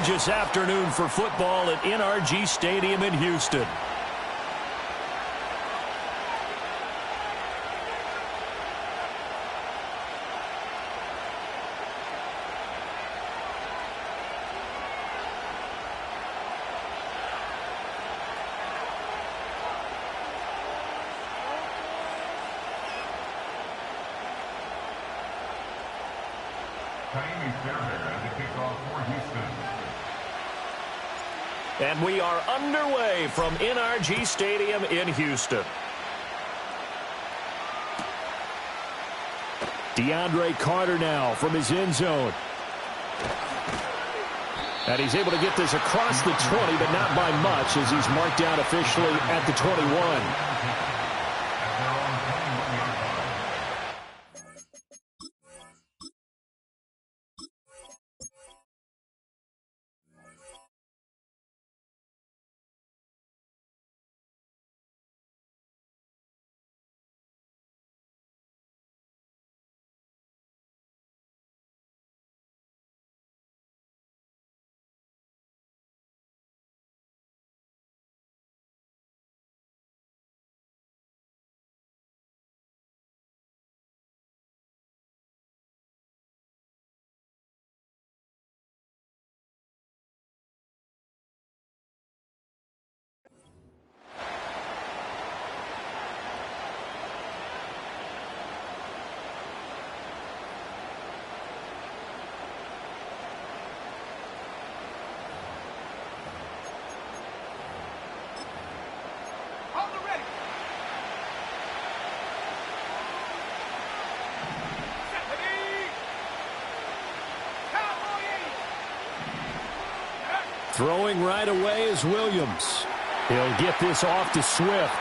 gorgeous afternoon for football at NRG Stadium in Houston. And we are underway from NRG Stadium in Houston. DeAndre Carter now from his end zone. And he's able to get this across the 20, but not by much as he's marked down officially at the 21. Throwing right away is Williams. He'll get this off to Swift.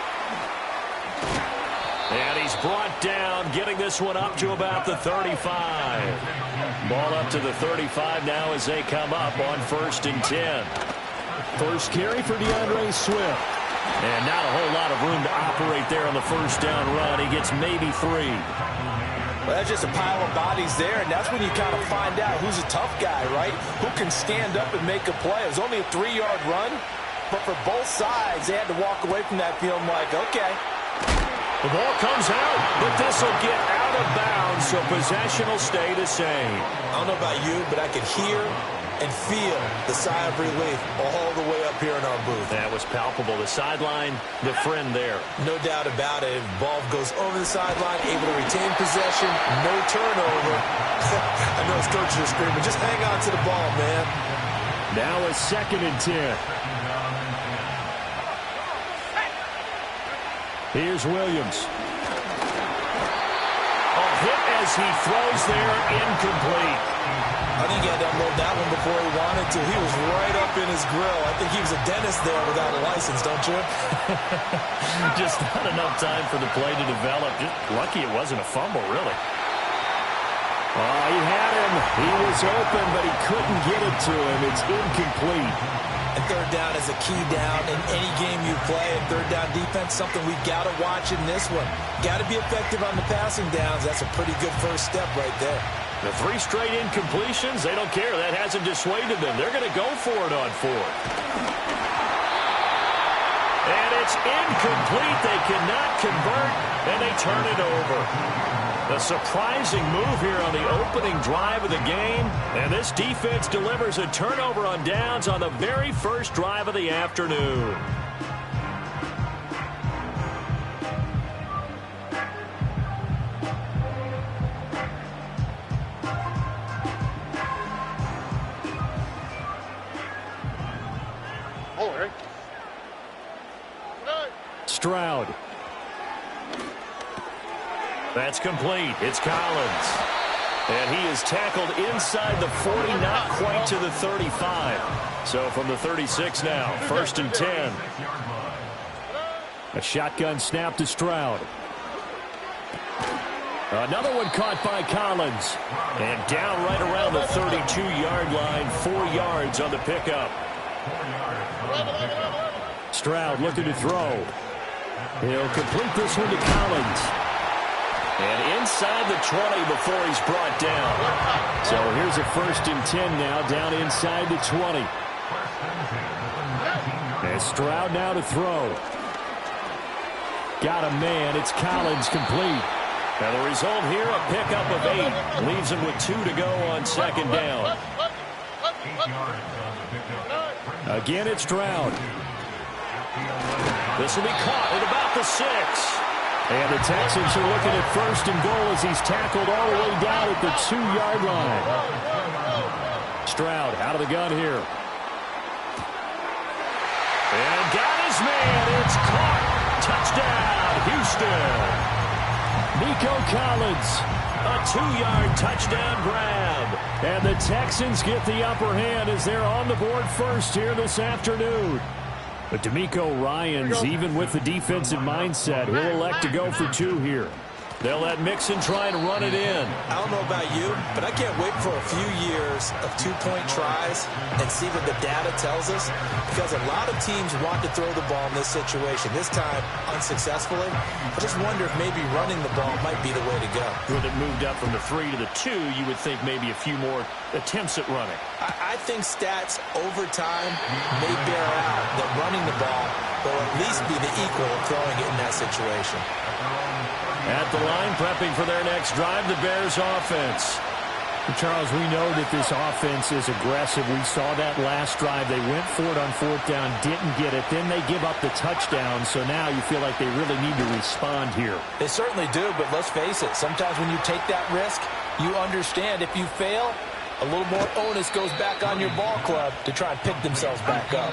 And he's brought down, getting this one up to about the 35. Ball up to the 35 now as they come up on 1st and 10. First carry for DeAndre Swift. And not a whole lot of room to operate there on the first down run. He gets maybe 3. Well, that's just a pile of bodies there, and that's when you kind of find out who's a tough guy, right? Who can stand up and make a play. It was only a 3-yard run, but for both sides, they had to walk away from that feeling like, okay. The ball comes out, but this will get out of bounds, so possession will stay the same. I don't know about you, but I could hear and feel the sigh of relief all the way up here in our booth. That was palpable. The sideline, the friend there. No doubt about it. Ball goes over the sideline, able to retain possession, no turnover. I know his coaches are screaming, just hang on to the ball, man. Now a 2nd and 10. Here's Williams. A hit as he throws there, incomplete. I think he had to unload that one before he wanted to. He was right up in his grill. I think he was a dentist there without a license, don't you? Just not enough time for the play to develop. Just lucky it wasn't a fumble, really. Oh, he had him. He was open, but he couldn't get it to him. It's incomplete. And 3rd down is a key down in any game you play. And 3rd down defense, something we've got to watch in this one. Got to be effective on the passing downs. That's a pretty good first step right there. The 3 straight incompletions, they don't care. That hasn't dissuaded them. They're going to go for it on 4th. And it's incomplete. They cannot convert, and they turn it over. A surprising move here on the opening drive of the game. And this defense delivers a turnover on downs on the very first drive of the afternoon. Stroud. That's complete. It's Collins. And he is tackled inside the 40, not quite to the 35. So from the 36 now, 1st and 10. A shotgun snap to Stroud. Another one caught by Collins. And down right around the 32-yard line, 4 yards on the pickup. Stroud looking to throw. He'll complete this one to Collins. And inside the 20 before he's brought down. So here's a 1st and 10 now, down inside the 20. And Stroud now to throw. Got a man. It's Collins complete. Now the result here, a pickup of 8. Leaves him with 2 to go on 2nd down. Again, it's Stroud. This will be caught at about the 6. And the Texans are looking at 1st and goal as he's tackled all the way down at the 2-yard line. Stroud out of the gun here. And got his man. It's caught. Touchdown, Houston. Nico Collins, a 2-yard touchdown grab. And the Texans get the upper hand as they're on the board first here this afternoon. But DeMeco Ryans, even with the defensive mindset, he'll elect to go for 2 here. They'll let Mixon try and run it in. I don't know about you, but I can't wait for a few years of 2-point tries and see what the data tells us, because a lot of teams want to throw the ball in this situation. This time, unsuccessfully. I just wonder if maybe running the ball might be the way to go. With it moved up from the 3 to the 2, you would think maybe a few more attempts at running. I think stats over time may bear out that running the ball will at least be the equal of throwing it in that situation. At the line, prepping for their next drive, the Bears offense. Charles, we know that this offense is aggressive. We saw that last drive. They went for it on 4th down, didn't get it. Then they give up the touchdown. So now you feel like they really need to respond here. They certainly do, but let's face it. Sometimes when you take that risk, you understand if you fail, a little more onus goes back on your ball club to try and pick themselves back up.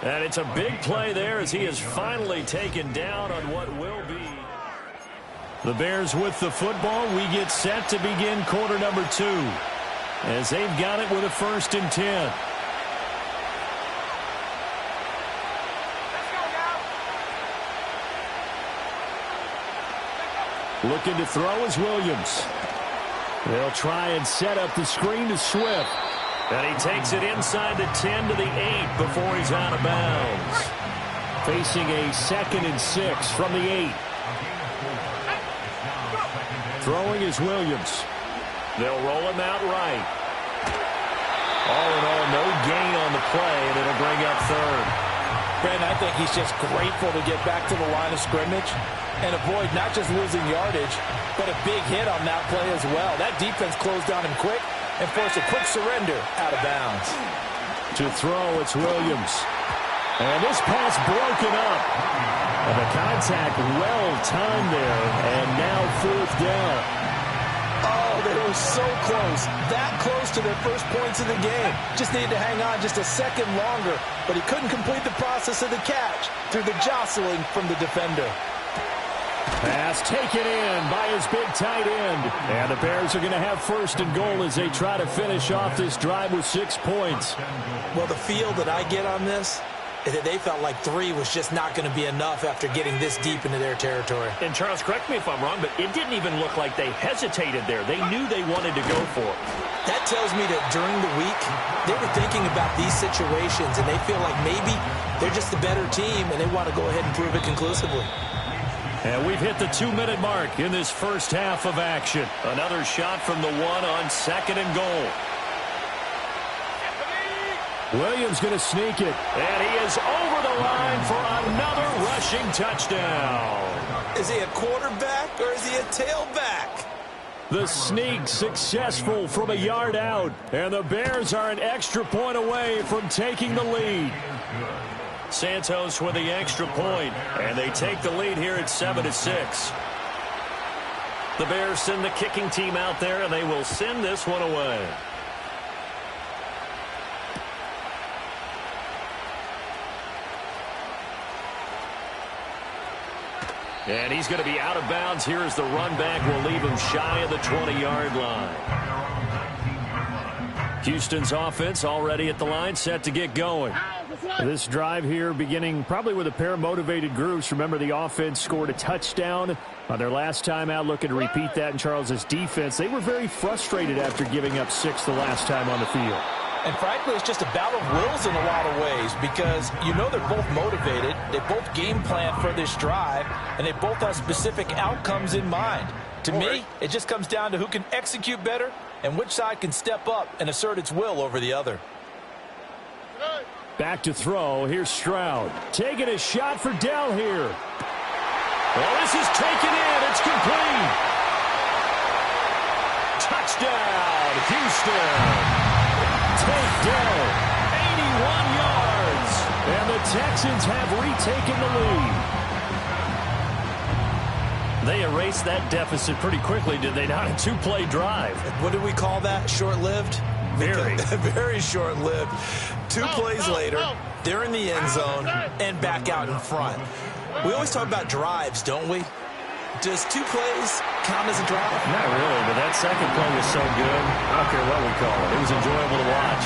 And it's a big play there as he is finally taken down on what will be. The Bears with the football. We get set to begin quarter number 2 as they've got it with a 1st and 10. Looking to throw is Williams. They'll try and set up the screen to Swift. And he takes it inside the 10 to the 8 before he's out of bounds. Facing a 2nd and 6 from the 8. Throwing is Williams. They'll roll him out right. All in all, no gain on the play, and it'll bring up 3rd. Brandon, I think he's just grateful to get back to the line of scrimmage and avoid not just losing yardage, but a big hit on that play as well. That defense closed on him quick and forced a quick surrender out of bounds. To throw, it's Williams. And this pass broken up. And the contact well-timed there, and now 4th down. Oh, they were so close. That close to their first points of the game. Just needed to hang on just a second longer, but he couldn't complete the process of the catch through the jostling from the defender. Pass taken in by his big tight end. And the Bears are going to have 1st and goal as they try to finish off this drive with 6 points. Well, the feel that I get on this is that they felt like 3 was just not going to be enough after getting this deep into their territory. And Charles, correct me if I'm wrong, but it didn't even look like they hesitated there. They knew they wanted to go for it. That tells me that during the week, they were thinking about these situations, and they feel like maybe they're just the better team, and they want to go ahead and prove it conclusively. And we've hit the 2-minute mark in this first half of action. Another shot from the 1 on 2nd and goal. Williams going to sneak it. And he is over the line for another rushing touchdown. Is he a quarterback or is he a tailback? The sneak successful from a yard out. And the Bears are an extra point away from taking the lead. Santos with the extra point. And they take the lead here at 7-6. The Bears send the kicking team out there, and they will send this one away. And he's going to be out of bounds here as the run back will leave him shy of the 20-yard line. Houston's offense already at the line, set to get going. This drive here beginning probably with a pair of motivated groups. Remember, the offense scored a touchdown on their last time out, looking to repeat that in Charles's defense. They were very frustrated after giving up 6 the last time on the field. And frankly, it's just a battle of wills in a lot of ways because you know they're both motivated, they both game plan for this drive, and they both have specific outcomes in mind. To me, it just comes down to who can execute better and which side can step up and assert its will over the other. Back to throw. Here's Stroud. Taking a shot for Dell here. Well, this is taken in. It's complete. Touchdown, Houston. Take Dell. 81 yards. And the Texans have retaken the lead. They erased that deficit pretty quickly, did they not? A two-play drive. What do we call that? Short-lived? Very. Very short-lived. Two plays later, they're in the end zone and back out in front. We always talk about drives, don't we? Does two plays count as a drive? Not really, but that second play was so good. I don't care what we call it. It was enjoyable to watch.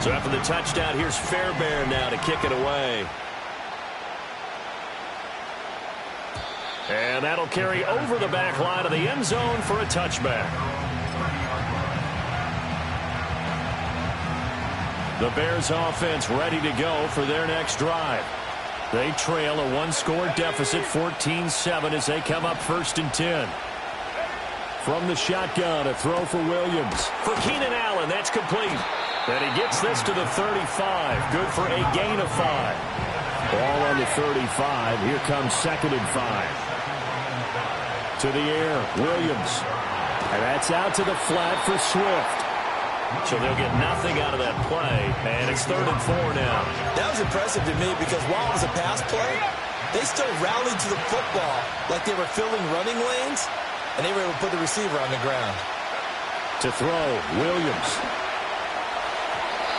So after the touchdown, here's Fairbairn now to kick it away. And that'll carry over the back line of the end zone for a touchback. The Bears offense ready to go for their next drive. They trail a one-score deficit, 14-7, as they come up 1st and 10. From the shotgun, a throw for Williams. For Keenan Allen, that's complete. And he gets this to the 35. Good for a gain of 5. Ball on the 35. Here comes 2nd and 5. To the air, Williams. And that's out to the flat for Swift. So they'll get nothing out of that play, and it's 3rd and 4 now. That was impressive to me because while it was a pass play, they still rallied to the football like they were filling running lanes, and they were able to put the receiver on the ground. To throw, Williams.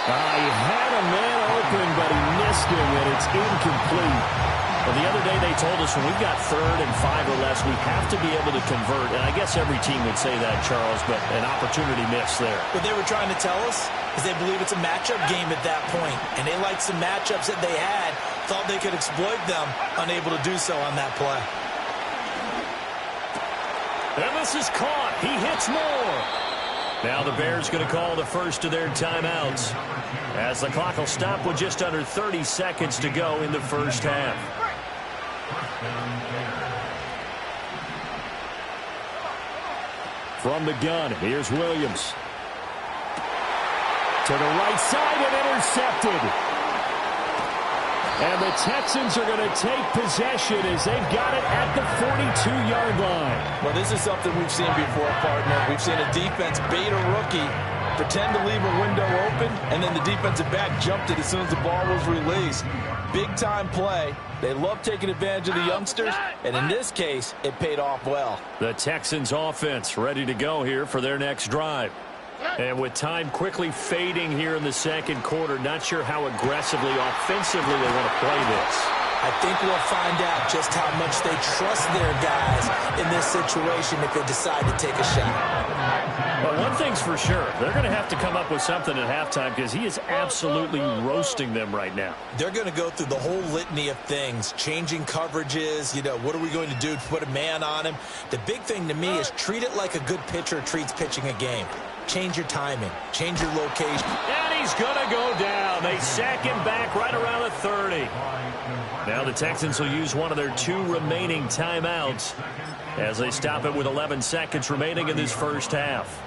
He had a man open, but he missed him, and it's incomplete. Well, the other day they told us when we've got 3rd and 5 or less, we have to be able to convert. And I guess every team would say that, Charles, but an opportunity missed there. What they were trying to tell us is they believe it's a matchup game at that point. And they liked some matchups that they had, thought they could exploit them, unable to do so on that play. And this is caught. He hits more. Now the Bears going to call the first of their timeouts as the clock will stop with just under 30 seconds to go in the first half. From the gun, here's Williams. To the right side and intercepted. And the Texans are going to take possession as they've got it at the 42-yard line. Well, this is something we've seen before, partner. We've seen a defense bait a rookie, pretend to leave a window open, and then the defensive back jumped it as soon as the ball was released. Big-time play. They love taking advantage of the youngsters, and in this case, it paid off well. The Texans offense ready to go here for their next drive. And with time quickly fading here in the second quarter, not sure how aggressively, offensively they want to play this. I think we'll find out just how much they trust their guys in this situation if they decide to take a shot. But one thing's for sure, they're going to have to come up with something at halftime because he is absolutely roasting them right now. They're going to go through the whole litany of things, changing coverages, what are we going to do to put a man on him? The big thing to me is treat it like a good pitcher treats pitching a game. Change your timing, change your location. And he's going to go down. They sack him back right around the 30. Now the Texans will use one of their 2 remaining timeouts as they stop it with 11 seconds remaining in this first half.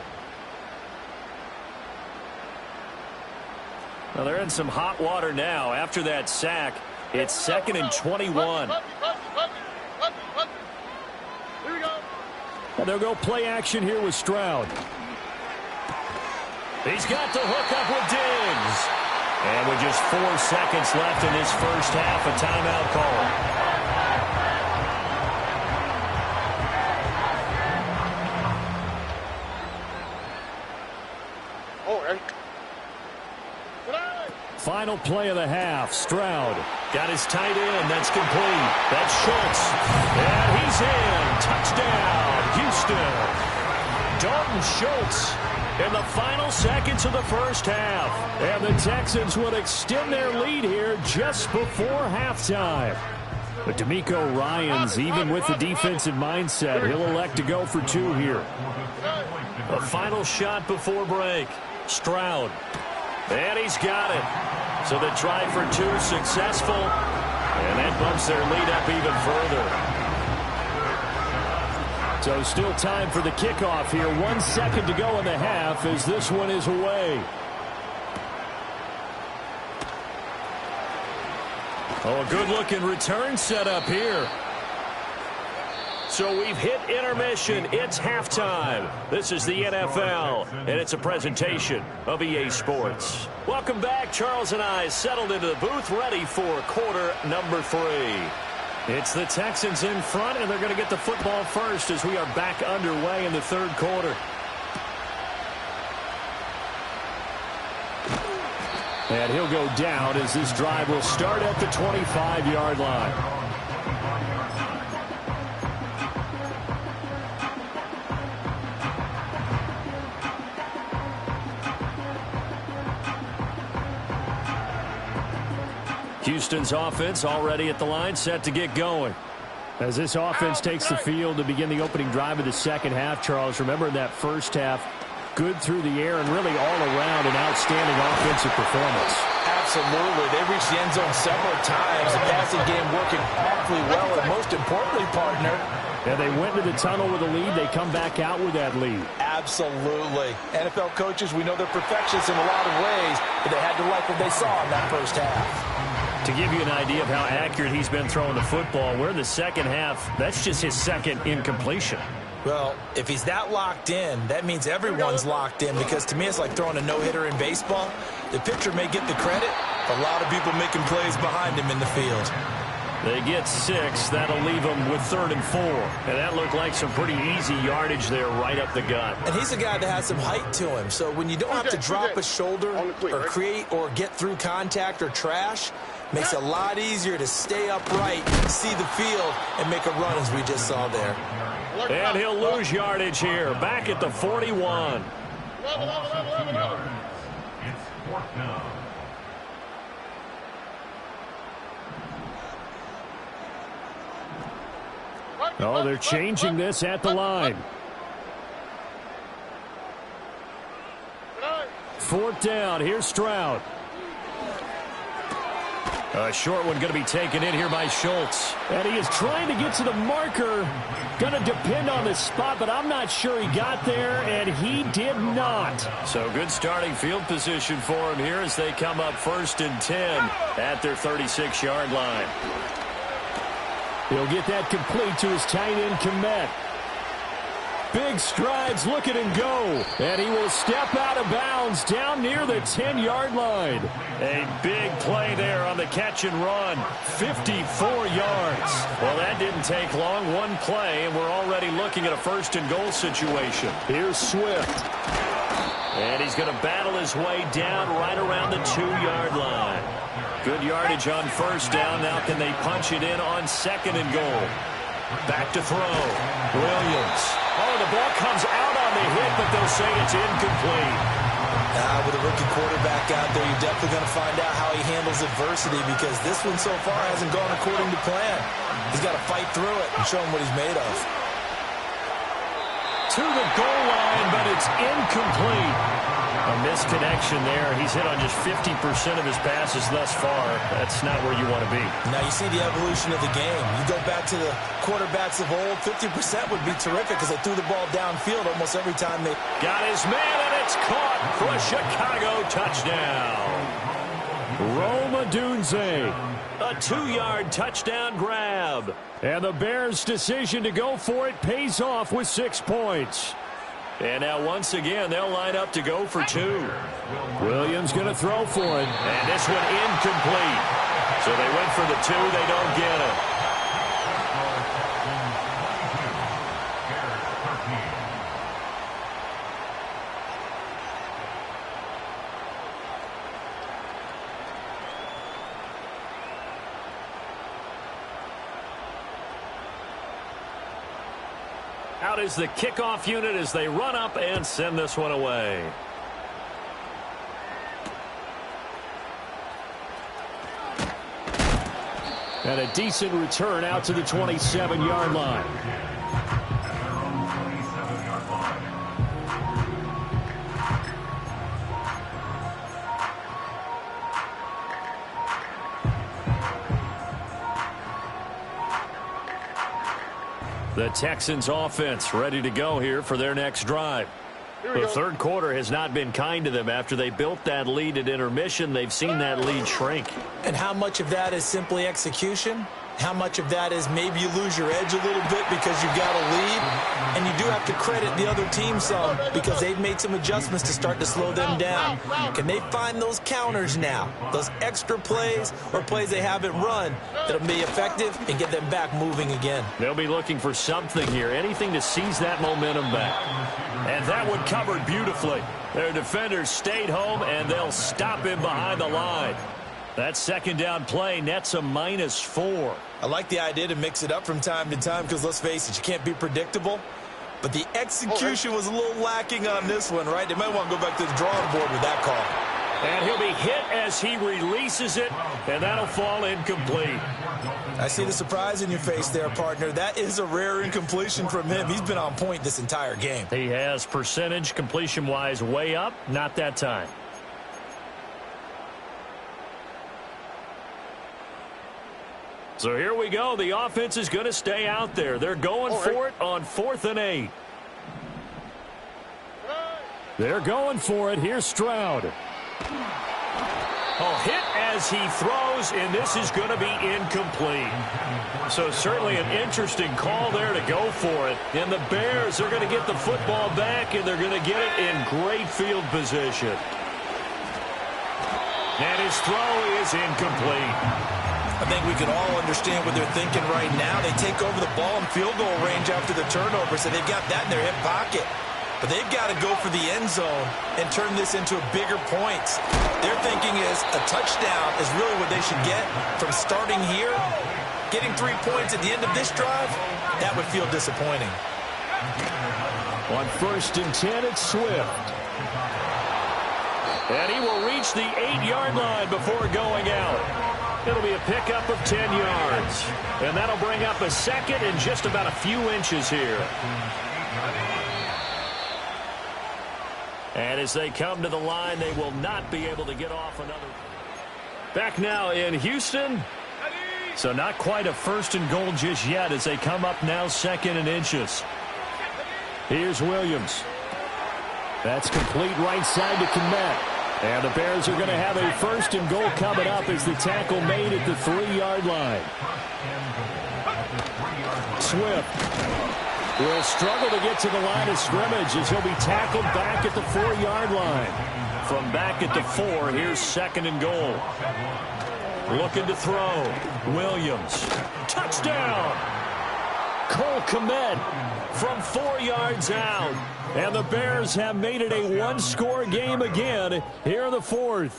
Well, they're in some hot water now. After that sack, it's 2nd and 21. And they'll go play action here with Stroud. He's got the hook up with Diggs. And with just 4 seconds left in this first half, a timeout call. Final play of the half, Stroud. Got his tight end. That's complete. That's Schultz. And he's in. Touchdown, Houston. Dalton Schultz in the final seconds of the first half. And the Texans would extend their lead here just before halftime. But D'Amico Ryans, even with the defensive mindset, he'll elect to go for 2 here. A final shot before break. Stroud. And he's got it. So the try for 2 successful. And that bumps their lead up even further. So still time for the kickoff here. 1 second to go in the half as this one is away. Oh, a good-looking return set up here. So we've hit intermission. It's halftime. This is the NFL, and it's a presentation of EA Sports. Welcome back. Charles and I settled into the booth, ready for quarter number 3. It's the Texans in front, and they're going to get the football first as we are back underway in the third quarter. And he'll go down as this drive will start at the 25-yard line. Houston's offense already at the line, set to get going. As this offense takes the field to begin the opening drive of the second half, Charles, remember in that first half, good through the air and really all around an outstanding offensive performance. Absolutely. They reached the end zone several times. The passing game working awfully well, and most importantly, partner, yeah, they went to the tunnel with a lead. They come back out with that lead. Absolutely. NFL coaches, we know they're perfectionists in a lot of ways, but they had to like what they saw in that first half. To give you an idea of how accurate he's been throwing the football, we're in the second half. That's just his second incompletion. Well, if he's that locked in, that means everyone's locked in, because to me it's like throwing a no-hitter in baseball. The pitcher may get the credit, a lot of people making plays behind him in the field. They get 6. That'll leave them with 3rd and 4. And that looked like some pretty easy yardage there right up the gut. And he's a guy that has some height to him, so when you don't have to drop a shoulder or create or get through contact or trash, makes it a lot easier to stay upright, see the field, and make a run as we just saw there. And he'll lose yardage here, back at the 41. Oh, they're changing this at the line. 4th down. Here's Stroud. A short one going to be taken in here by Schultz. And he is trying to get to the marker. Going to depend on the spot, but I'm not sure he got there, and he did not. So good starting field position for him here as they come up 1st and 10 at their 36-yard line. He'll get that complete to his tight end, Komet. Big strides, look at him go. And he will step out of bounds down near the 10-yard line. A big play there on the catch and run. 54 yards. Well, that didn't take long. One play, and we're already looking at a 1st and goal situation. Here's Swift. And he's going to battle his way down right around the 2-yard line. Good yardage on 1st down. Now can they punch it in on 2nd and goal? Back to throw. Williams. Oh, the ball comes out on the hit, but they'll say it's incomplete. With a rookie quarterback out there, you're definitely going to find out how he handles adversity, because this one so far hasn't gone according to plan. He's got to fight through it and show him what he's made of. To the goal line, but it's incomplete. A misconnection there. He's hit on just 50% of his passes thus far. That's not where you want to be. Now you see the evolution of the game. You go back to the quarterbacks of old, 50% would be terrific because they threw the ball downfield almost every time they... Got his man, and it's caught for a Chicago touchdown. Rome Odunze. A 2-yard touchdown grab. And the Bears' decision to go for it pays off with 6 points. And now once again, they'll line up to go for 2. Williams going to throw for it. And this one incomplete. So they went for the 2. They don't get it. Out is the kickoff unit as they run up and send this one away. And a decent return out to the 27-yard line. The Texans offense ready to go here for their next drive. The third quarter has not been kind to them. After they built that lead at intermission, they've seen that lead shrink. And how much of that is simply execution? How much of that is maybe you lose your edge a little bit because you've got a lead? And you do have to credit the other team some because they've made some adjustments to start to slow them down. Can they find those counters now, those extra plays or plays they haven't run that'll be effective and get them back moving again? They'll be looking for something here, anything to seize that momentum back. And that one covered beautifully. Their defenders stayed home, and they'll stop him behind the line. That second down play nets a -4. I like the idea to mix it up from time to time because, let's face it, you can't be predictable. But the execution was a little lacking on this one, right? They might want to go back to the drawing board with that call. And he'll be hit as he releases it, and that'll fall incomplete. I see the surprise in your face there, partner. That is a rare incompletion from him. He's been on point this entire game. He has percentage completion-wise way up, not that time. So here we go. The offense is going to stay out there. They're going for it on 4th and 8. They're going for it. Here's Stroud. Oh, hit as he throws, and this is going to be incomplete. So certainly an interesting call there to go for it. And the Bears are going to get the football back, and they're going to get it in great field position. And his throw is incomplete. I think we can all understand what they're thinking right now. They take over the ball in field goal range after the turnover, so they've got that in their hip pocket. But they've got to go for the end zone and turn this into a bigger points. Their thinking is a touchdown is really what they should get from starting here. Getting 3 points at the end of this drive, that would feel disappointing. On 1st and 10, it's Swift. And he will reach the 8-yard line before going out. It'll be a pickup of 10 yards. And that'll bring up a second and just about a few inches here. And as they come to the line, they will not be able to get off another. Back now in Houston. So not quite a 1st and goal just yet as they come up now 2nd and inches. Here's Williams. That's complete right side to Kmet. And the Bears are going to have a 1st and goal coming up as the tackle made at the 3-yard line. Swift will struggle to get to the line of scrimmage as he'll be tackled back at the 4-yard line. From back at the 4, here's 2nd and goal. Looking to throw. Williams. Touchdown! Cole Kmet from 4 yards out. And the Bears have made it a one-score game again here in the 4th.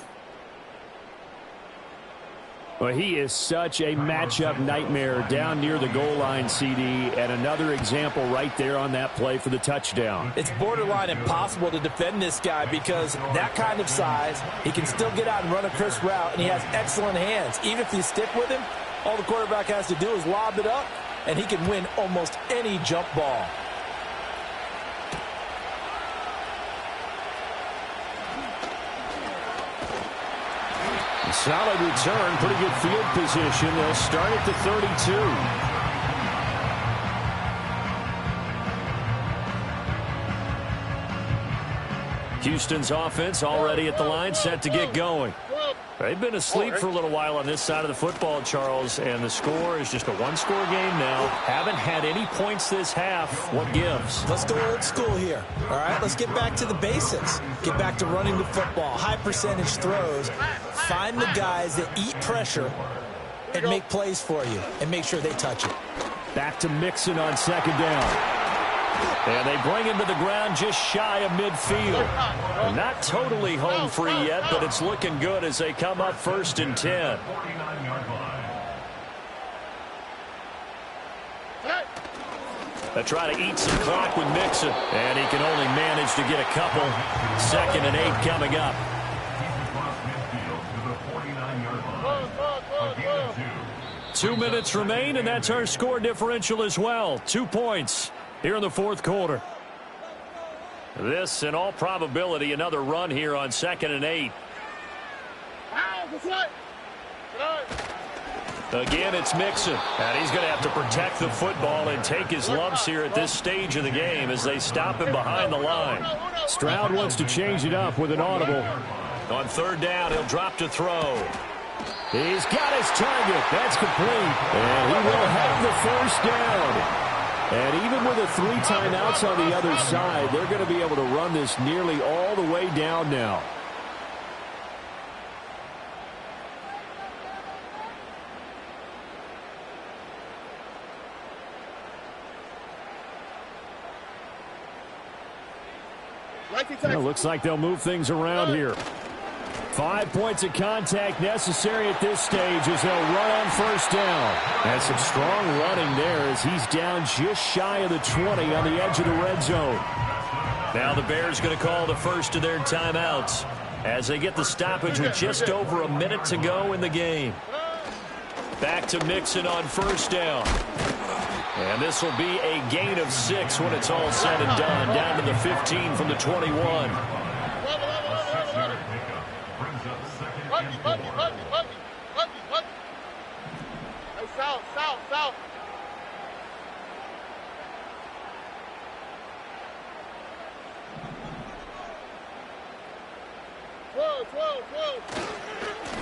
Well, he is such a matchup nightmare down near the goal line, CD, and another example right there on that play for the touchdown. It's borderline impossible to defend this guy because that kind of size, he can still get out and run a crisp route, and he has excellent hands. Even if you stick with him, all the quarterback has to do is lob it up, and he can win almost any jump ball. Solid return, pretty good field position. They'll start at the 32. Houston's offense already at the line, set to get going. They've been asleep for a little while on this side of the football, Charles, and the score is just a one-score game now. Haven't had any points this half. What gives? Let's go old school here, all right? Let's get back to the basics. Get back to running the football, high-percentage throws. Find the guys that eat pressure and make plays for you and make sure they touch it. Back to Mixon on 2nd down. And they bring him to the ground just shy of midfield. Not totally home free yet, but it's looking good as they come up 1st and 10. They try to eat some clock with Mixon, and he can only manage to get a couple. 2nd and 8 coming up. 2 minutes remain, and that's our score differential as well. 2 points here in the fourth quarter. This, in all probability, another run here on 2nd and 8. Again, it's Mixon. And he's going to have to protect the football and take his lumps here at this stage of the game as they stop him behind the line. Stroud wants to change it up with an audible. On 3rd down, he'll drop to throw. He's got his target. That's complete. And he will have the first down. And even with the 3 timeouts on the other side, they're going to be able to run this nearly all the way down now. Well, looks like they'll move things around here. 5 points of contact necessary at this stage as they'll run on 1st down. And some strong running there as he's down just shy of the 20 on the edge of the red zone. Now the Bears going to call the first of their timeouts as they get the stoppage with just over a minute to go in the game. Back to Mixon on 1st down. And this will be a gain of 6 when it's all said and done. Down to the 15 from the 21.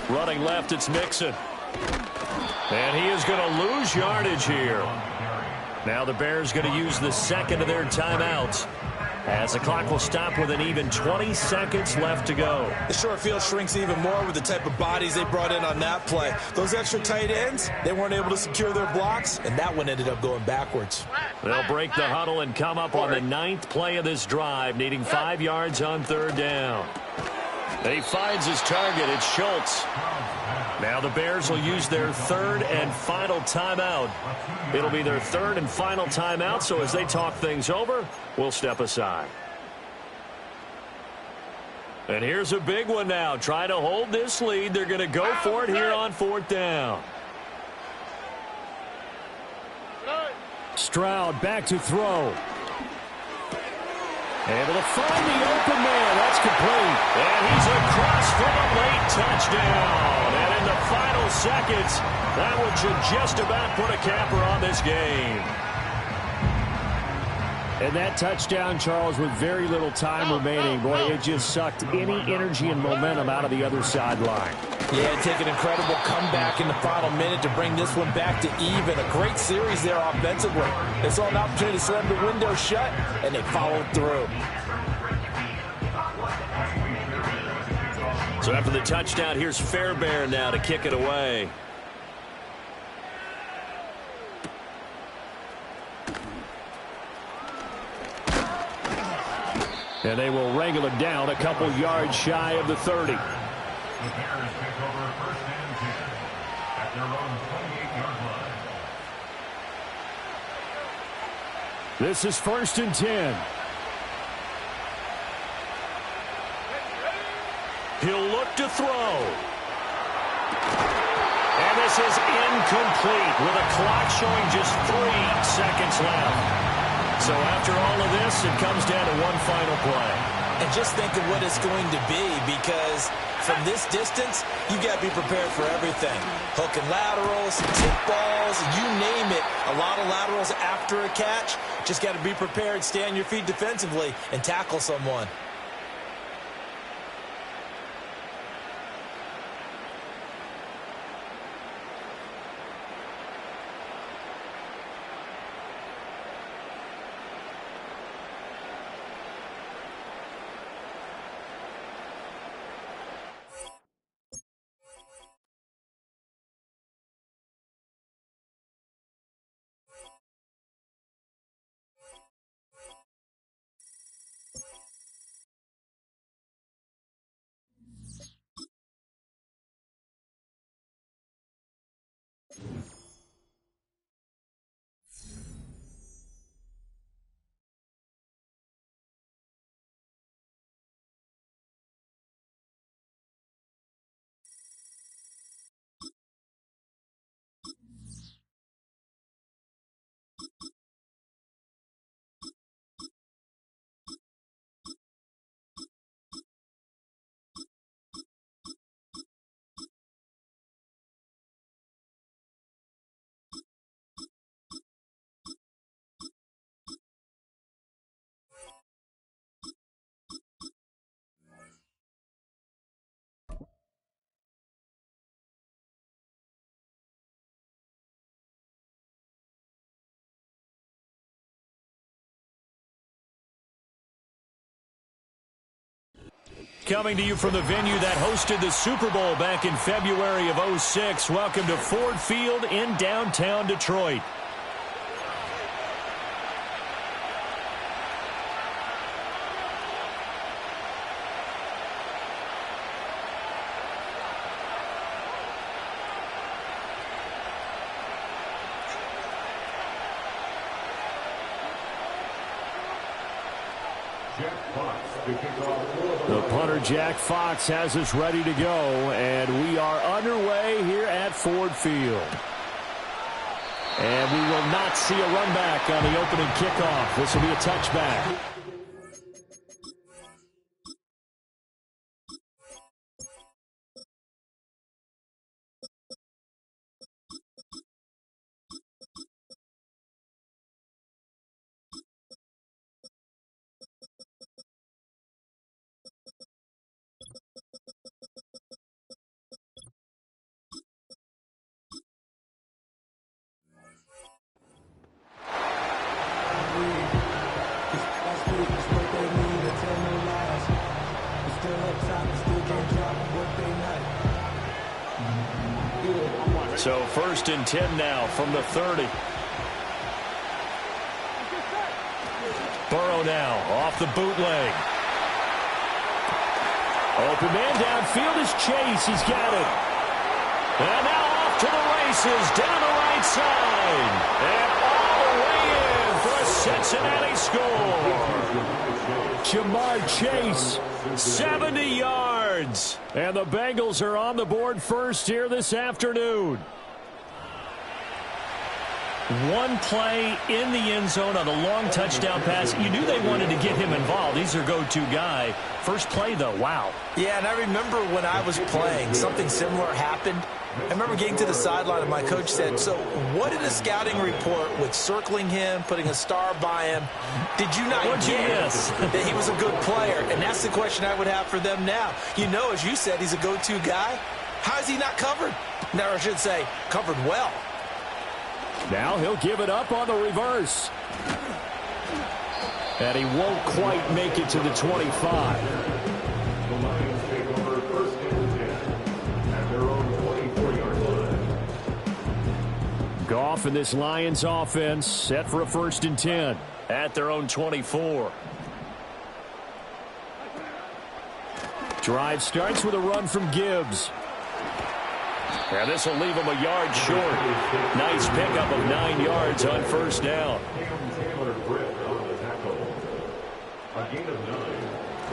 Running left, it's Mixon. And he is going to lose yardage here. Now the Bears going to use the 2nd of their timeouts as the clock will stop with an even 20 seconds left to go. The short field shrinks even more with the type of bodies they brought in on that play. Those extra tight ends, they weren't able to secure their blocks, and that one ended up going backwards. They'll break the huddle and come up on the 9th play of this drive, needing 5 yards on 3rd down. He finds his target. It's Schultz. Now the Bears will use their 3rd and final timeout. It'll be their 3rd and final timeout, so as they talk things over, we'll step aside. And here's a big one now. Trying to hold this lead. They're going to go for it here on 4th down. Stroud back to throw. Able to find the open man. That's complete. And he's across for a late touchdown. And in the final seconds, that one should just about put a capper on this game. And that touchdown, Charles, with very little time remaining, boy, it just sucked any energy and momentum out of the other sideline. Yeah, take an incredible comeback in the final minute to bring this one back to even. A great series there offensively. They saw an opportunity to slam the window shut, and they followed through. So after the touchdown, here's Fairbairn now to kick it away. And they will wrangle it down a couple yards shy of the 30. The Bears pick over 1st and 10 at their own 28-yard line. This is 1st and 10. He'll look to throw. And this is incomplete with a clock showing just 3 seconds left. So after all of this, it comes down to one final play. And just think of what it's going to be, because from this distance, you got to be prepared for everything. Hook and laterals, tip balls, you name it. A lot of laterals after a catch. Just got to be prepared, stay on your feet defensively, and tackle someone. Coming to you from the venue that hosted the Super Bowl back in February of '06. Welcome to Ford Field in downtown Detroit. The punter, Jack Fox, has us ready to go, and we are underway here at Ford Field. And we will not see a run back on the opening kickoff. This will be a touchback. So 1st and 10 now from the 30. Burrow now off the bootleg. Open man downfield is Chase. He's got it. And now off to the races down the right side. And all the way in for a Cincinnati score. Jamar Chase, 70 yards. And the Bengals are on the board first here this afternoon. One play in the end zone on a long touchdown pass. You knew they wanted to get him involved. He's their go-to guy. First play, though, wow. Yeah, and I remember when I was playing, something similar happened. I remember getting to the sideline and my coach said, so what did the scouting report with circling him, putting a star by him, did you not get that he was a good player? And that's the question I would have for them now. You know, as you said, he's a go-to guy. How is he not covered? No, I should say covered well. Now he'll give it up on the reverse. And he won't quite make it to the 25. The Lions take over 1st and 10 at their own 24-yard line. Goff and this Lions offense set for a 1st and 10 at their own 24. Drive starts with a run from Gibbs. And this will leave him a yard short. Nice pickup of 9 yards on 1st down.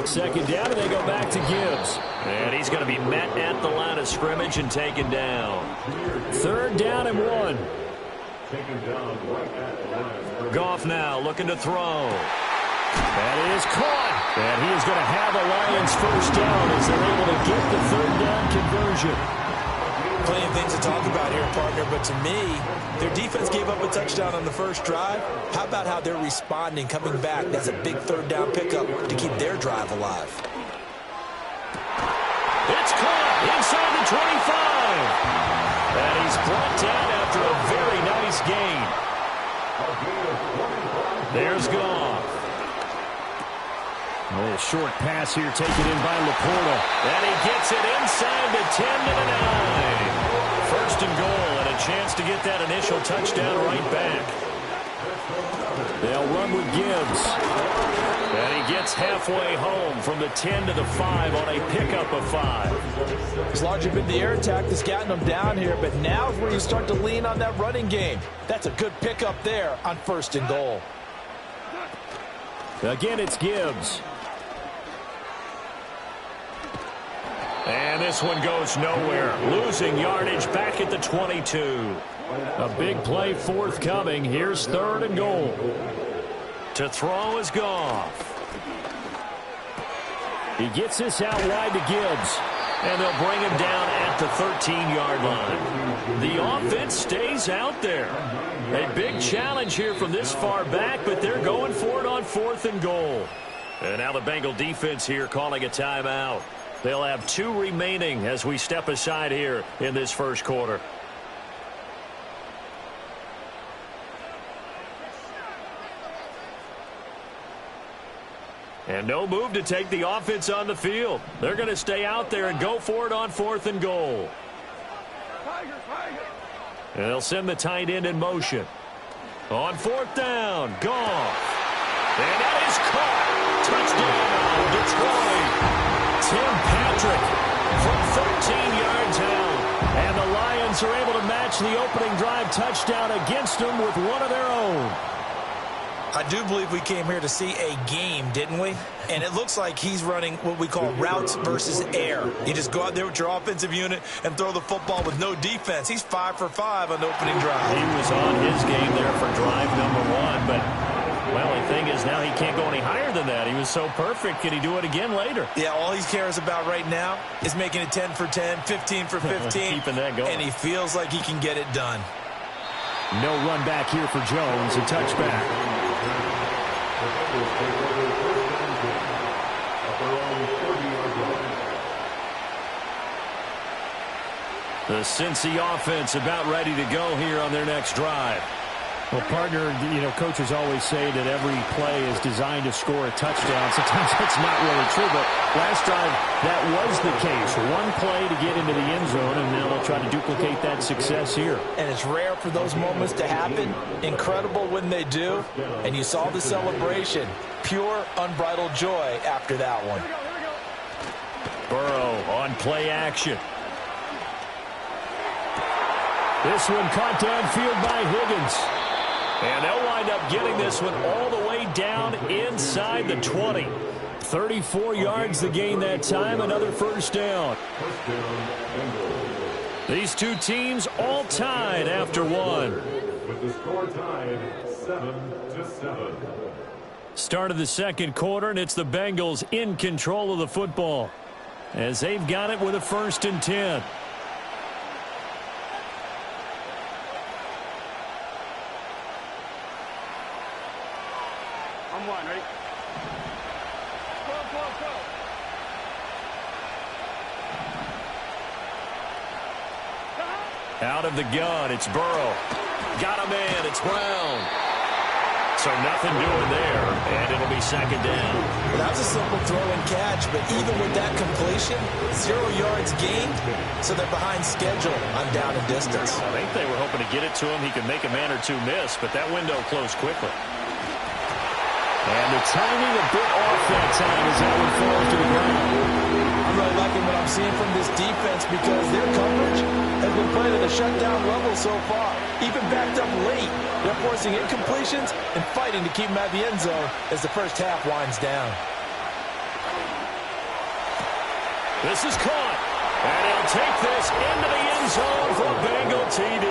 Second down, and they go back to Gibbs. And he's going to be met at the line of scrimmage and taken down. 3rd down and 1. Goff now looking to throw. That is caught. And he is going to have a Lions 1st down as they're able to get the 3rd down conversion. Plenty of things to talk about here, partner, but to me, their defense gave up a touchdown on the first drive. How about how they're responding, coming back? That's a big 3rd down pickup to keep their drive alive. It's caught inside the 25. And he's brought down after a very nice gain. There's Goff. A little short pass here taken in by Laporta. And he gets it inside the 10 to the 9. 1st and goal, and a chance to get that initial touchdown right back. They'll run with Gibbs. And he gets halfway home from the 10 to the 5 on a pickup of 5. It's largely been the air attack that's gotten them down here, but now is where you start to lean on that running game. That's a good pickup there on 1st and goal. Again, it's Gibbs. And this one goes nowhere. Losing yardage back at the 22. A big play forthcoming. Here's 3rd and goal. To throw is Goff. He gets this out wide to Gibbs. And they'll bring him down at the 13-yard line. The offense stays out there. A big challenge here from this far back, but they're going for it on 4th and goal. And now the Bengal defense here calling a timeout. They'll have 2 remaining as we step aside here in this 1st quarter. And no move to take the offense on the field. They're going to stay out there and go for it on 4th and goal. And they'll send the tight end in motion. On 4th down, Goff. And that is caught. Touchdown, Detroit. Tim Patrick from 13 yards out. And the Lions are able to match the opening drive touchdown against them with one of their own. I do believe we came here to see a game, didn't we? And it looks like he's running what we call routes versus air. You just go out there with your offensive unit and throw the football with no defense. He's 5 for 5 on the opening drive. He was on his game there for drive number 1, but, well, the thing is now he can't go any higher than that. He was so perfect. Can he do it again later? Yeah, all he cares about right now is making it 10 for 10, 15 for 15. Keeping that going. And he feels like he can get it done. No run back here for Jones. A touchback. The Cincy offense about ready to go here on their next drive. Well, partner, coaches always say that every play is designed to score a touchdown. Sometimes that's not really true, but last drive, that was the case. One play to get into the end zone, and now they'll try to duplicate that success here. And it's rare for those moments to happen. Incredible when they do. And you saw the celebration. Pure, unbridled joy after that one. Burrow on play action. This one caught downfield by Higgins. And they'll wind up getting this one all the way down inside the 20. 34 yards the gain that time, another first down. These two teams all tied after one. With the score tied 7-7. Start of the second quarter, and it's the Bengals in control of the football as they've got it with a 1st and 10. Ready? Go. Out of the gun, it's Burrow. Got a man, it's Brown. So nothing doing there, and it'll be 2nd down. Well, that was a simple throw and catch, but even with that completion, 0 yards gained, so they're behind schedule on down and distance. I think they were hoping to get it to him. He could make a man or two miss, but that window closed quickly. And the timing a bit off that time as that one falls to the ground. I'm really liking what I'm seeing from this defense because their coverage has been played at a shutdown level so far. Even backed up late, they're forcing incompletions and fighting to keep them out of the end zone as the first half winds down. This is caught. And he'll take this into the end zone for Bengal TD.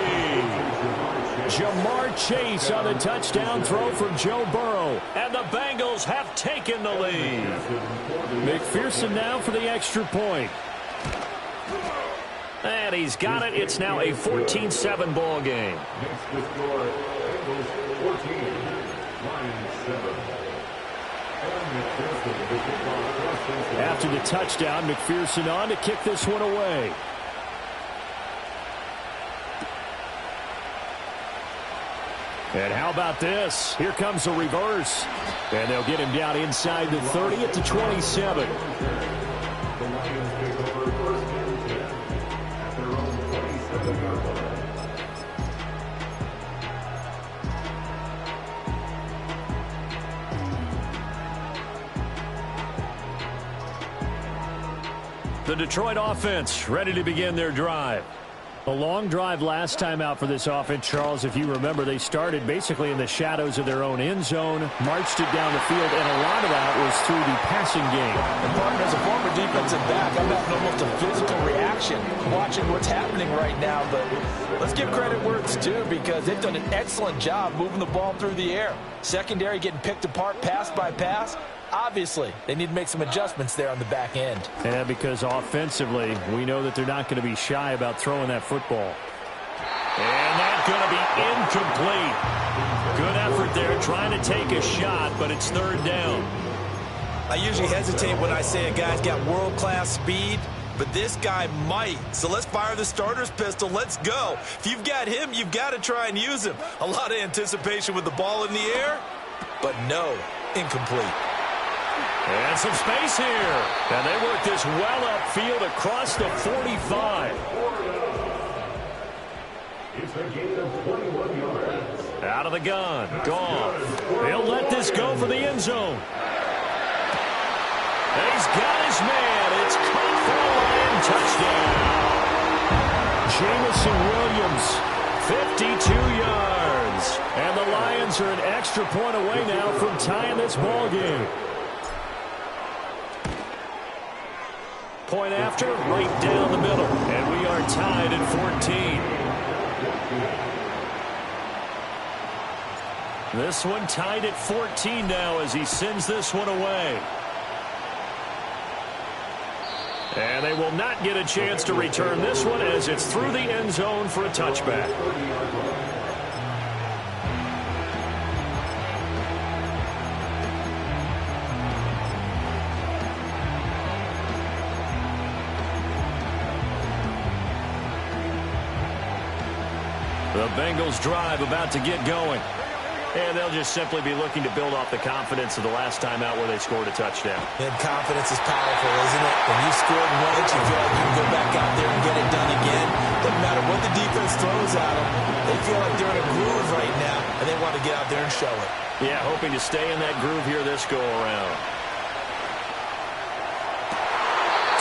Jamar Chase on the touchdown throw for Joe Burrow. And the Bengals have taken the lead. McPherson now for the extra point. And he's got it. It's now a 14-7 ball game. Next to score, Bengals 14, Lions 7. After the touchdown, McPherson on to kick this one away. And how about this? Here comes a reverse. And they'll get him down inside the 30 at the 27. The Lions take over 1st and 10 at their own 27-yard line. The Detroit offense ready to begin their drive. A long drive last time out for this offense, Charles. If you remember, they started basically in the shadows of their own end zone, marched it down the field, and a lot of that was through the passing game. And partner, as a former defensive back, I'm having almost a physical reaction watching what's happening right now. But let's give credit where it's due because they've done an excellent job moving the ball through the air. Secondary getting picked apart pass by pass. Obviously, they need to make some adjustments there on the back end. Yeah, because offensively, we know that they're not going to be shy about throwing that football. And that's going to be incomplete. Good effort there, trying to take a shot, but it's 3rd down. I usually hesitate when I say a guy's got world-class speed, but this guy might. So let's fire the starter's pistol. Let's go. If you've got him, you've got to try and use him. A lot of anticipation with the ball in the air, but no, incomplete. And some space here. And they work this well upfield across the 45. It's a gain of 21 yards. Out of the gun. Goff. He'll let this go for the end zone. He's got his man. It's caught for a Lion touchdown. Jamison Williams, 52 yards. And the Lions are an extra point away now from tying this ball game. Point after, right down the middle. And we are tied at 14. This one tied at 14 now as he sends this one away. And they will not get a chance to return this one as it's through the end zone for a touchback. The Bengals drive about to get going. And they'll just simply be looking to build off the confidence of the last time out where they scored a touchdown. And confidence is powerful, isn't it? When you scored once, you feel like you can go back out there and get it done again. Doesn't matter what the defense throws at them. They feel like they're in a groove right now, and they want to get out there and show it. Yeah, hoping to stay in that groove here this go-around.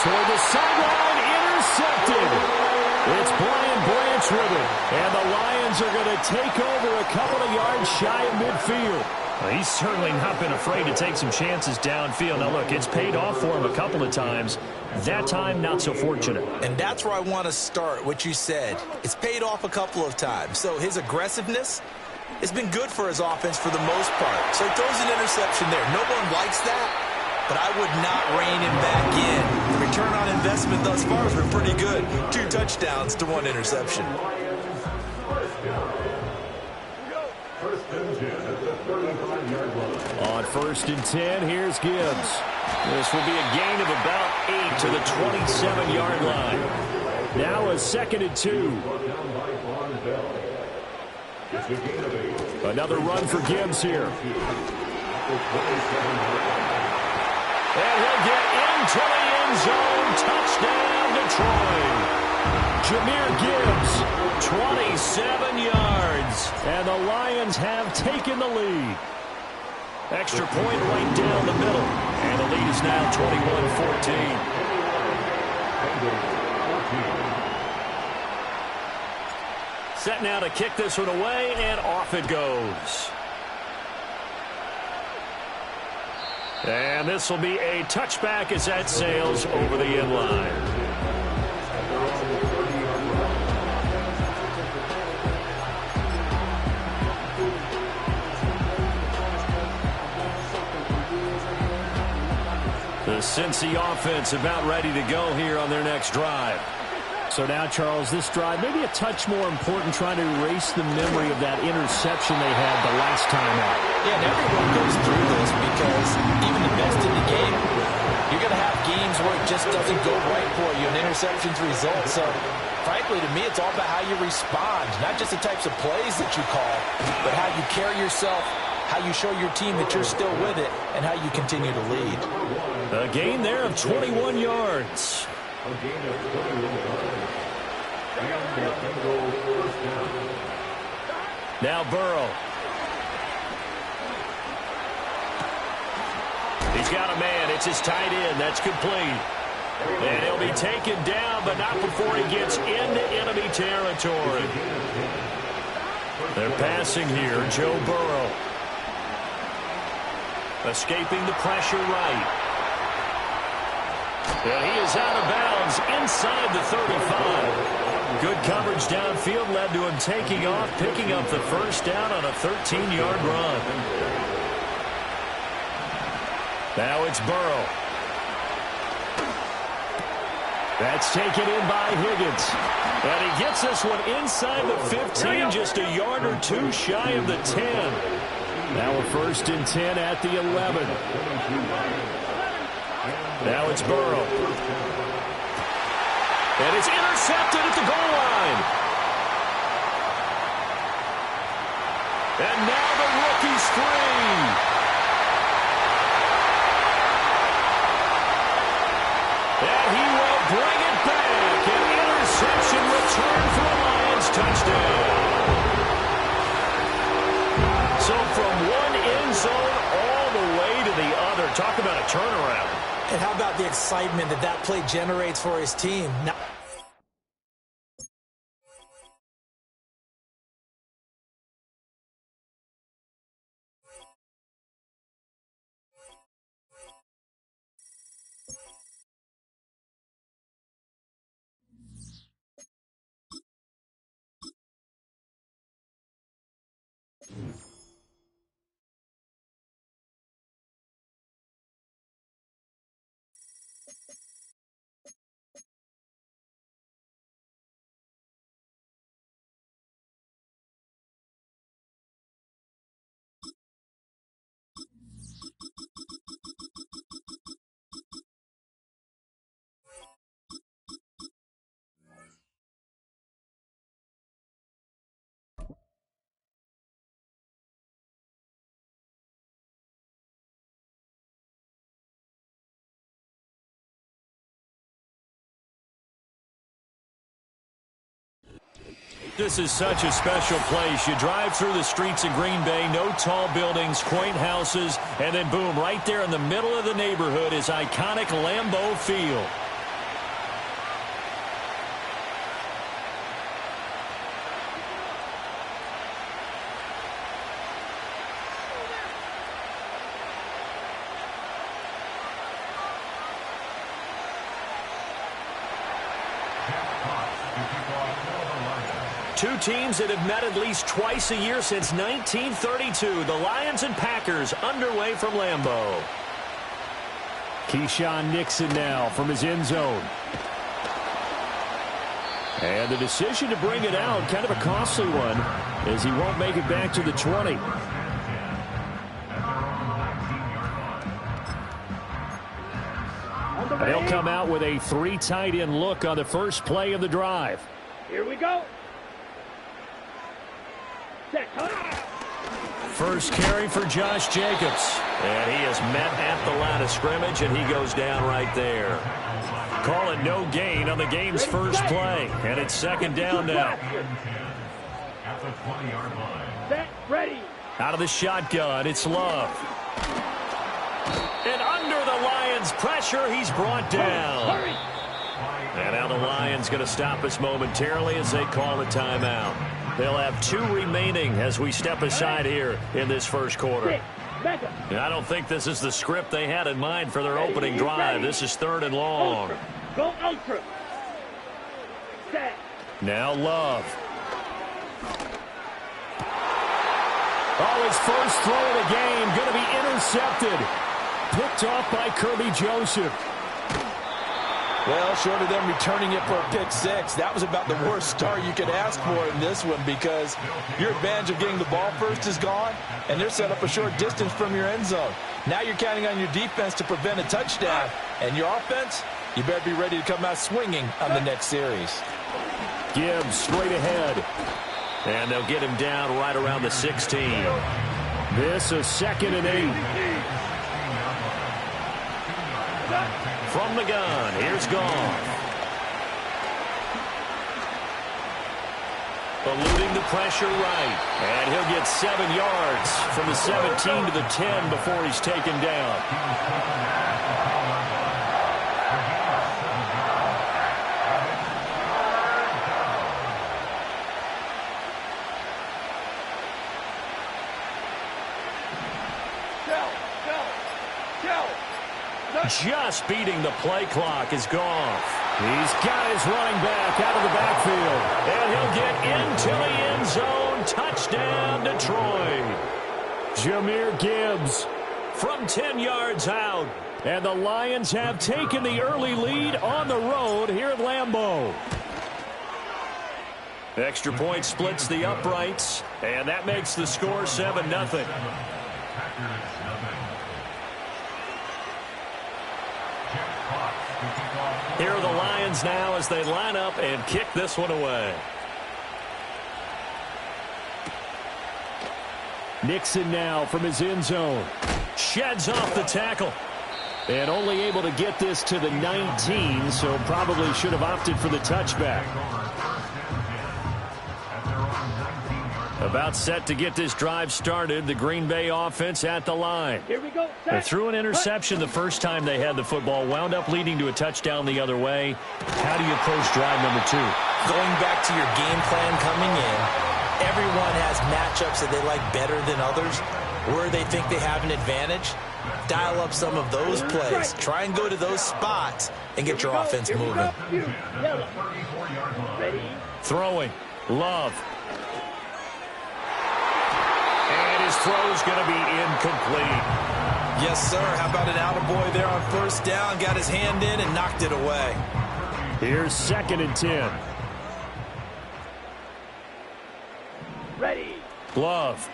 Toward the sideline, intercepted. It's Brian Branch with it. And the Lions are going to take over a couple of yards shy of midfield. Well, he's certainly not been afraid to take some chances downfield. Now, look, it's paid off for him a couple of times. That time, not so fortunate. And that's where I want to start, what you said. It's paid off a couple of times. So his aggressiveness has been good for his offense for the most part. So he throws an interception there. No one likes that. But I would not rein him back in. The return on investment thus far has been pretty good. 2 touchdowns to 1 interception. On 1st and 10, here's Gibbs. This will be a gain of about 8 to the 27-yard line. Now a 2nd and 2. Another run for Gibbs here. And he'll get into the end zone. Touchdown, Detroit. Jahmyr Gibbs, 27 yards. And the Lions have taken the lead. Extra point right down the middle. And the lead is now 21-14. Set now to kick this one away, and off it goes. And this will be a touchback as that sails over the end line. The Cincy offense about ready to go here on their next drive. So now, Charles, this drive maybe a touch more important, trying to erase the memory of that interception they had the last time out. Yeah, and everyone goes through this because even the best in the game, you're going to have games where it just doesn't go right for you, and interceptions result. So, frankly, to me, it's all about how you respond, not just the types of plays that you call, but how you carry yourself, how you show your team that you're still with it, and how you continue to lead. A gain there of 21 yards. A gain of 21 yards. Now Burrow. He's got a man. It's his tight end. That's complete. And he'll be taken down, but not before he gets into enemy territory. They're passing here. Joe Burrow. Escaping the pressure right. And he is out of bounds inside the 35. Good coverage downfield led to him taking off, picking up the first down on a 13-yard run. Now it's Burrow. That's taken in by Higgins. And he gets this one inside the 15, just a yard or two shy of the 10. Now a 1st and 10 at the 11. Now it's Burrow. And it's intercepted at the goal line. And now the rookie's free. turnaround. And how about the excitement that that play generates for his team? Now, This is such a special place. You drive through the streets of Green Bay, no tall buildings, quaint houses, and then boom, right there in the middle of the neighborhood is iconic Lambeau Field. Two teams that have met at least twice a year since 1932. The Lions and Packers underway from Lambeau. Keyshawn Nixon now from his end zone. And the decision to bring it out, kind of a costly one, as he won't make it back to the 20. They'll come out with a 3 tight end look on the first play of the drive. Here we go. First carry for Josh Jacobs. And he is met at the line of scrimmage, and he goes down right there. Call it no gain on the game's first play. And it's second down now. At the 20-yard line. Set, ready. Out of the shotgun, it's Love. And under the Lions' pressure, he's brought down. Hurry. And now the Lions going to stop us momentarily as they call a timeout. They'll have 2 remaining as we step aside here in this first quarter. And I don't think this is the script they had in mind for their opening drive. This is 3rd and long. Ultra. Go ultra. Set. Now Love. Oh, his first throw of the game going to be intercepted. Picked off by Kirby Joseph. well, short of them returning it for a pick 6, that was about the worst start you could ask for in this one, because your advantage of getting the ball first is gone, and they're set up a short distance from your end zone. Now you're counting on your defense to prevent a touchdown, and your offense, you better be ready to come out swinging on the next series. Gibbs straight ahead. And they'll get him down right around the 16. This is 2nd and 8. From the gun, here's Goff. Eluding the pressure right. And he'll get 7 yards from the 17 to the 10 before he's taken down. Just beating the play clock is Goff. He's got his running back out of the backfield. And he'll get into the end zone. Touchdown, Detroit. Jahmyr Gibbs from 10 yards out. And the Lions have taken the early lead on the road here at Lambeau. Extra point splits the uprights. And that makes the score 7-0. Here are the Lions now as they line up and kick this one away. Nixon now from his end zone. Sheds off the tackle. And only able to get this to the 19, so probably should have opted for the touchback. About set to get this drive started. The Green Bay offense at the line. Here we go. They threw an interception the first time they had the football, wound up leading to a touchdown the other way. How do you approach drive number 2? Going back to your game plan coming in, everyone has matchups that they like better than others, where they think they have an advantage. Dial up some of those plays. Try and go to those spots and get your offense moving. Throwing. Love. And his throw's going to be incomplete. Yes, sir. How about an attaboy there on first down? Got his hand in and knocked it away. Here's 2nd and 10. Ready. Love.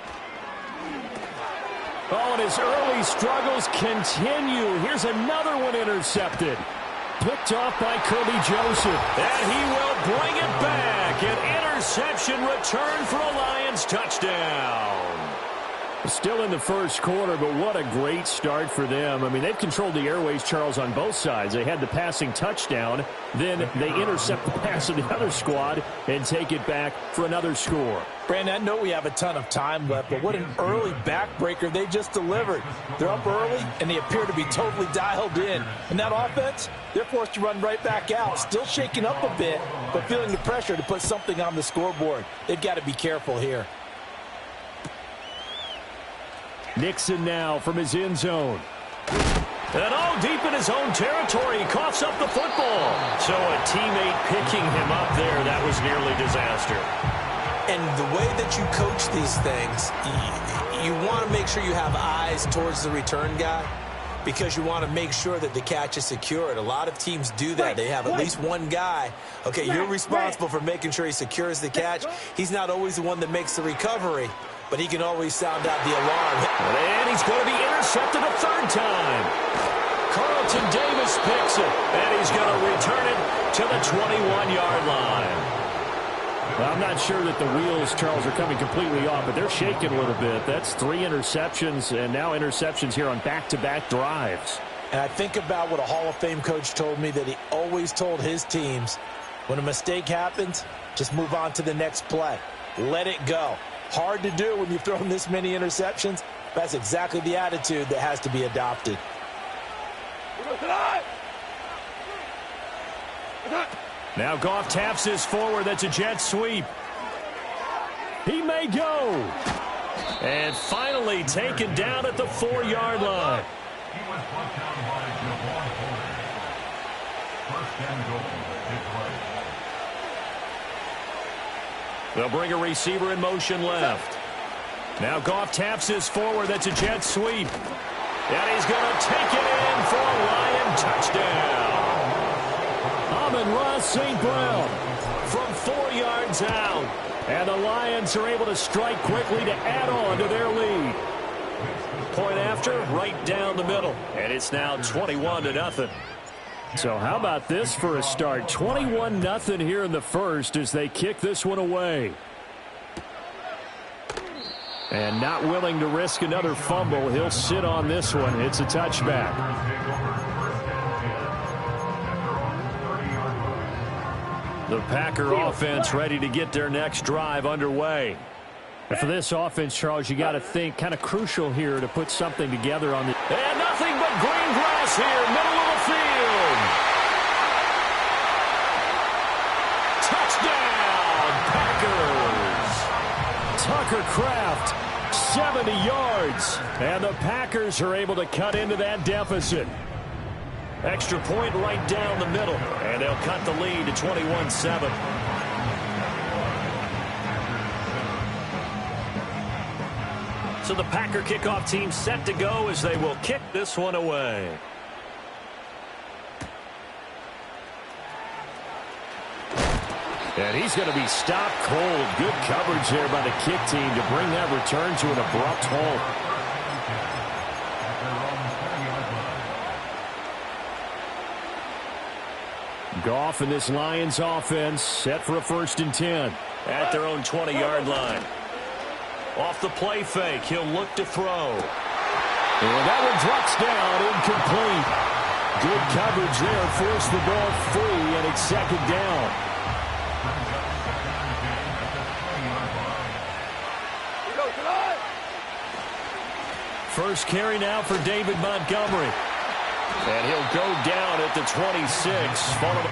Oh, and his early struggles continue. Here's another one intercepted. Picked off by Kirby Joseph. And he will bring it back. An interception return for a Lions touchdown. Still in the first quarter, but what a great start for them. I mean, they've controlled the airways, Charles, on both sides. They had the passing touchdown. Then they intercept the pass of the other squad and take it back for another score. Brandon, I know we have a ton of time left, but what an early backbreaker they just delivered. They're up early, and they appear to be totally dialed in. And that offense, they're forced to run right back out. Still shaking up a bit, but feeling the pressure to put something on the scoreboard. They've got to be careful here. Nixon now from his end zone. And all deep in his own territory, he coughs up the football. So a teammate picking him up there, that was nearly disaster. And the way that you coach these things, you want to make sure you have eyes towards the return guy because you want to make sure that the catch is secured. A lot of teams do that. They have at least one guy. Okay, you're responsible for making sure he secures the catch. He's not always the one that makes the recovery, but he can always sound out the alarm. And he's going to be intercepted a third time. Carlton Davis picks it, and he's going to return it to the 21-yard line. Well, I'm not sure that the wheels, Charles, are coming completely off, but they're shaking a little bit. That's 3 interceptions, and now interceptions here on back-to-back drives. And I think about what a Hall of Fame coach told me that he always told his teams, when a mistake happens, just move on to the next play. Let it go. Hard to do when you've thrown this many interceptions. That's exactly the attitude that has to be adopted. Now Goff taps this forward. That's a jet sweep. He may go. And finally taken down at the 4-yard line. They'll bring a receiver in motion left. Now Goff taps this forward. That's a jet sweep. And he's going to take it in for a Lion touchdown. Amon-Ra St. Brown from 4 yards out. And the Lions are able to strike quickly to add on to their lead. Point after, right down the middle. And it's now 21-0. So how about this for a start? 21-0 here in the first as they kick this one away. And not willing to risk another fumble. He'll sit on this one. It's a touchback. The Packer offense ready to get their next drive underway. And for this offense, Charles, you got to think kind of crucial here to put something together on the... And nothing but green grass here, middle of the field. Touchdown, Packers. Tucker Kraft, 70 yards. And the Packers are able to cut into that deficit. Extra point right down the middle. And they'll cut the lead to 21-7. So the Packer kickoff team set to go as they will kick this one away. And he's going to be stopped cold. Good coverage there by the kick team to bring that return to an abrupt halt. Goff and this Lions offense set for a 1st and 10. At their own 20-yard line. Off the play fake, he'll look to throw. And that one drops down, incomplete. Good coverage there, forced the ball free, and it's 2nd down. First carry now for David Montgomery. And he'll go down at the 26. Followed.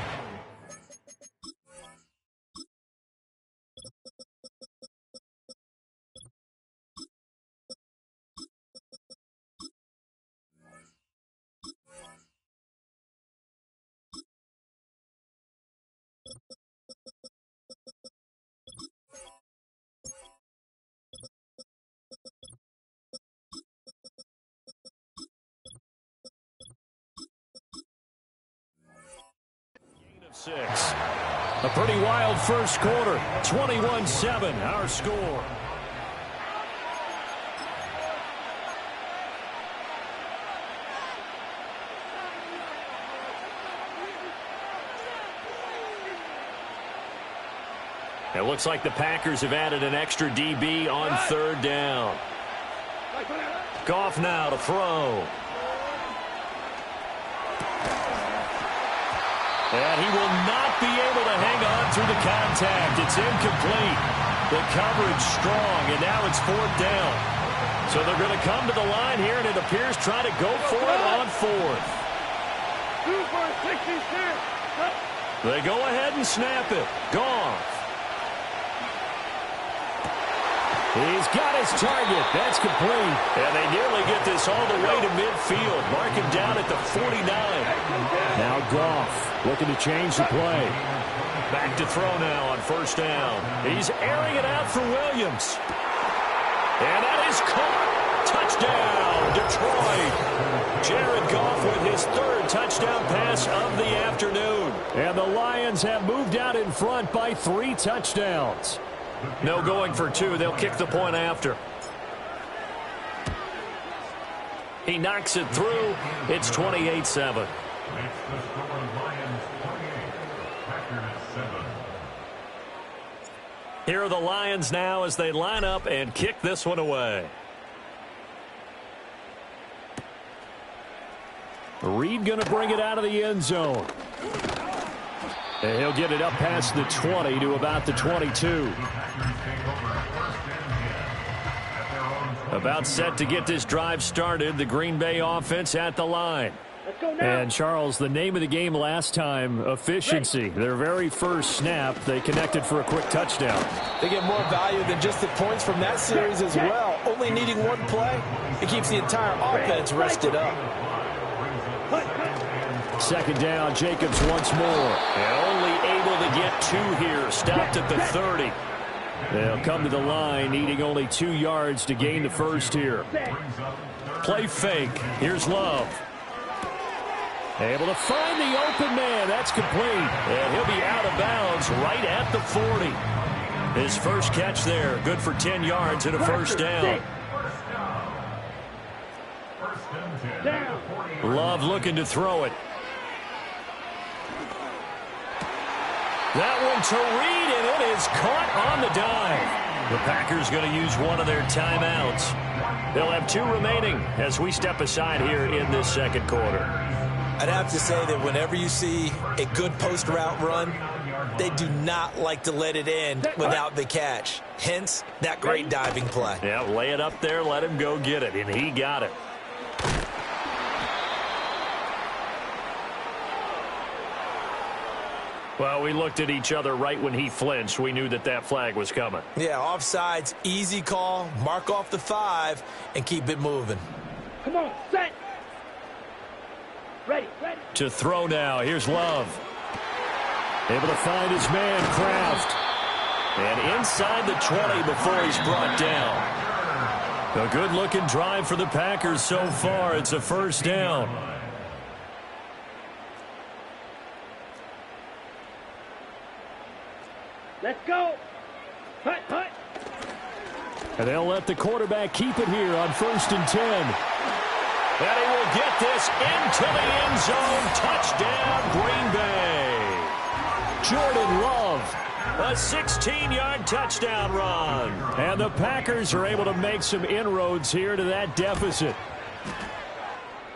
Six. A pretty wild first quarter. 21-7, our score. It looks like the Packers have added an extra DB on third down. Goff now to throw. And he will not be able to hang on through the contact. It's incomplete. The coverage strong, and now it's fourth down. So they're going to come to the line here, and it appears trying to go for it on fourth. 2 for 66. They go ahead and snap it. Goff. He's got his target. That's complete. And they nearly get this all the way to midfield. Mark him down at the 49. Now Goff looking to change the play. Back to throw now on first down. He's airing it out for Williams. And that is caught. Touchdown, Detroit. Jared Goff with his third touchdown pass of the afternoon. And the Lions have moved out in front by 3 touchdowns. No going for 2. They'll kick the point after. He knocks it through. It's 28-7. Here are the Lions now as they line up and kick this one away. Reed going to bring it out of the end zone. And he'll get it up past the 20 to about the 22. About set to get this drive started. The Green Bay offense at the line. Let's go now. And, Charles, the name of the game last time, efficiency. Their very first snap, they connected for a quick touchdown. They get more value than just the points from that series as well. Only needing one play, it keeps the entire offense rested up. Second down, Jacobs once more. And only able to get 2 here. Stopped at the 30. They'll come to the line, needing only 2 yards to gain the first here. Play fake. Here's Love. Able to find the open man. That's complete. And he'll be out of bounds right at the 40. His first catch there. Good for 10 yards and a first down. Love looking to throw it. That one to Reed, and it is caught on the dive. The Packers going to use one of their timeouts. They'll have 2 remaining as we step aside here in this second quarter. I'd have to say that whenever you see a good post route run, they do not like to let it end without the catch. Hence, that great diving play. Yeah, lay it up there, let him go get it, and he got it. Well, we looked at each other right when he flinched. We knew that that flag was coming. Yeah, offsides, easy call, mark off the 5, and keep it moving. Come on, set. Ready. To throw now. Here's Love. Able to find his man, Kraft. And inside the 20 before he's brought down. A good-looking drive for the Packers so far. It's a first down. Let's go. Hut. And they'll let the quarterback keep it here on 1st and 10. And he will get this into the end zone. Touchdown, Green Bay. Jordan Love. A 16-yard touchdown run. And the Packers are able to make some inroads here to that deficit.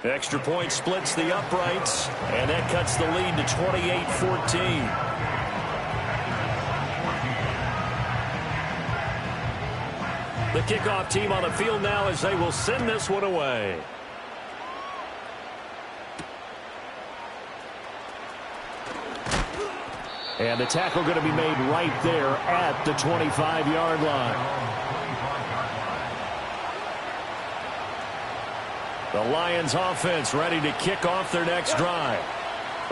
Extra point splits the uprights, and that cuts the lead to 28-14. The kickoff team on the field now as they will send this one away. And the tackle going to be made right there at the 25-yard line. The Lions offense ready to kick off their next drive.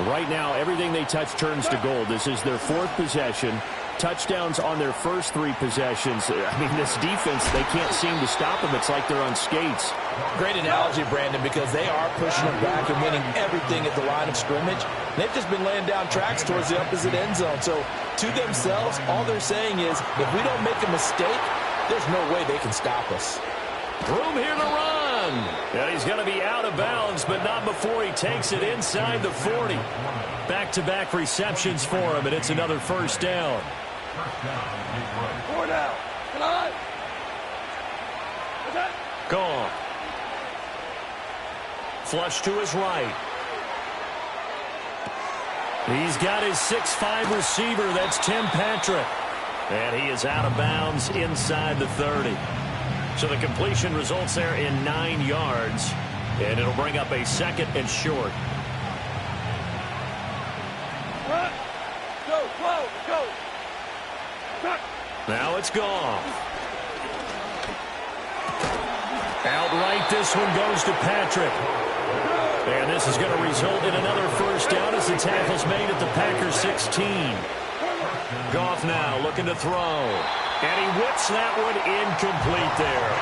Right now, everything they touch turns to gold. This is their fourth possession. Touchdowns on their first three possessions. I mean, this defense, they can't seem to stop them. It's like they're on skates. Great analogy, Brandon, because they are pushing them back and winning everything at the line of scrimmage. They've just been laying down tracks towards the opposite end zone. So, to themselves, all they're saying is, if we don't make a mistake, there's no way they can stop us. Room here to run. And he's going to be out of bounds, but not before he takes it inside the 40. Back-to-back receptions for him, and it's another first down. 4 down. Come on. Gone. Flush to his right. He's got his 6'5 receiver. That's Tim Patrick. And he is out of bounds inside the 30. So the completion results there in 9 yards. And it'll bring up a second and short. Go. Now it's gone. Outright, this one goes to Patrick. And this is going to result in another first down as the tackle's made at the Packers 16. Goff now looking to throw. And he whips that one incomplete there.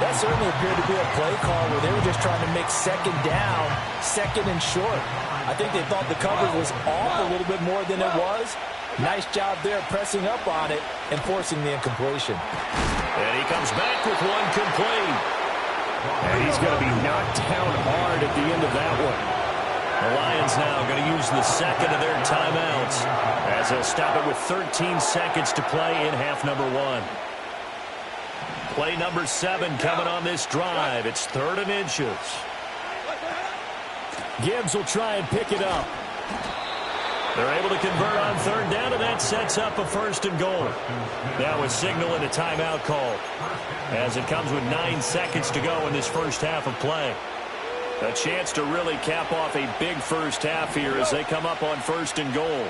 That certainly appeared to be a play call where they were just trying to make second down, second and short. I think they thought the coverage was off a little bit more than it was. Nice job there pressing up on it and forcing the incompletion. And he comes back with one complete. And he's going to be knocked down hard at the end of that one. The Lions now going to use the second of their timeouts as they'll stop it with 13 seconds to play in half number 1. Play number 7 coming on this drive. It's 3rd and inches. Gibbs will try and pick it up. They're able to convert on 3rd down, and that sets up a 1st and goal. Now a signal and a timeout call as it comes with 9 seconds to go in this first half of play. A chance to really cap off a big first half here as they come up on 1st and goal.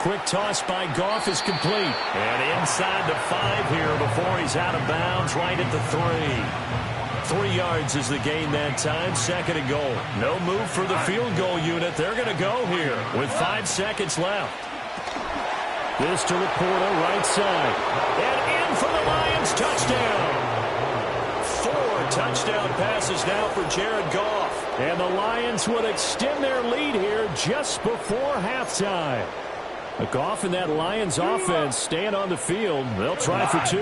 Quick toss by Goff is complete. And inside the 5 here before he's out of bounds right at the 3. 3 yards is the gain that time. 2nd and goal. No move for the field goal unit. They're going to go here with 5 seconds left. This to Laporta, right side. And in for the Lions. Touchdown. 4 touchdown passes now for Jared Goff. And the Lions would extend their lead here just before halftime. Goff and that Lions offense staying on the field. They'll try for 2.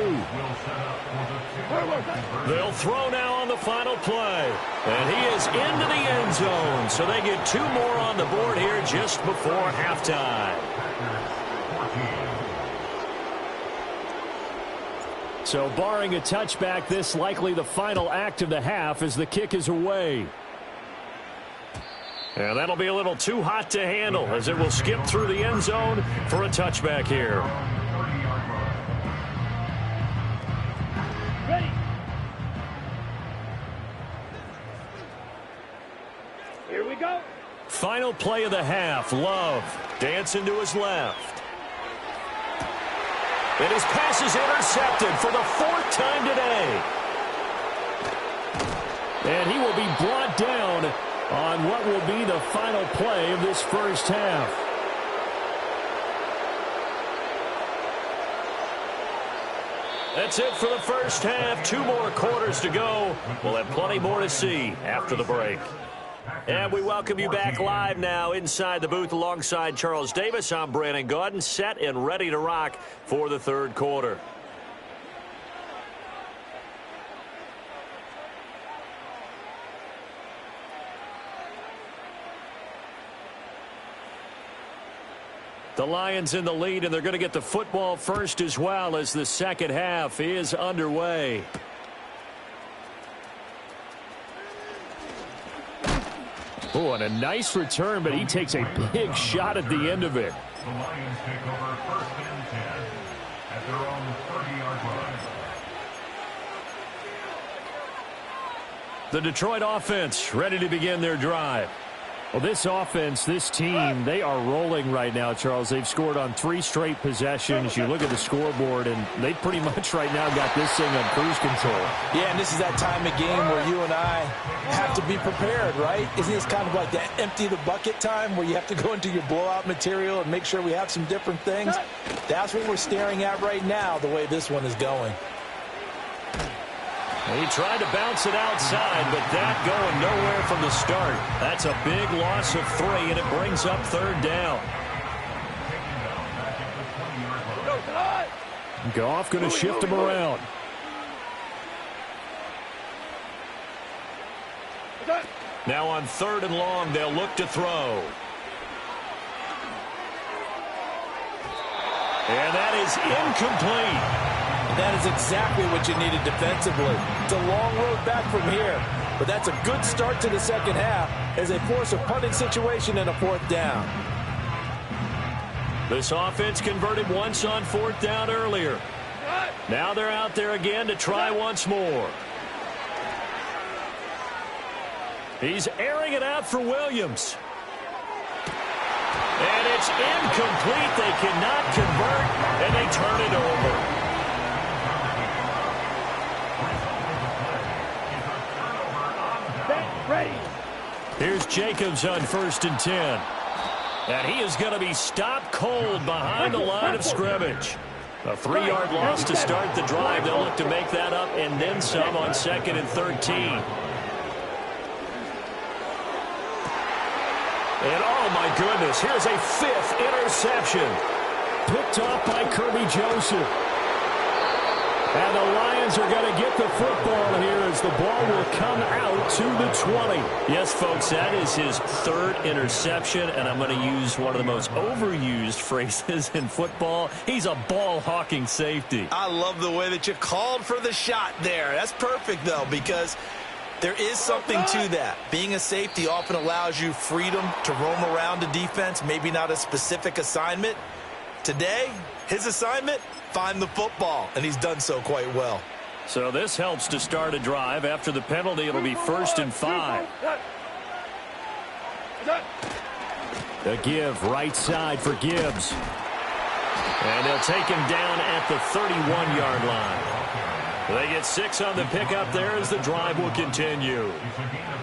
They'll throw now on the final play. And he is into the end zone. So they get 2 more on the board here just before halftime. So barring a touchback, this likely the final act of the half as the kick is away. And that'll be a little too hot to handle as it will skip through the end zone for a touchback here. Ready. Here we go. Final play of the half. Love dancing to his left. And his pass is intercepted for the 4th time today. And he will be brought down on what will be the final play of this first half. That's it for the first half. 2 more quarters to go. We'll have plenty more to see after the break. And we welcome you back live now inside the booth alongside Charles Davis. I'm Brandon Gaudin, set and ready to rock for the 3rd quarter. The Lions in the lead, and they're going to get the football first as well as the second half is underway. Oh, and a nice return, but he takes a big shot at the end of it. The Lions take over first and 10 at their own 30-yard line. The Detroit offense ready to begin their drive. Well, this offense, this team, they are rolling right now, Charles. They've scored on 3 straight possessions. You look at the scoreboard, and they pretty much right now got this thing on cruise control. Yeah, and this is that time of game where you and I have to be prepared, right? Isn't this kind of like that empty the bucket time where you have to go into your blowout material and make sure we have some different things? That's what we're staring at right now, the way this one is going. He tried to bounce it outside, but that going nowhere from the start. That's a big loss of 3, and it brings up 3rd down. Goff going to shift him around. Now on 3rd and long, they'll look to throw. And that is incomplete. That is exactly what you needed defensively. It's a long road back from here, but that's a good start to the second half as they force a punting situation and a 4th down. This offense converted once on 4th down earlier. Now they're out there again to try once more. He's airing it out for Williams. And it's incomplete. They cannot convert, and they turn it over. Here's Jacobs on 1st and 10. And he is going to be stopped cold behind the line of scrimmage. A 3-yard loss to start the drive. They'll look to make that up and then some on 2nd and 13. And oh my goodness, here's a 5th interception. Picked off by Kirby Joseph. And the Lions are going to get the football here as the ball will come out to the 20. Yes, folks, that is his 3rd interception, and I'm going to use one of the most overused phrases in football. He's a ball-hawking safety. I love the way that you called for the shot there. That's perfect, though, because there is something to that. Being a safety often allows you freedom to roam around the defense, maybe not a specific assignment. Today, his assignment, find the football, and he's done so quite well. So this helps to start a drive. After the penalty, it'll be 1st and 5. The give right side for Gibbs. And they'll take him down at the 31-yard line. They get 6 on the pickup there as the drive will continue.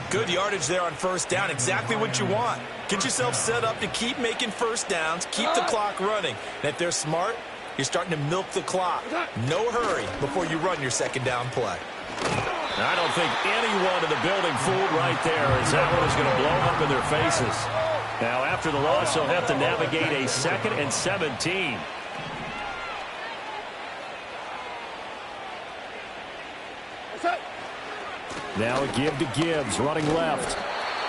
Good yardage there on 1st down. Exactly what you want. Get yourself set up to keep making 1st downs, keep the clock running. And if they're smart, you're starting to milk the clock. No hurry before you run your 2nd down play. I don't think anyone in the building fooled right there as that one is going to blow up in their faces. Now, after the loss, they'll have to navigate a 2nd and 17. Now a give to Gibbs, running left.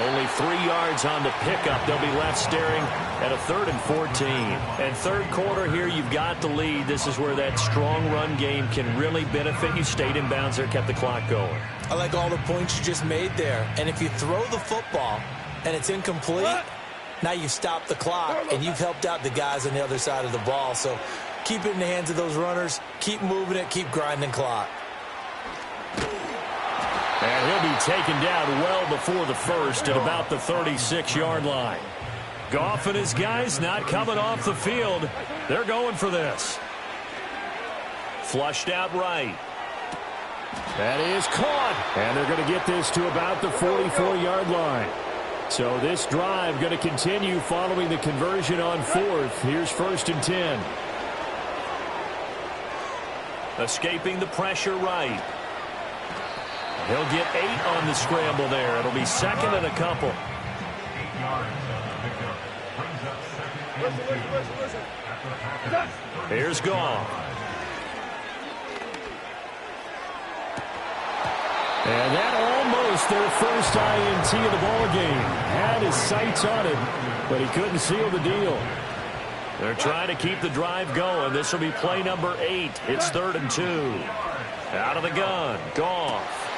Only 3 yards on the pickup. They'll be left staring at a 3rd and 14. And 3rd quarter here, you've got the lead. This is where that strong run game can really benefit you. Stayed in bounds there, kept the clock going. I like all the points you just made there. And if you throw the football and it's incomplete, now you've stopped the clock and you've helped out the guys on the other side of the ball. So keep it in the hands of those runners. Keep moving it. Keep grinding clock. And he'll be taken down well before the 1st at about the 36-yard line. Goff and his guys not coming off the field. They're going for this. Flushed out right. That is caught. And they're going to get this to about the 44-yard line. So this drive going to continue following the conversion on 4th. Here's 1st and 10. Escaping the pressure right. He'll get 8 on the scramble there. It'll be 2nd and a couple. 8 yards on the pickup. Brings up 2nd and 2. Here's Goff. And that almost their first INT of the ball game. Had his sights on it, but he couldn't seal the deal. They're trying to keep the drive going. This will be play number 8. It's 3rd and 2. Out of the gun. Goff.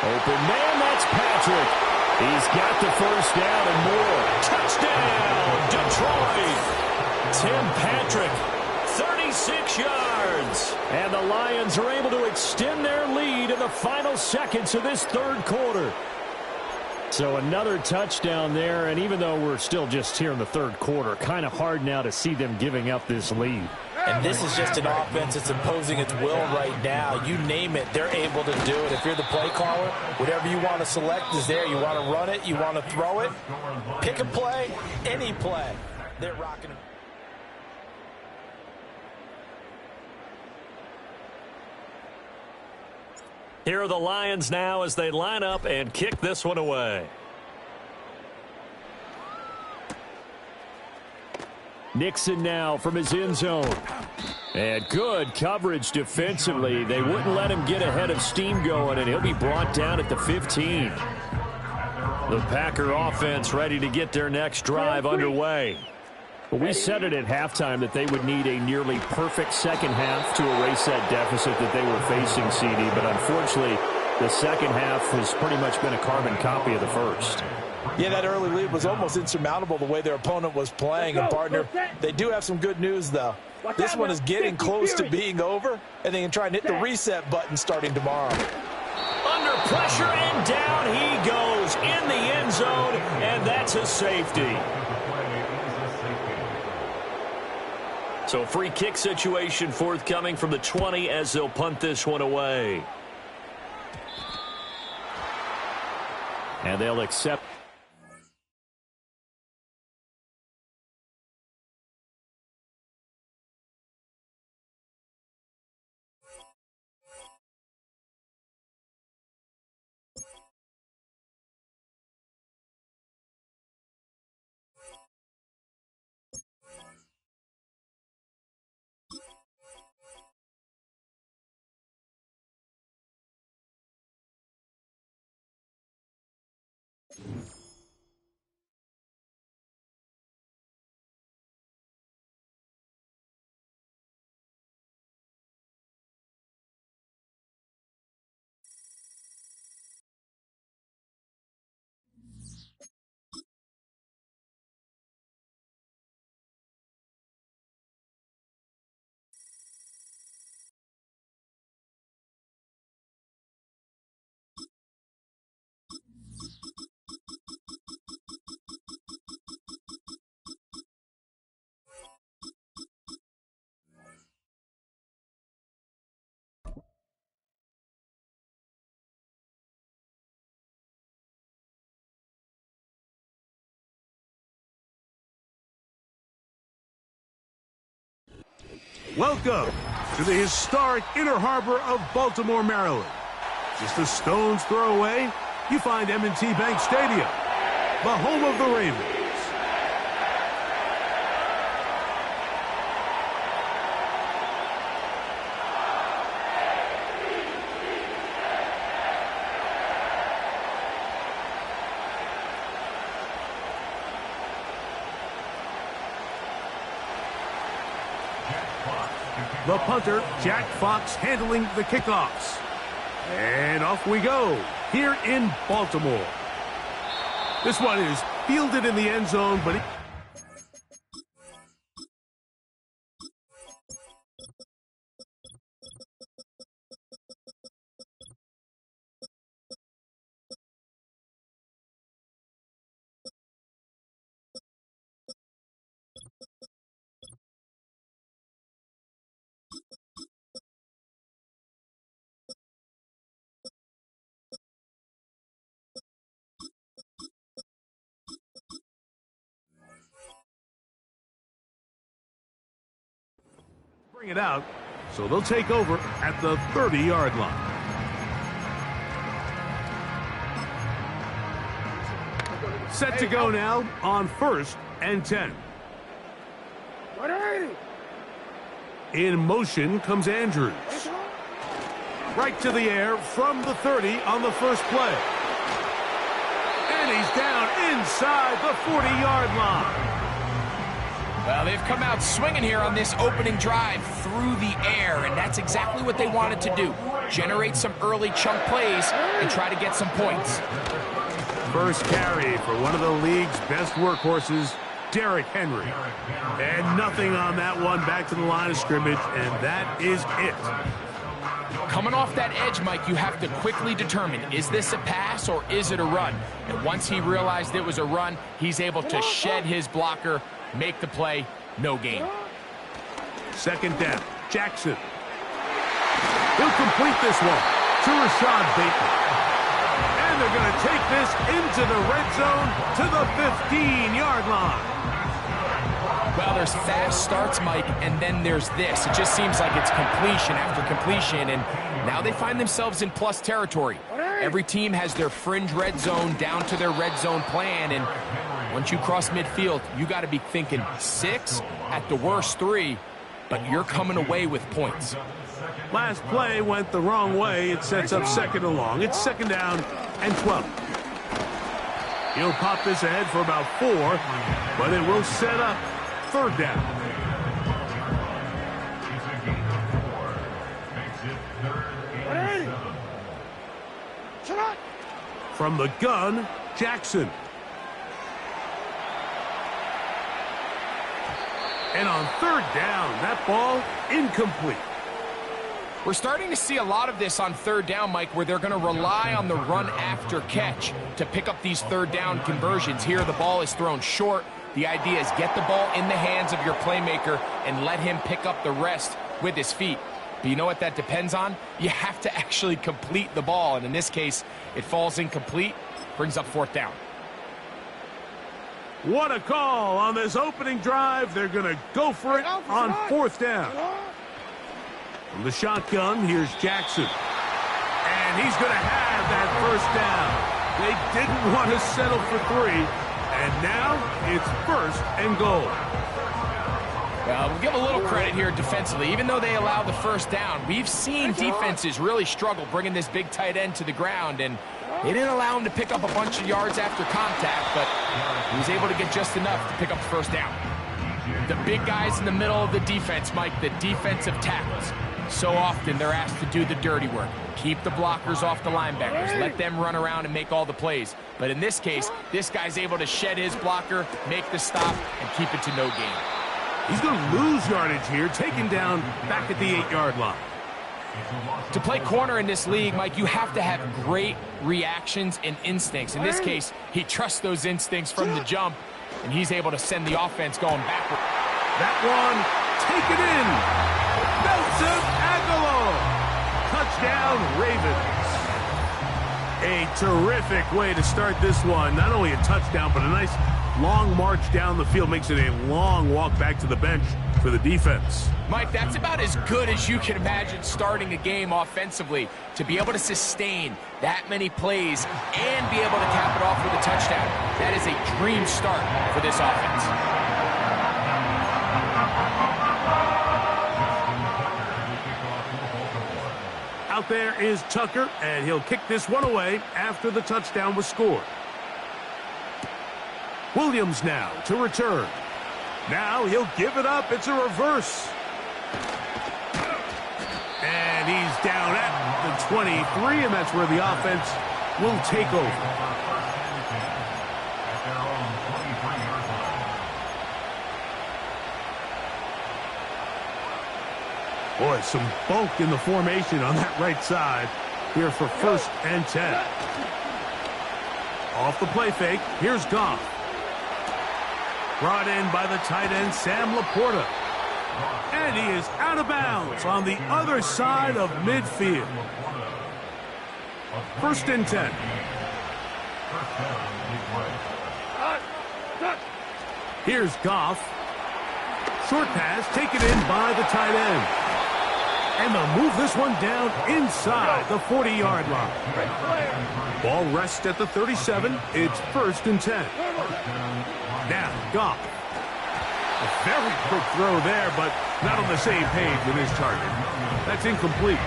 Open man, that's Patrick. He's got the 1st down and more. Touchdown, Detroit. Tim Patrick, 36 yards. And the Lions are able to extend their lead in the final seconds of this third quarter. So another touchdown there, and even though we're still just here in the third quarter, kind of hard now to see them giving up this lead. And this is just an offense that's imposing its will right now. You name it, they're able to do it. If you're the play caller, whatever you want to select is there. You want to run it, you want to throw it, pick a play, any play. They're rocking it. Here are the Lions now as they line up and kick this one away. Nixon now from his end zone. And good coverage defensively. They wouldn't let him get ahead of steam going, and he'll be brought down at the 15. The Packer offense ready to get their next drive underway. Well, we said it at halftime that they would need a nearly perfect second half to erase that deficit that they were facing, CD. But unfortunately, the second half has pretty much been a carbon copy of the first. Yeah, that early lead was almost insurmountable the way their opponent was playing. And, partner, they do have some good news, though. This one is getting close to being over, and they can try and hit the reset button starting tomorrow. Under pressure, and down he goes in the end zone, and that's a safety. So free kick situation forthcoming from the 20 as they'll punt this one away. And they'll accept. Welcome to the historic Inner Harbor of Baltimore, Maryland. Just a stone's throw away, you find M&T Bank Stadium, the home of the Ravens. The punter, Jack Fox, handling the kickoffs. And off we go, here in Baltimore. This one is fielded in the end zone, but bring it out, so they'll take over at the 30-yard line. Set to go now on 1st and 10. In motion comes Andrews. Right to the air from the 30 on the first play. And he's down inside the 40-yard line. Well, they've come out swinging here on this opening drive through the air, and that's exactly what they wanted to do. Generate some early chunk plays and try to get some points. First carry for one of the league's best workhorses, Derrick Henry. And nothing on that one. Back to the line of scrimmage, and that is it. Coming off that edge, Mike, you have to quickly determine, is this a pass or is it a run? And once he realized it was a run, he's able to shed his blocker, make the play, no gain. Second down, Jackson. He'll complete this one to Rashad Bateman. And they're going to take this into the red zone to the 15-yard line. Well, there's fast starts, Mike, and then there's this. It just seems like it's completion after completion, and now they find themselves in plus territory. Every team has their fringe red zone down to their red zone plan, and once you cross midfield, you got to be thinking 6, at the worst 3, but you're coming away with points. Last play went the wrong way. It sets up second and long. It's second down and 12. He'll pop this ahead for about 4, but it will set up third down. From the gun, Jackson. And on third down, that ball incomplete. We're starting to see a lot of this on third down, Mike, where they're going to rely on the run after catch to pick up these third down conversions. Here, the ball is thrown short. The idea is get the ball in the hands of your playmaker and let him pick up the rest with his feet. But you know what that depends on? You have to actually complete the ball, and in this case, it falls incomplete, brings up fourth down. What a call on this opening drive. They're going to go for it on fourth down. From the shotgun, here's Jackson. And he's going to have that first down. They didn't want to settle for 3. And now it's first and goal. Well, we'll give a little credit here defensively. Even though they allow the first down, we've seen defenses really struggle bringing this big tight end to the ground, and they didn't allow him to pick up a bunch of yards after contact, but he was able to get just enough to pick up the first down. The big guys in the middle of the defense, Mike, the defensive tackles. So often they're asked to do the dirty work. Keep the blockers off the linebackers. Let them run around and make all the plays. But in this case, this guy's able to shed his blocker, make the stop, and keep it to no gain. He's going to lose yardage here, taken down back at the 8-yard line. To play corner in this league, Mike, you have to have great reactions and instincts. In this case, he trusts those instincts from the jump, and he's able to send the offense going backward. That one, take it in. Nelson Aguilar. Touchdown, Ravens. A terrific way to start this one. Not only a touchdown, but a nice long march down the field. Makes it a long walk back to the bench for the defense. Mike, that's about as good as you can imagine starting a game offensively. To be able to sustain that many plays and be able to cap it off with a touchdown, that is a dream start for this offense. Out there is Tucker, and he'll kick this one away after the touchdown was scored. Williams now to return. Now he'll give it up. It's a reverse. And he's down at the 23, and that's where the offense will take over. Boy, some bulk in the formation on that right side here for first and 10. Off the play fake, here's Goff. Brought in by the tight end, Sam Laporta. And he is out of bounds on the other side of midfield. First and 10. Here's Goff. Short pass taken in by the tight end. And they'll move this one down inside the 40-yard line. Ball rests at the 37. It's first and 10. Now, Goff. A very quick throw there, but not on the same page with his target. That's incomplete.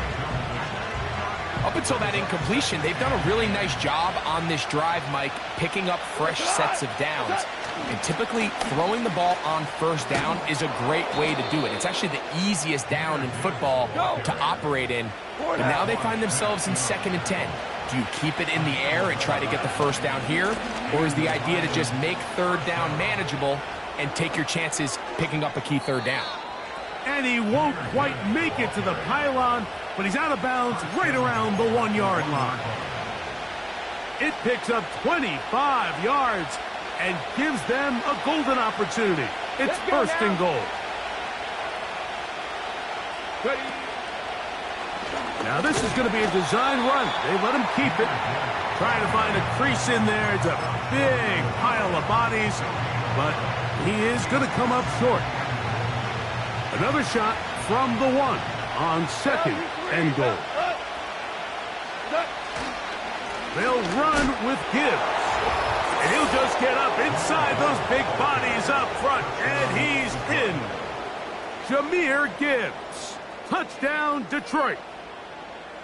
Up until that incompletion, they've done a really nice job on this drive, Mike, picking up fresh sets of downs. And typically, throwing the ball on first down is a great way to do it. It's actually the easiest down in football to operate in. And now they find themselves in second and 10. Do you keep it in the air and try to get the first down here? Or is the idea to just make third down manageable and take your chances picking up a key third down. And he won't quite make it to the pylon, but he's out of bounds right around the 1-yard line. It picks up 25 yards and gives them a golden opportunity. It's first and goal. Now this is going to be a design run. They let him keep it. Trying to find a crease in there. It's a big pile of bodies, but he is going to come up short. Another shot from the 1 on second and goal. They'll run with Gibbs. And he'll just get up inside those big bodies up front. And he's in. Jahmyr Gibbs. Touchdown, Detroit.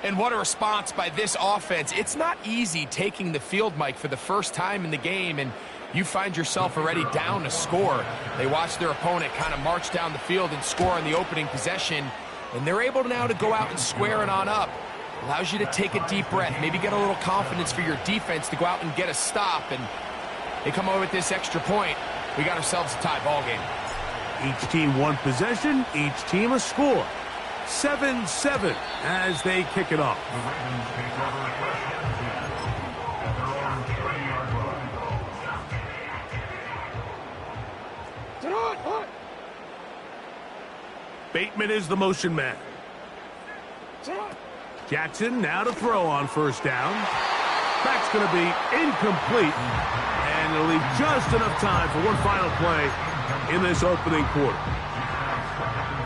And what a response by this offense. It's not easy taking the field, Mike, for the first time in the game, and you find yourself already down a score. They watch their opponent kind of march down the field and score on the opening possession, and they're able now to go out and square it on up. Allows you to take a deep breath, maybe get a little confidence for your defense to go out and get a stop, and they come over with this extra point. We got ourselves a tie ball game. Each team one possession, each team a score. 7-7 as they kick it off. Bateman is the motion man. Jackson now to throw on first down. That's going to be incomplete. And it'll leave just enough time for one final play in this opening quarter.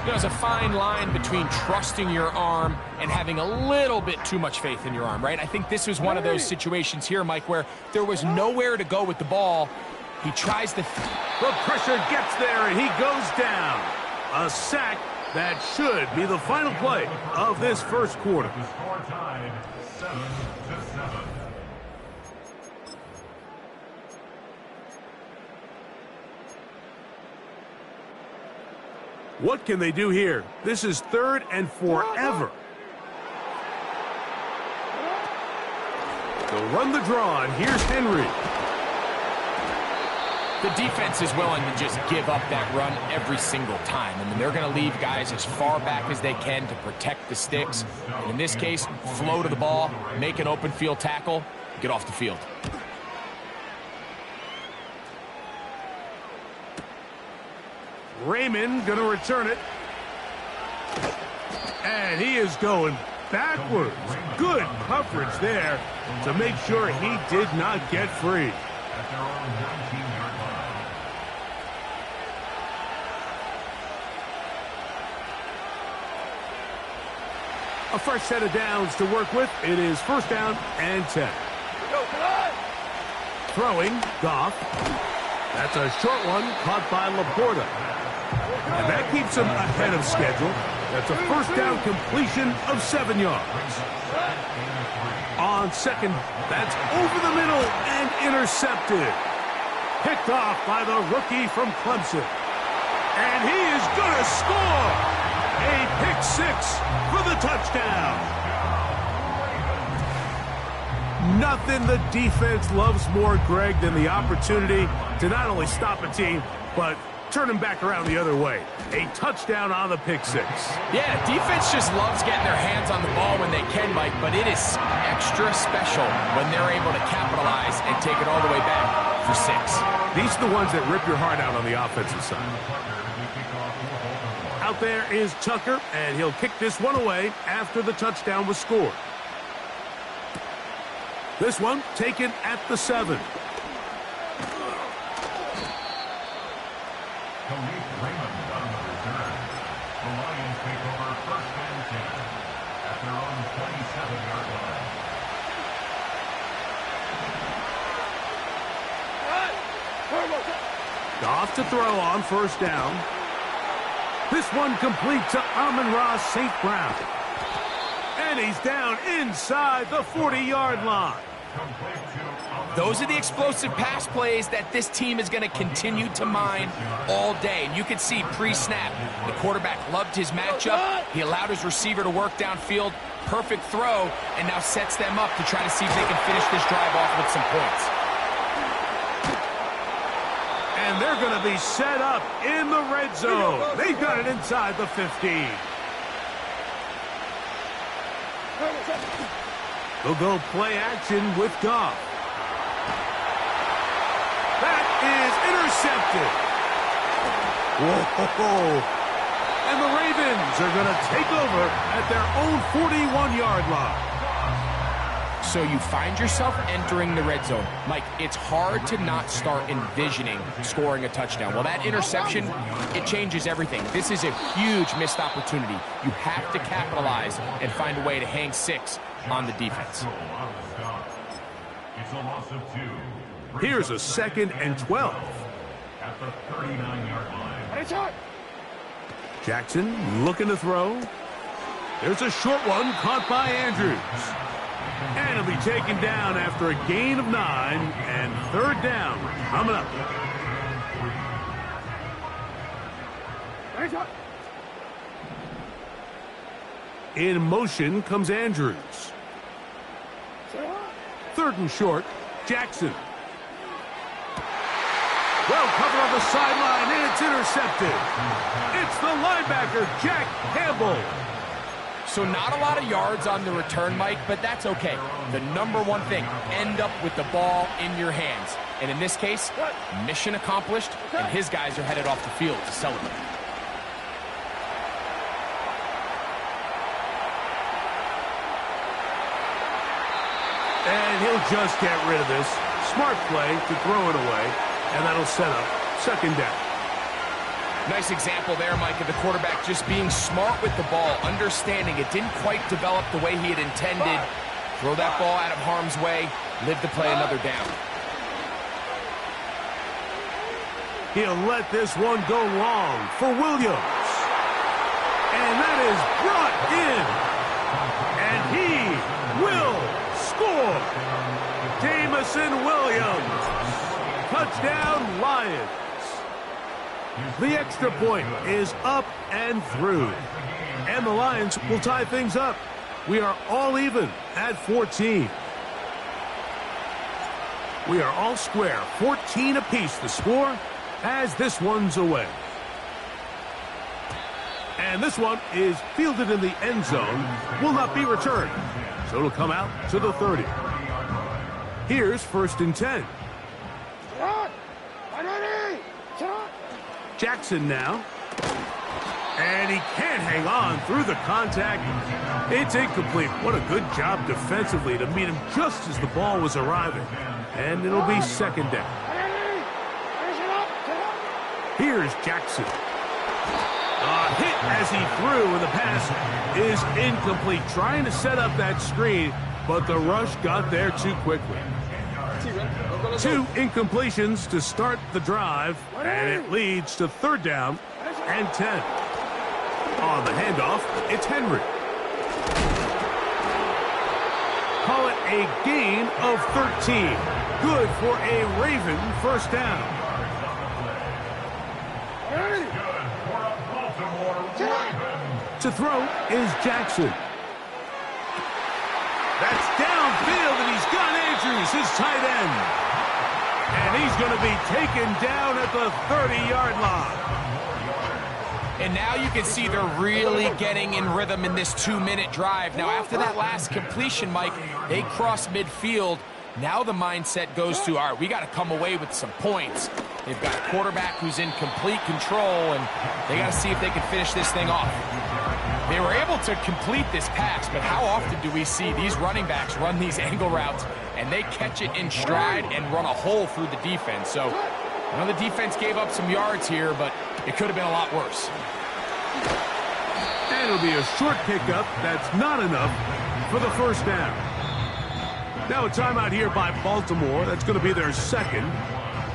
There's a fine line between trusting your arm and having a little bit too much faith in your arm, right? I think this was one of those situations here, Mike, where there was nowhere to go with the ball. He tries to... The pressure gets there, and he goes down. A sack that should be the final play of this first quarter. What can they do here? This is 3rd and forever. They'll run the draw, and here's Henry. The defense is willing to just give up that run every single time. I mean, they're going to leave guys as far back as they can to protect the sticks. And in this case, flow to the ball, make an open field tackle, get off the field. Raymond going to return it. And he is going backwards. Good coverage there to make sure he did not get free. A fresh set of downs to work with. It is first down and 10. Throwing, Goff. That's a short one caught by Laporta. And that keeps him ahead of schedule. That's a first down completion of 7 yards. On second, that's over the middle and intercepted. Picked off by the rookie from Clemson. And he is going to score. A pick six for the touchdown. Nothing the defense loves more, Greg, than the opportunity to not only stop a team, but turn them back around the other way. A touchdown on the pick six. Yeah, defense just loves getting their hands on the ball when they can, Mike, but it is extra special when they're able to capitalize and take it all the way back for 6. These are the ones that rip your heart out on the offensive side. Out there is Tucker, and he'll kick this one away after the touchdown was scored. This one taken at the 7. Goff to throw on first down. This one complete to Amon-Ra St. Brown. And he's down inside the 40-yard line. Those are the explosive pass plays that this team is going to continue to mine all day. And you can see pre-snap, the quarterback loved his matchup. He allowed his receiver to work downfield. Perfect throw, and now sets them up to try to see if they can finish this drive off with some points. And they're going to be set up in the red zone. They've got it inside the 15. They'll go play action with Goff. That is intercepted. Whoa. And the Ravens are going to take over at their own 41-yard line. So you find yourself entering the red zone. Mike, it's hard to not start envisioning scoring a touchdown. Well, that interception, it changes everything. This is a huge missed opportunity. You have to capitalize and find a way to hang 6 on the defense. It's a loss of 2. Here's a 2nd and 12. At the 39-yard line. Jackson looking to throw. There's a short one caught by Andrews. And he'll be taken down after a gain of 9 and 3rd down coming up. In motion comes Andrews. 3rd and short, Jackson. Well covered on the sideline, and it's intercepted. It's the linebacker, Jack Campbell. So not a lot of yards on the return, Mike, but that's okay. The number one thing, end up with the ball in your hands. And in this case, mission accomplished, and his guys are headed off the field to celebrate. And he'll just get rid of this. Smart play to throw it away, and that'll set up 2nd down. Nice example there, Mike, of the quarterback just being smart with the ball, understanding it didn't quite develop the way he had intended. Throw that ball out of harm's way, live to play another down. He'll let this one go long for Williams. And that is brought in. And he will score. Jamison Williams. Touchdown, Lions. The extra point is up and through. And the Lions will tie things up. We are all even at 14. We are all square, 14 apiece the score as this one's away. And this one is fielded in the end zone, will not be returned. So it'll come out to the 30. Here's 1st and 10. Jackson now. And he can't hang on through the contact. It's incomplete. What a good job defensively to meet him just as the ball was arriving. And it'll be 2nd down. Here's Jackson. A hit as he threw, and the pass is incomplete. Trying to set up that screen, but the rush got there too quickly. 2 incompletions to start the drive, and it leads to 3rd down and 10. On the handoff, it's Henry. Call it a gain of 13. Good for a Raven 1st down. To throw is Jackson. That's downfield, and he's got Andrews, his tight end. And he's going to be taken down at the 30-yard line. And now you can see they're really getting in rhythm in this 2-minute drive. Now, after that last completion, Mike, they cross midfield. Now the mindset goes to, all right, we got to come away with some points. They've got a quarterback who's in complete control, and they got to see if they can finish this thing off. They were able to complete this pass, but how often do we see these running backs run these angle routes, and they catch it in stride and run a hole through the defense? So, I know the defense gave up some yards here, but it could have been a lot worse. And it'll be a short pickup. That's not enough for the 1st down. Now a timeout here by Baltimore. That's going to be their 2nd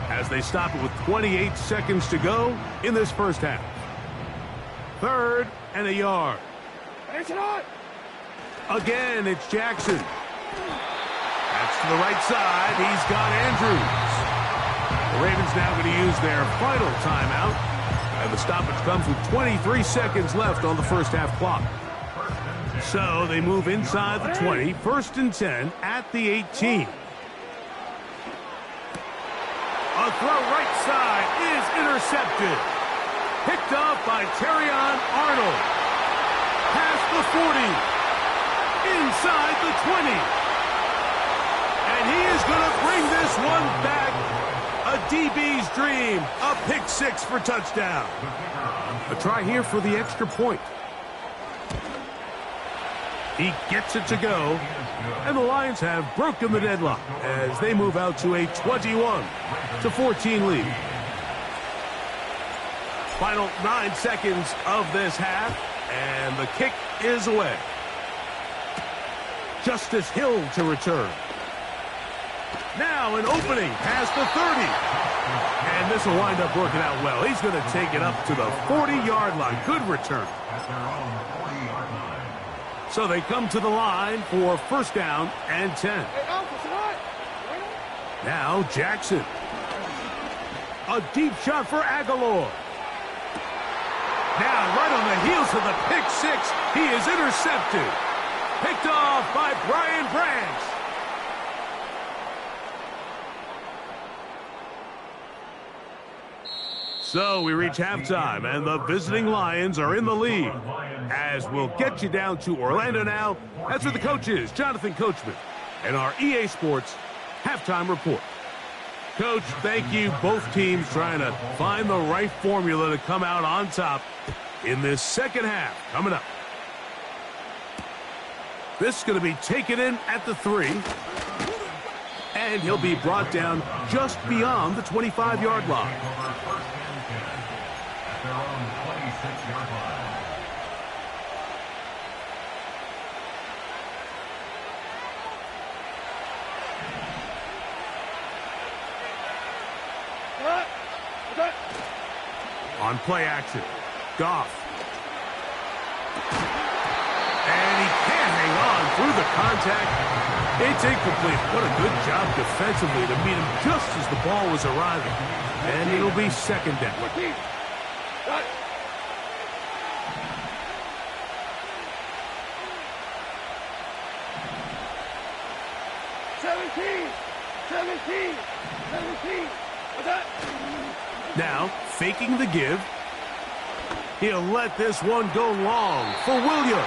as they stop it with 28 seconds to go in this 1st half. 3rd and a yard. Again, it's Jackson. That's to the right side. He's got Andrews. The Ravens now going to use their final timeout. And the stoppage comes with 23 seconds left on the 1st half clock. So they move inside the 20. 1st and 10 at the 18. A The throw right side is intercepted. Picked off by Terrion Arnold. Past the 40. Inside the 20. And he is going to bring this one back. A DB's dream. A pick six for touchdown. A try here for the extra point. He gets it to go. And the Lions have broken the deadlock as they move out to a 21-14 lead. Final 9 seconds of this half, and the kick is away. Justice Hill to return. Now an opening past the 30. And this will wind up working out well. He's going to take it up to the 40-yard line. Good return. So they come to the line for first down and 10. Now Jackson. A deep shot for Aguilar. Now right on the heels of the pick six, he is intercepted. Picked off by Brian Branch. So we reach halftime, and the visiting Lions are in the lead. As we'll get you down to Orlando now, that's where the coach is, Jonathan Coachman, and our EA Sports halftime report. Coach, thank you. Both teams trying to find the right formula to come out on top in this second half. Coming up. This is going to be taken in at the 3. And he'll be brought down just beyond the 25-yard line. Their own 26-yard line. On play action, Goff. And he can't hang on through the contact. It's incomplete. What a good job defensively to meet him just as the ball was arriving. And it'll be second down. 17. Now, faking the give. He'll let this one go long for Williams.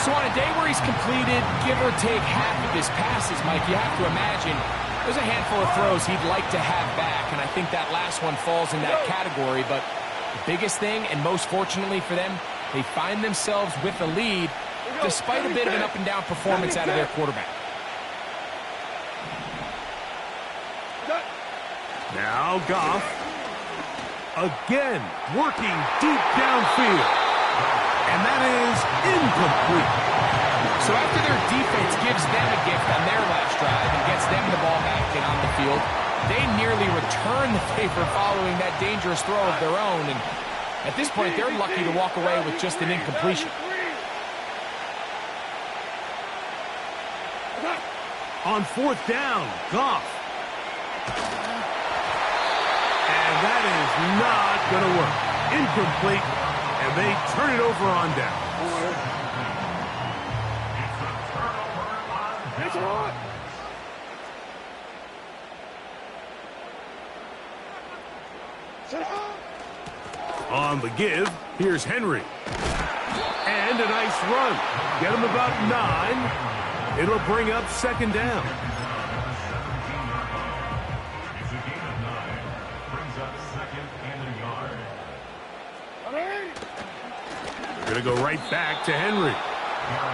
So on a day where he's completed, give or take half of his passes, Mike, you have to imagine there's a handful of throws he'd like to have back, and I think that last one falls in that category. But the biggest thing, and most fortunately for them, they find themselves with the lead despite a bit of an up-and-down performance out of their quarterback. Now Goff, again, working deep downfield. And that is incomplete. So after their defense gives them a gift on their last drive and gets them the ball back and on the field, they nearly return the favor following that dangerous throw of their own. And at this point, they're lucky to walk away with just an incompletion. On fourth down, Goff. And that is not going to work. Incomplete, and they turn it over on down. On the give, here's Henry. And a nice run. Get him about 9. It'll bring up second down. It's a gain of 9. Brings up second and a yard. Going to go right back to Henry.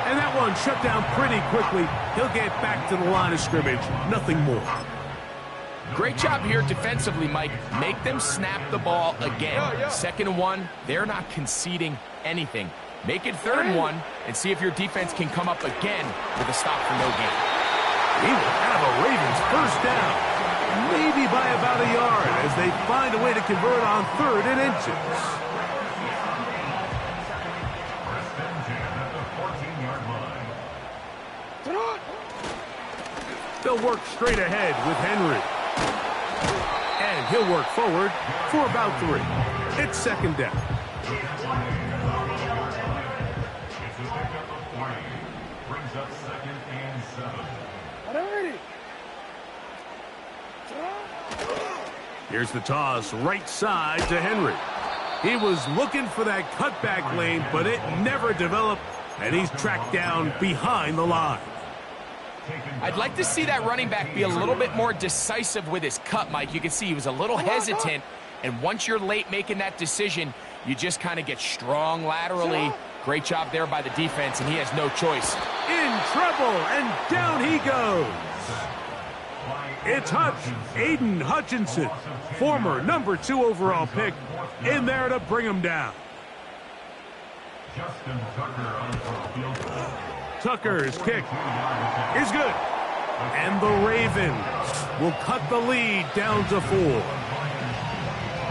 And that one shut down pretty quickly. He'll get back to the line of scrimmage. Nothing more. Great job here defensively, Mike. Make them snap the ball again. Second and 1, they're not conceding anything. Make it third and 1 and see if your defense can come up again with a stop for no gain. He will have a Ravens first down. Maybe by about a yard as they find a way to convert on 3rd and inches. They'll work straight ahead with Henry. And he'll work forward for about 3. It's second down. It's a pickup of 3. Brings up second and 7. Here's the toss, right side to Henry. He was looking for that cutback lane, but it never developed, and he's tracked down behind the line. I'd like to see that running back be a little bit more decisive with his cut, Mike. You can see he was a little hesitant, and once you're late making that decision, you just kind of get strong laterally. Great job there by the defense, and he has no choice. In trouble, and down he goes. It's Aiden Hutchinson, former number 2 overall pick, in there to bring him down. Tucker's kick is good. And the Ravens will cut the lead down to 4.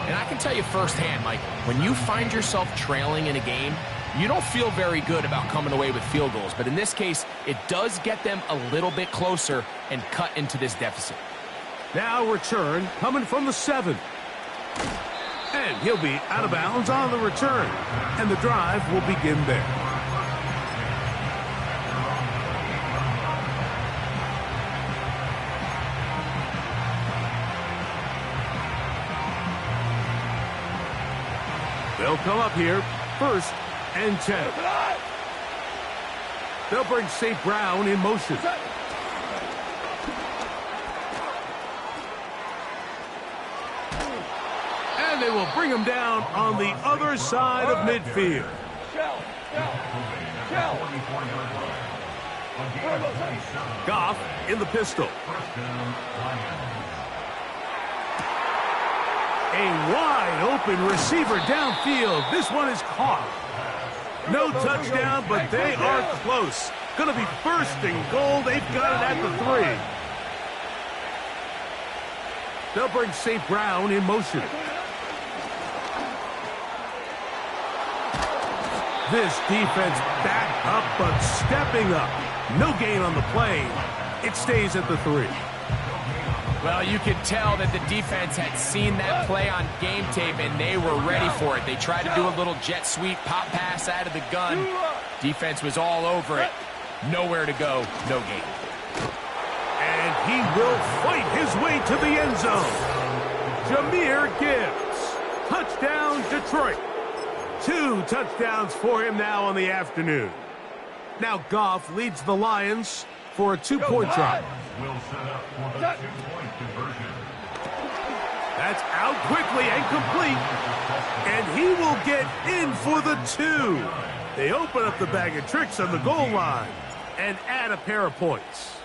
And I can tell you firsthand, Mike, when you find yourself trailing in a game, you don't feel very good about coming away with field goals. But in this case, it does get them a little bit closer and cut into this deficit. Now return coming from the 7. And he'll be out of bounds on the return. And the drive will begin there. They'll come up here, 1st and 10. They'll bring St. Brown in motion. And they will bring him down on the other side of midfield. Goff in the pistol. A wide-open receiver downfield. This one is caught. No touchdown, but they are close. Going to be 1st and goal. They've got it at the 3. They'll bring St. Brown in motion. This defense back up, but stepping up. No gain on the play. It stays at the 3. Well, you could tell that the defense had seen that play on game tape, and they were ready for it. They tried to do a little jet sweep, pop pass out of the gun. Defense was all over it. Nowhere to go, no gain. And he will fight his way to the end zone. Jahmyr Gibbs. Touchdown, Detroit. 2 touchdowns for him now on the afternoon. Now Goff leads the Lions for a 2-point try. Will set up for the 2-point conversion. That's out quickly and complete. And he will get in for the 2. They open up the bag of tricks on the goal line and add a pair of points.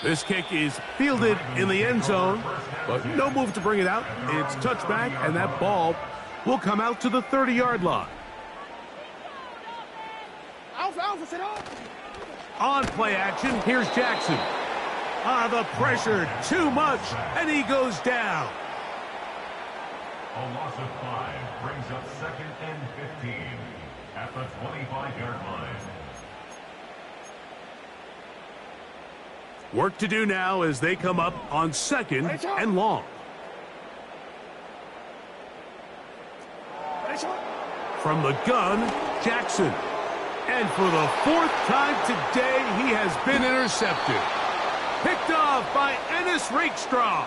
This kick is fielded in the end zone, but no move to bring it out. It's touchback, and that ball will come out to the 30-yard line. On play action, here's Jackson. The pressure, too much, and he goes down. A loss of 5 brings up 2nd and 15 at the 25-yard line. Work to do now as they come up on 2nd and long. From the gun, Jackson. And for the 4th time today, he has been intercepted. Picked off by Ennis Rakestraw.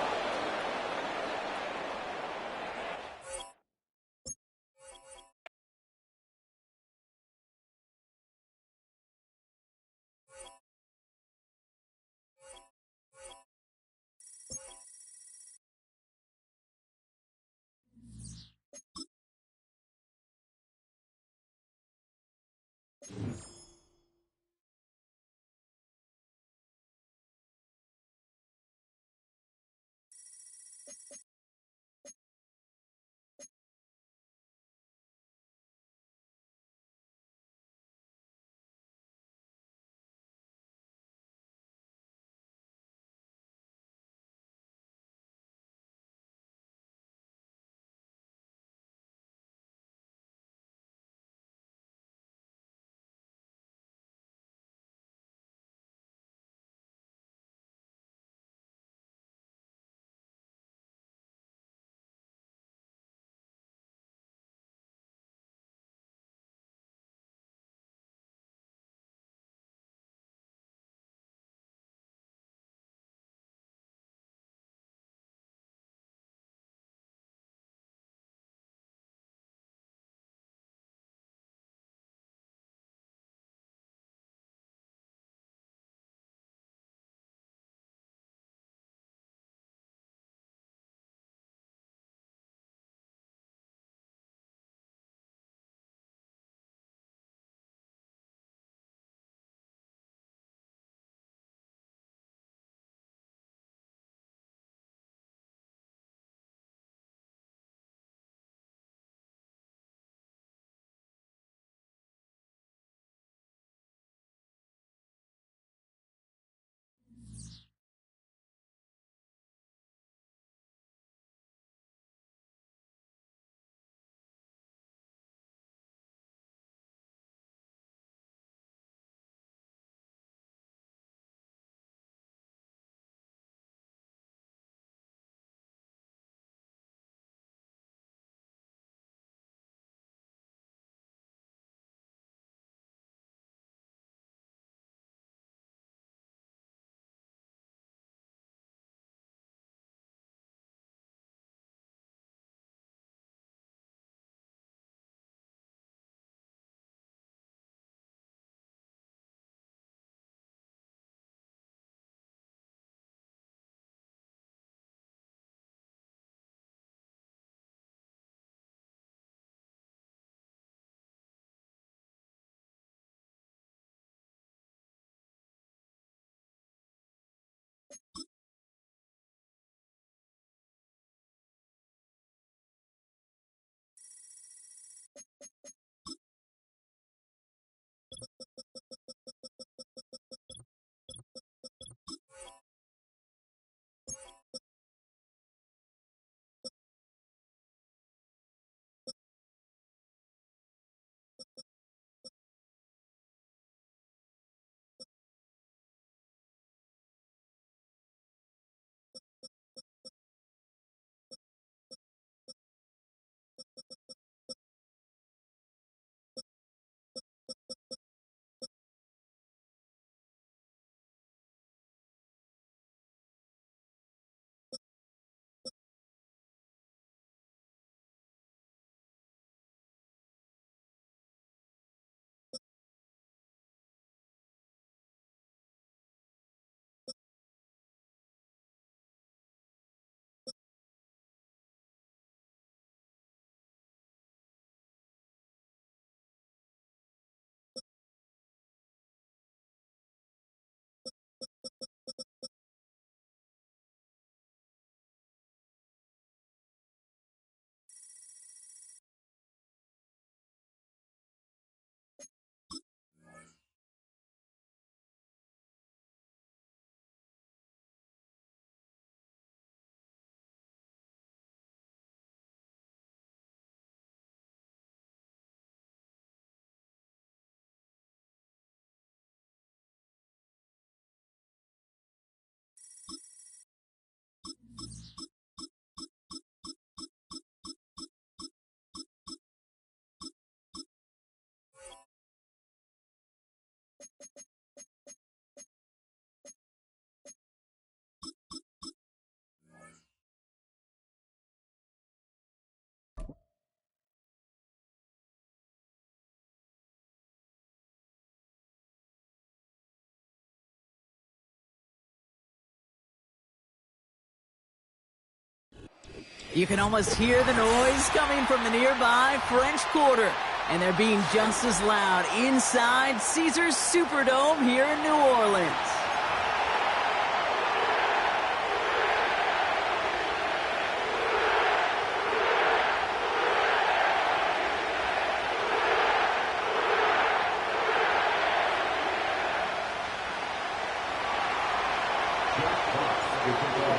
You can almost hear the noise coming from the nearby French Quarter. And they're being just as loud inside Caesars Superdome here in New Orleans.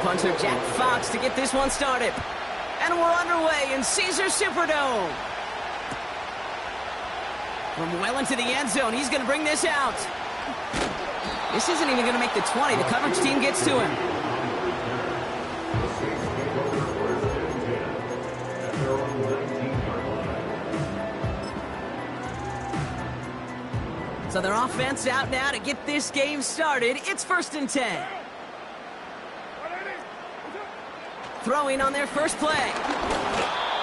Punter Jack Fox to get this one started. And we're underway in Caesars Superdome. From well into the end zone, he's going to bring this out. This isn't even going to make the 20. The coverage team gets to him. So their offense out now to get this game started. It's 1st and 10. Throwing on their first play.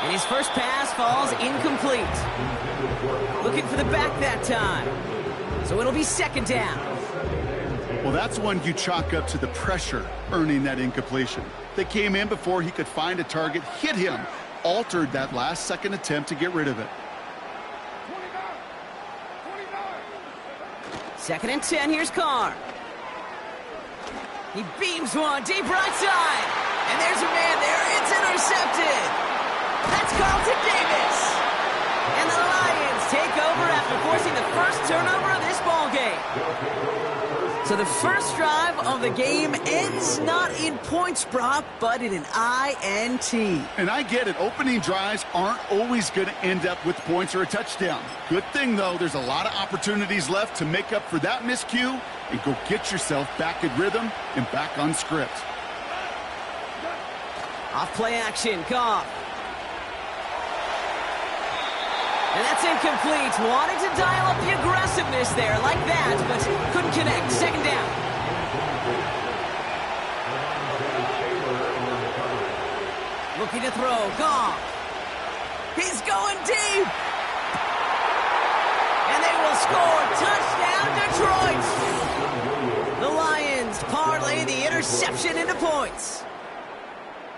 And his first pass falls incomplete. Looking for the back that time. So it'll be 2nd down. Well, that's one you chalk up to the pressure earning that incompletion. They came in before he could find a target, hit him, altered that last second attempt to get rid of it. 2nd and 10, here's Carr. He beams one deep right side. And there's a man there. It's intercepted. That's Carlton Davis. And the Lions take over after forcing the first turnover of this ballgame. So the first drive of the game ends not in points, Brock, but in an INT. And I get it. Opening drives aren't always going to end up with points or a touchdown. Good thing, though, there's a lot of opportunities left to make up for that miscue and go get yourself back in rhythm and back on script. Off play action, Goff. And that's incomplete. Wanted to dial up the aggressiveness there like that, but couldn't connect. 2nd down. Looking to throw. Goff. He's going deep. And they will score. Touchdown, Detroit. The Lions parlay the interception into points.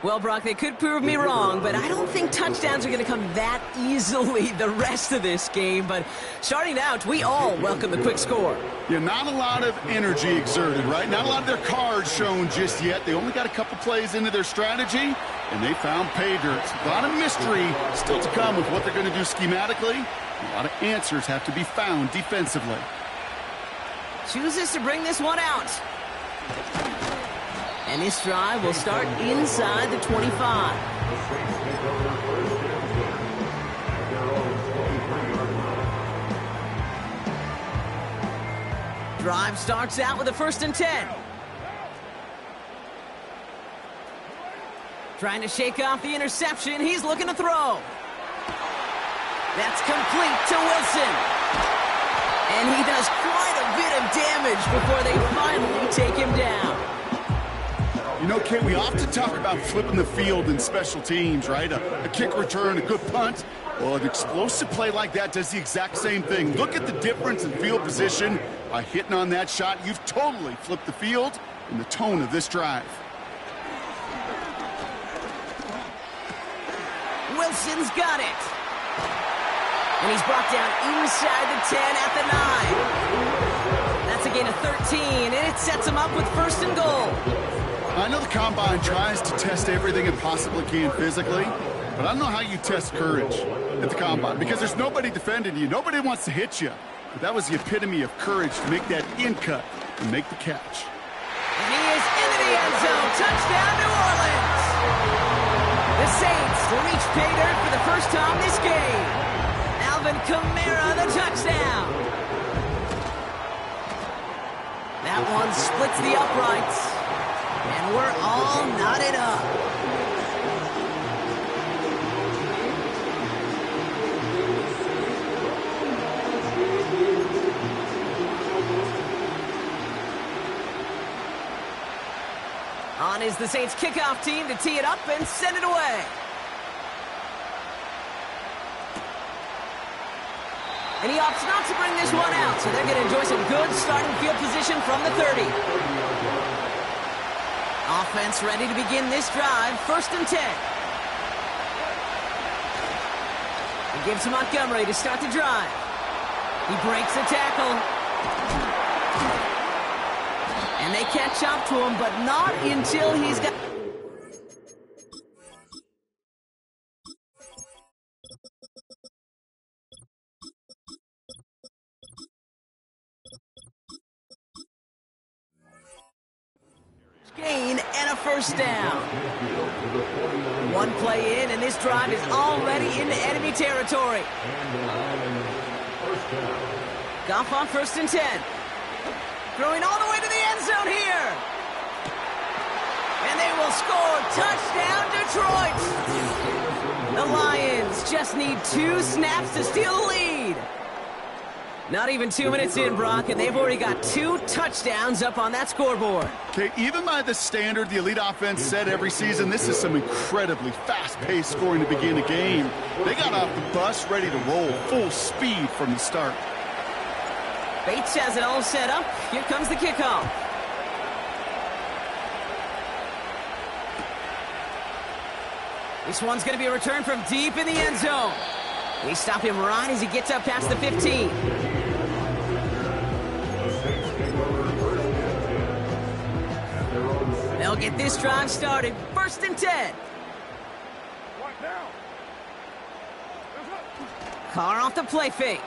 Well, Brock, they could prove me wrong, but I don't think touchdowns are going to come that easily the rest of this game. But starting out, we all welcome the quick score. Yeah, not a lot of energy exerted, right? Not a lot of their cards shown just yet. They only got a couple plays into their strategy, and they found pay dirt. A lot of mystery still to come with what they're going to do schematically. A lot of answers have to be found defensively. Chooses to bring this one out. And this drive will start inside the 25. Drive starts out with a 1st and 10. Trying to shake off the interception. He's looking to throw. That's complete to Wilson. And he does quite a bit of damage before they finally take him down. You know, Ken, we often talk about flipping the field in special teams, right? A kick return, a good punt. Well, an explosive play like that does the exact same thing. Look at the difference in field position. By hitting on that shot, you've totally flipped the field and the tone of this drive. Wilson's got it. And he's brought down inside the 10 at the 9. That's a gain of 13, and it sets him up with 1st and goal. I know the Combine tries to test everything it possibly can physically, but I don't know how you test courage at the Combine because there's nobody defending you. Nobody wants to hit you. But that was the epitome of courage to make that in-cut and make the catch. And he is into the end zone. Touchdown, New Orleans. The Saints to reach pay dirt for the first time this game. Alvin Kamara, the touchdown. That one splits the uprights. And we're all knotted up. On is the Saints kickoff team to tee it up and send it away. And he opts not to bring this one out, so they're going to enjoy some good starting field position from the 30. Offense ready to begin this drive, 1st and 10. gives to Montgomery to start the drive. He breaks the tackle. And they catch up to him, but not until he's got... gain and a first down. One play in, and this drive is already into enemy territory. Goff on 1st and 10. Throwing all the way to the end zone here. And they will score. Touchdown, Detroit. The Lions just need 2 snaps to steal the lead. Not even 2 minutes in, Brock, and they've already got 2 touchdowns up on that scoreboard. Okay, even by the standard the elite offense set every season, this is some incredibly fast-paced scoring to begin a game. They got off the bus ready to roll full speed from the start. Bates has it all set up. Here comes the kickoff. This one's going to be a return from deep in the end zone. They stop him right as he gets up past the 15. They'll get this drive started. 1st and 10. Carr off the play fake.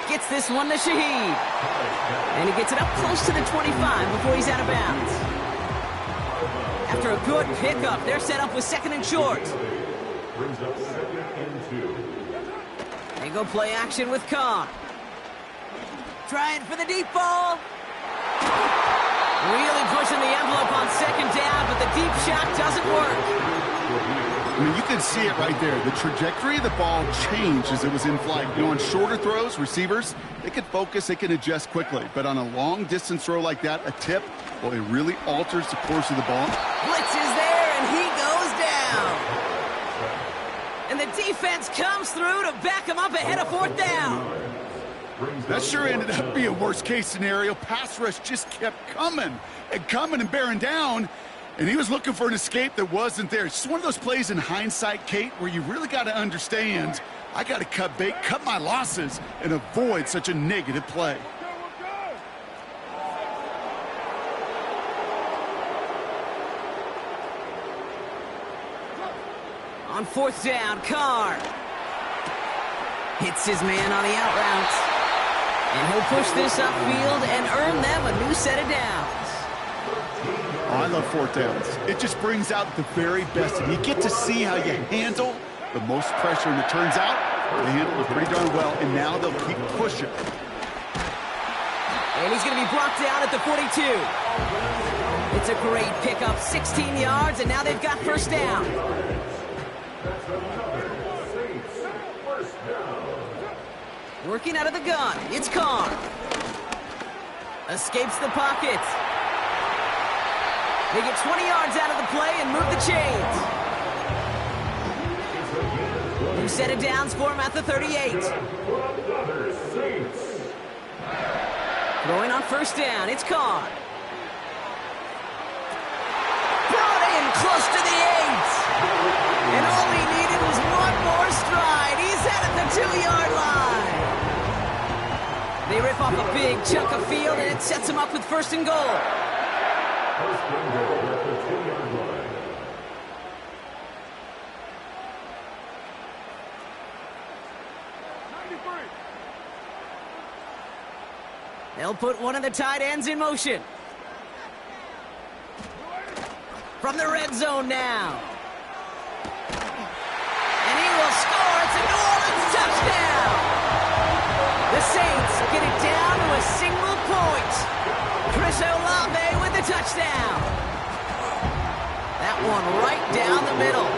Gets this one to Shaheed. And he gets it up close to the 25 before he's out of bounds. After a good pickup, they're set up with 2nd and short. Brings up 2nd and 2. They go play action with Carr. Trying for the deep ball. Really pushing the envelope on 2nd down, but the deep shot doesn't work. I mean, you can see it right there. The trajectory of the ball changed as it was in flight. You know, on shorter throws, receivers, they can focus, they can adjust quickly. But on a long-distance throw like that, a tip, well, it really alters the course of the ball. Blitz is there, and he goes down. And the defense comes through to back him up ahead of 4th down. That sure ended up being worst-case scenario. Pass rush just kept coming and bearing down. And he was looking for an escape that wasn't there. It's just one of those plays in hindsight, Kate, where you really got to understand, I got to cut bait, cut my losses, and avoid such a negative play. On 4th down, Carr hits his man on the out route. And he'll push this upfield and earn them a new set of downs. Oh, I love 4th downs. It just brings out the very best. And you get to see how you handle the most pressure. And it turns out they handled it pretty darn well. And now they'll keep pushing. And he's going to be brought down at the 42. It's a great pickup, 16 yards, and now they've got 1st down. Working out of the gun, it's Carr. Escapes the pocket. They get 20 yards out of the play and move the chains. New set of downs for him at the 38. Going on 1st down, it's Carr. Brought in close to the 8. And all he needed was one more stride. He's out at the 2-yard line. They rip off a big chunk of field, and it sets him up with 1st and goal. They'll put one of the tight ends in motion. From the red zone now. And he will score. It's a New Orleans touchdown. The Saints get it down to a single point. Chris Olave with the touchdown. That one right down the middle.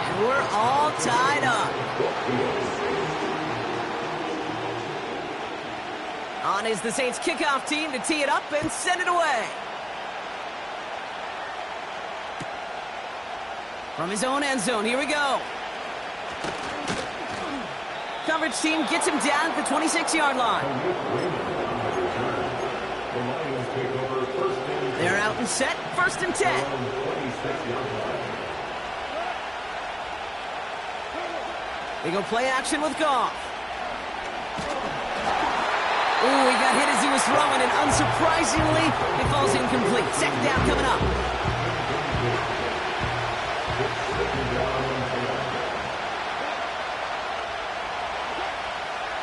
And we're all tied up. On is the Saints kickoff team to tee it up and send it away. From his own end zone, here we go. Coverage team gets him down at the 26-yard line. They're out and set, 1st and 10. They go play action with Goff. Ooh, he got hit as he was throwing, and unsurprisingly, it falls incomplete. Second down coming up.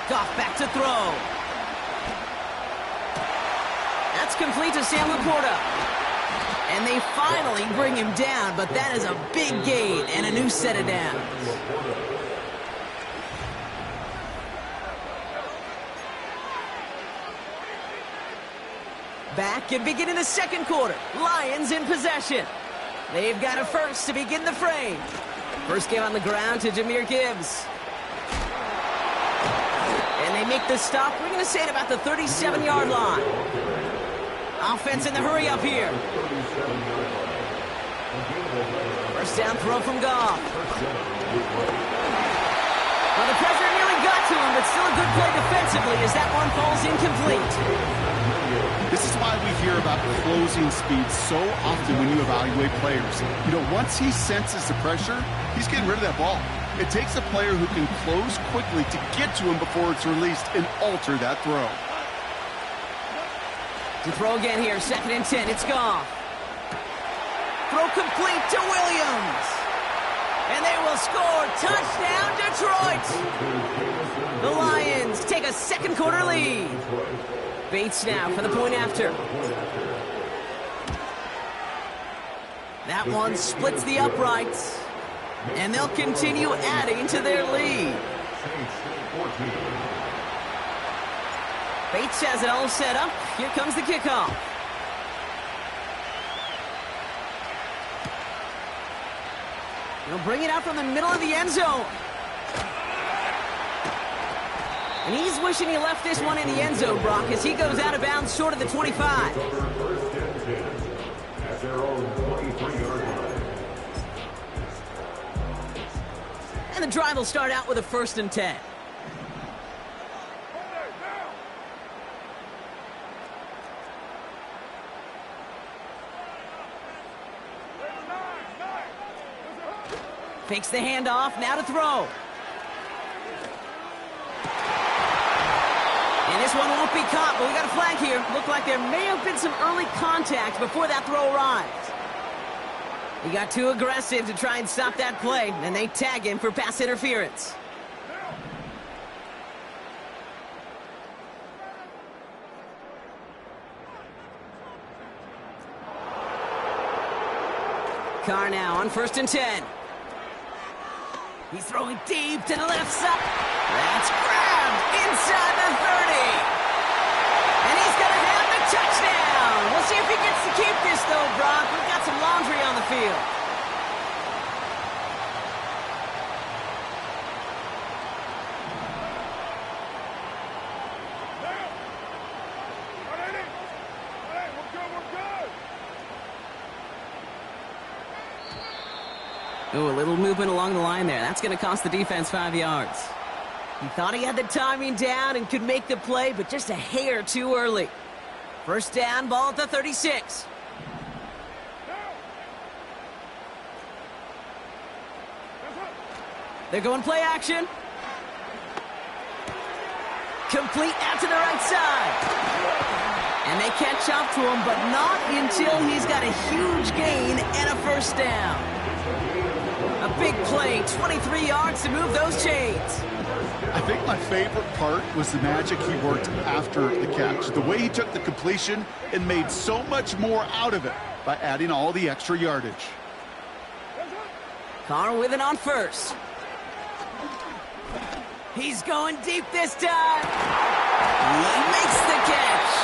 Goff back to throw. That's complete to Sam Laporta. And they finally bring him down, but that is a big gain and a new set of downs. Back and beginning the second quarter. Lions in possession. They've got a first to begin the frame. First game on the ground to Jahmyr Gibbs. And they make the stop. We're going to say at about the 37-yard line. Offense in the hurry up here. First down throw from Goff. Well, the pressure nearly got to him, but still a good play defensively as that one falls incomplete. This is why we hear about closing speed so often when you evaluate players. You know, once he senses the pressure, he's getting rid of that ball. It takes a player who can close quickly to get to him before it's released and alter that throw. To throw again here, 2nd and 10, it's Goff. Throw complete to Williams. And they will score. Touchdown, Detroit. The Lions take a second quarter lead. Bates now for the point after. That one splits the uprights. And they'll continue adding to their lead. Bates has it all set up. Here comes the kickoff. He'll bring it out from the middle of the end zone. And he's wishing he left this one in the end zone, Brock, as he goes out of bounds short of the 25. And the drive will start out with a 1st and 10. Fakes the handoff, now to throw. And this one won't be caught, but we got a flag here. Looked like there may have been some early contact before that throw arrived. He got too aggressive to try and stop that play, and they tag him for pass interference. Carr now on 1st and 10. He's throwing deep to the left side. That's grabbed inside the 30. And he's going to have the touchdown. We'll see if he gets to keep this, though, Brock. We've got some laundry on the field. Oh, a little movement along the line there. That's going to cost the defense 5 yards. He thought he had the timing down and could make the play, but just a hair too early. First down, ball at the 36. They're going play action. Complete out to the right side. And they catch up to him, but not until he's got a huge gain and a first down. A big play, 23 yards to move those chains. I think my favorite part was the magic he worked after the catch. The way he took the completion and made so much more out of it by adding all the extra yardage. Carr with it on 1st. He's going deep this time. He makes the catch.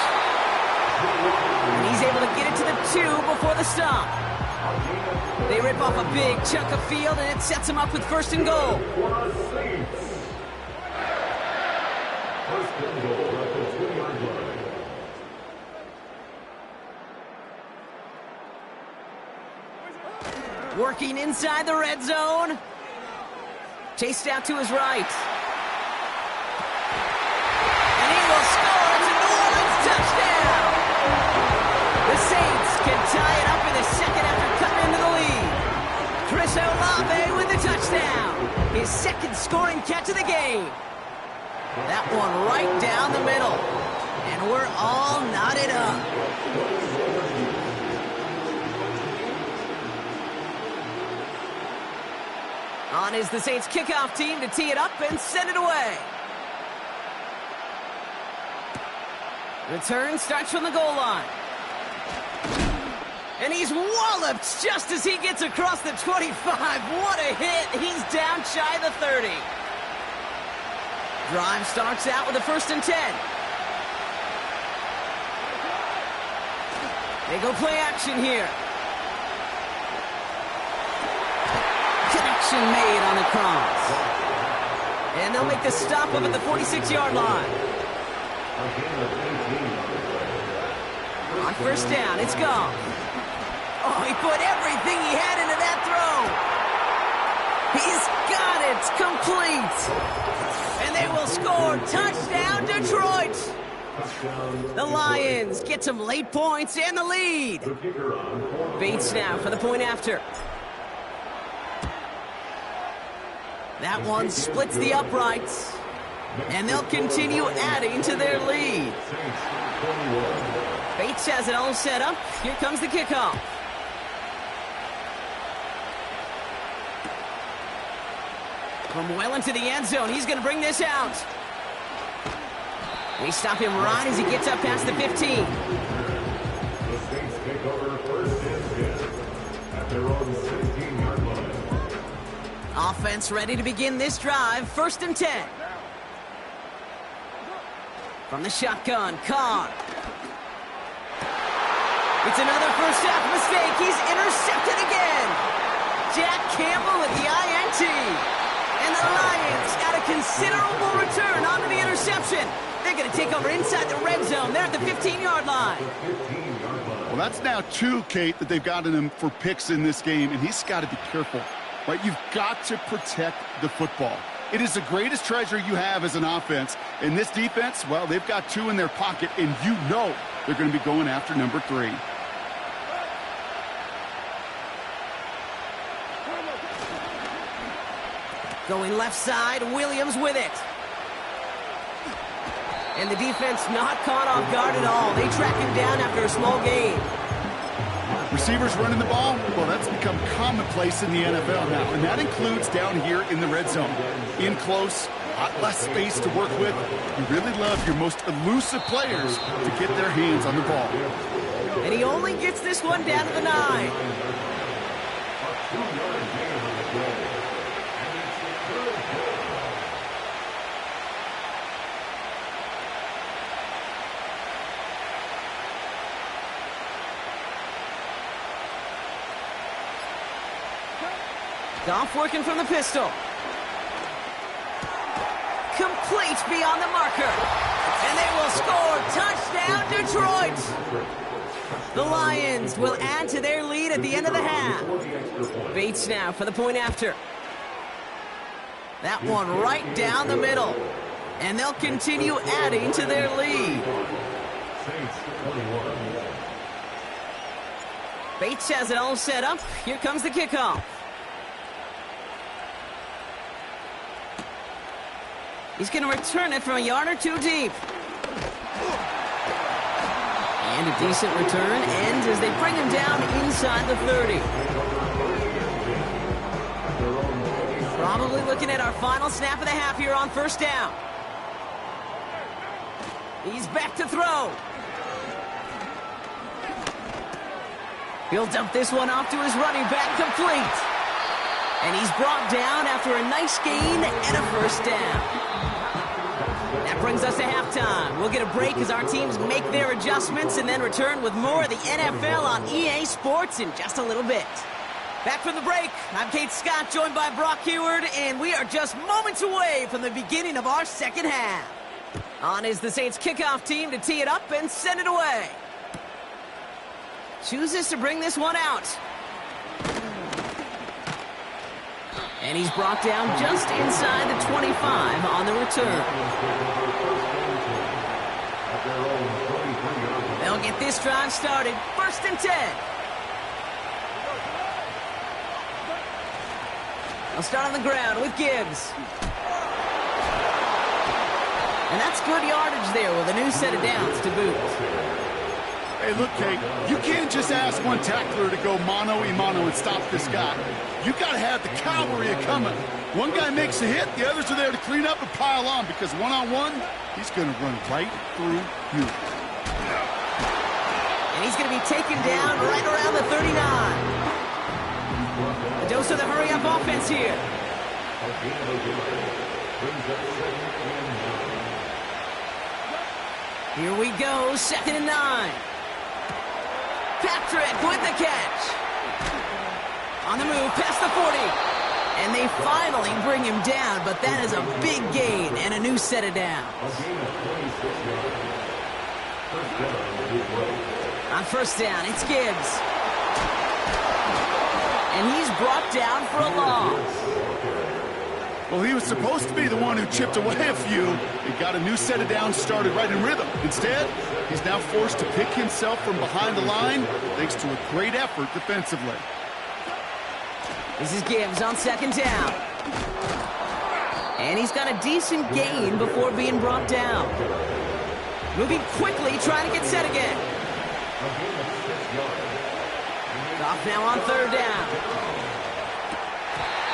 And he's able to get it to the 2 before the stop. They rip off a big chunk of field, and it sets them up with 1st and goal. Working inside the red zone. Chased out to his right. And he will score. It's a New Orleans touchdown. The Saints can tie it up in the second after cutting into the lead. Chris Olave with the touchdown. His second scoring That one right down the middle. And we're all knotted up. On is the Saints kickoff team to tee it up and send it away. Return starts from the goal line. And he's walloped just as he gets across the 25. What a hit. He's down shy of the 30. Drive starts out with a 1st and 10. They go play action here. Connection made on the cross. And they'll make the stop up at the 46-yard line. On 1st down, it's gone. Oh, he put everything he had into that throw. He's got it complete. And they will score. Touchdown, Detroit. The Lions get some late points and the lead. Bates now for the point after. That one splits the uprights. And they'll continue adding to their lead. Bates has it all set up. Here comes the kickoff. From well into the end zone, he's going to bring this out. They stop him right as he gets up past the 15. The Saints take over 1st and 10 at their own 16-yard line. Offense ready to begin this drive. 1st and 10. From the shotgun, Carr. It's another first half mistake. He's intercepted again. Jack Campbell with the INT. And the Lions got a considerable return onto the interception. They're going to take over inside the red zone. They're at the 15-yard line. Well, that's now 2, Kate, that they've gotten him for picks in this game, and he's got to be careful, right? You've got to protect the football. It is the greatest treasure you have as an offense. And this defense, well, they've got 2 in their pocket, and you know they're going to be going after number 3. Going left side, Williams with it. And the defense not caught off guard at all. They track him down after a small gain. Receivers running the ball, well, that's become commonplace in the NFL now, and that includes down here in the red zone. In close, a lot less space to work with. You really love your most elusive players to get their hands on the ball. And he only gets this one down to the 9. Goff working from the pistol. Complete beyond the marker. And they will score. Touchdown, Detroit. The Lions will add to their lead at the end of the half. Bates now for the point after. That one right down the middle. And they'll continue adding to their lead. Bates has it all set up. Here comes the kickoff. He's going to return it from a yard or 2 deep. And a decent return ends as they bring him down inside the 30. Probably looking at our final snap of the half here on 1st down. He's back to throw. He'll dump this one off to his running back, complete. And he's brought down after a nice gain and a 1st down. That brings us to halftime. We'll get a break as our teams make their adjustments and then return with more of the NFL on EA Sports in just a little bit. Back from the break, I'm Kate Scott, joined by Brock Heward, and we are just moments away from the beginning of our second half. On is the Saints kickoff team to tee it up and send it away. Chooses to bring this one out. And he's brought down just inside the 25 on the return. They'll get this drive started. 1st and 10. They'll start on the ground with Gibbs. And that's good yardage there with a new set of downs to boot. Hey, look, Kate, you can't just ask one tackler to go mano-a-mano and stop this guy. You got to have the cavalry coming. One guy makes a hit, the others are there to clean up and pile on, because one-on-one, he's going to run right through you. And he's going to be taken down right around the 39. A dose of the hurry-up offense here. Here we go, 2nd and 9. Patrick with the catch. On the move, past the 40. And they finally bring him down, but that is a big gain and a new set of downs. On 1st down, it's Gibbs. And he's brought down for a loss. Well, he was supposed to be the one who chipped away a few. He got a new set of downs started right in rhythm. Instead, he's now forced to pick himself from behind the line thanks to a great effort defensively. This is Gibbs on 2nd down. And he's got a decent gain before being brought down. Moving quickly, trying to get set again. Off now on 3rd down.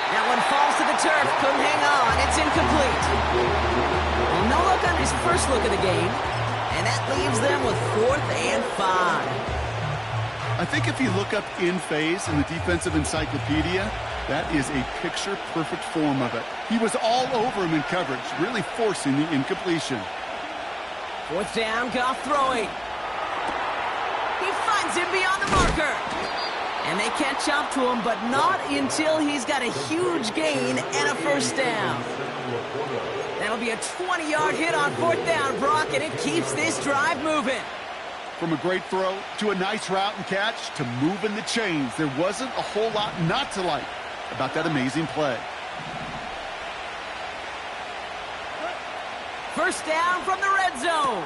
That one falls to the turf, couldn't hang on, it's incomplete. Well, no look on his first look of the game, and that leaves them with 4th and 5. I think if you look up in phase in the defensive encyclopedia, that is a picture-perfect form of it. He was all over him in coverage, really forcing the incompletion. 4th down, Goff throwing. He finds him beyond the marker. And they catch up to him, but not until he's got a huge gain and a 1st down. That'll be a 20-yard hit on 4th down, Brock, and it keeps this drive moving. From a great throw to a nice route and catch to moving the chains, there wasn't a whole lot not to like about that amazing play. 1st down from the red zone.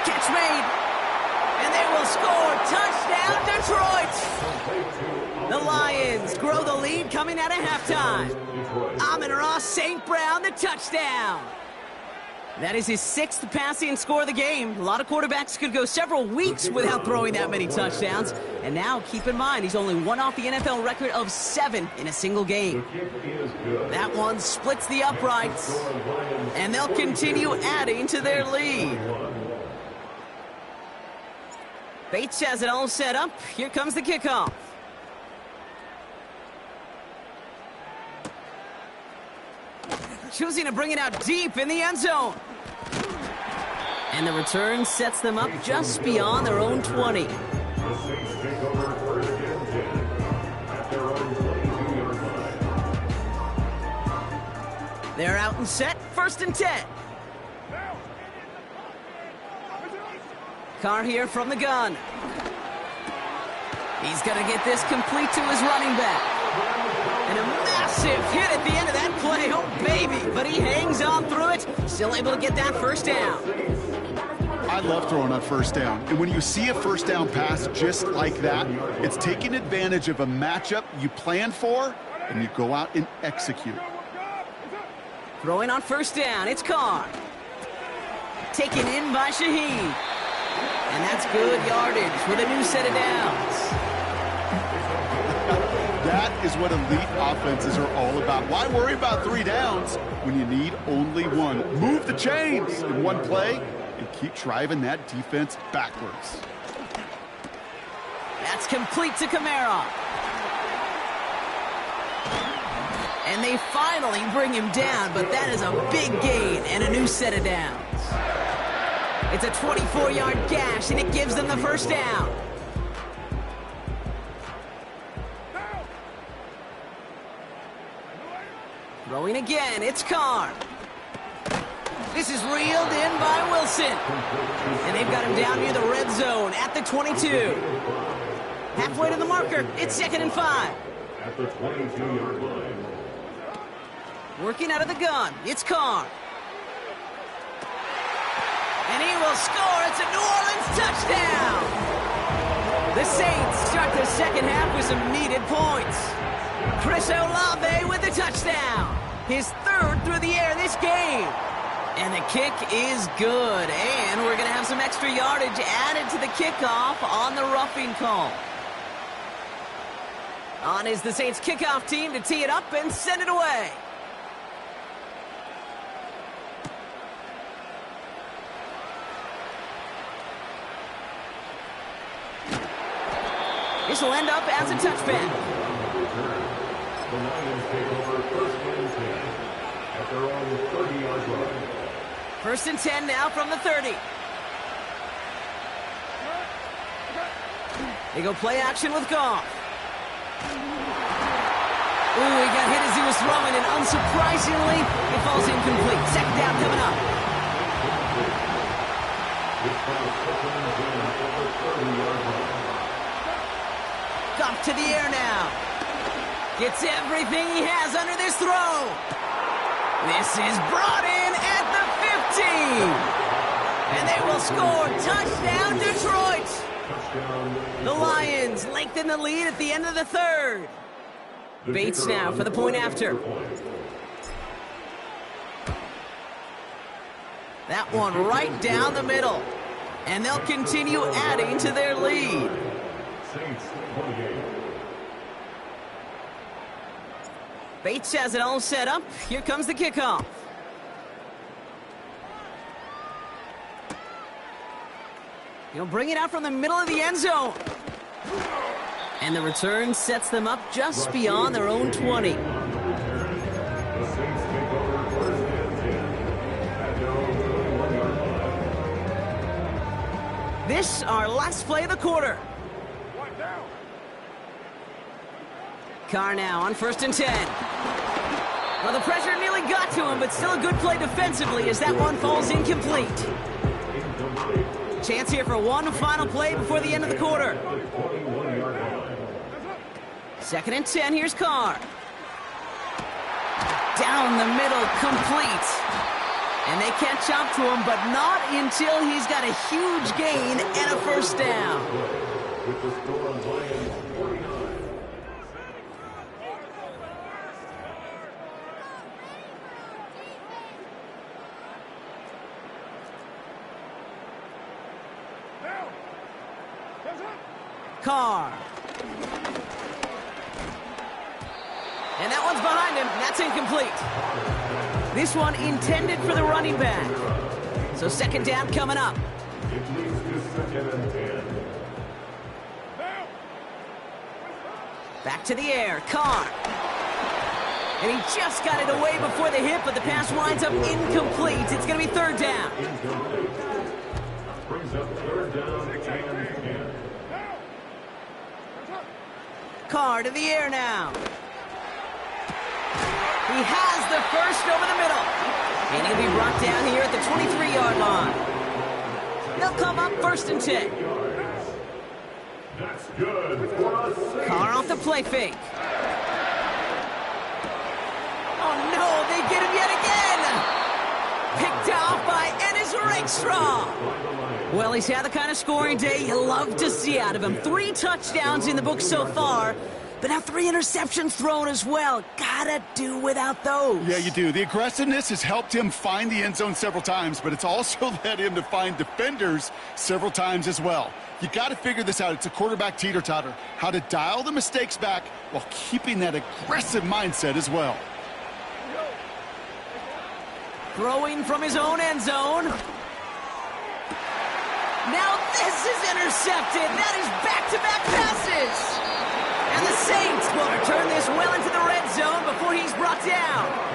Catch made. And they will score. Touchdown, Detroit. The Lions grow the lead coming out of halftime. Amon-Ra St. Brown, the touchdown. That is his 6th passing score of the game. A lot of quarterbacks could go several weeks without throwing that many touchdowns. And now, keep in mind, he's only one off the NFL record of 7 in a single game. That one splits the uprights. And they'll continue adding to their lead. Bates has it all set up. Here comes the kickoff. Choosing to bring it out deep in the end zone. And the return sets them up just beyond their own 20. They're out and set. 1st and 10. Carr here from the gun. He's going to get this complete to his running back. And a massive hit at the end of that play. Oh, baby. But he hangs on through it. Still able to get that 1st down. I love throwing on 1st down. And when you see a 1st down pass just like that, it's taking advantage of a matchup you plan for, and you go out and execute. Throwing on 1st down. It's Carr. Taken in by Shaheed. And that's good yardage with a new set of downs. That is what elite offenses are all about. Why worry about 3 downs when you need only 1? Move the chains in one play and keep driving that defense backwards. That's complete to Kamara. And they finally bring him down, but that is a big gain and a new set of downs. It's a 24-yard gash, and it gives them the 1st down. Throwing again, it's Carr. This is reeled in by Wilson. And they've got him down near the red zone at the 22. Halfway to the marker, it's 2nd and 5. At the 22-yard line. Working out of the gun, it's Carr. And he will score. It's a New Orleans touchdown. The Saints start the 2nd half with some needed points. Chris Olave with the touchdown. His 3rd through the air this game. And the kick is good. And we're going to have some extra yardage added to the kickoff on the roughing call. On is the Saints kickoff team to tee it up and send it away. This will end up as a touchback. The Lions take over first and 10 at their own 30-yard line. First and 10 now from the 30. They go play action with Goff. Ooh, he got hit as he was throwing, and unsurprisingly, it falls incomplete. Second down coming up. Goff to the air now. Gets everything he has under this throw. This is brought in at the 15. And they will score. Touchdown, Detroit. The Lions lengthen the lead at the end of the third. Bates now for the point after. That one right down the middle. And they'll continue adding to their lead. Bates has it all set up. Here comes the kickoff. He'll bring it out from the middle of the end zone. And the return sets them up just beyond their own 20. This, our last play of the quarter. Carr now on first and 10. Well, the pressure nearly got to him, but still a good play defensively as that one falls incomplete. Chance here for one final play before the end of the quarter. Second and 10, here's Carr. Down the middle, complete. And they catch up to him, but not until he's got a huge gain and a first down. Carr. And that one's behind him. That's incomplete. This one intended for the running back. So second down coming up. Back to the air. Carr. And he just got it away before the hit, but the pass winds up incomplete. It's going to be third down. Brings up third down and 10. Carr to the air now. He has the first over the middle. And he'll be brought down here at the 23-yard line. They'll come up first and 10. That's good for us. Carr off the play fake. Oh no, they get him yet again. Picked off by Ennis Rakestraw. Well, he's had the kind of scoring day you love to see out of him. 3 touchdowns in the book so far, but now 3 interceptions thrown as well. Gotta do without those. Yeah, you do. The aggressiveness has helped him find the end zone several times, but it's also led him to find defenders several times as well. You got to figure this out. It's a quarterback teeter-totter. How to dial the mistakes back while keeping that aggressive mindset as well. Throwing from his own end zone. Now this is intercepted. That is back-to-back passes. And the Saints will return this well into the red zone before he's brought down.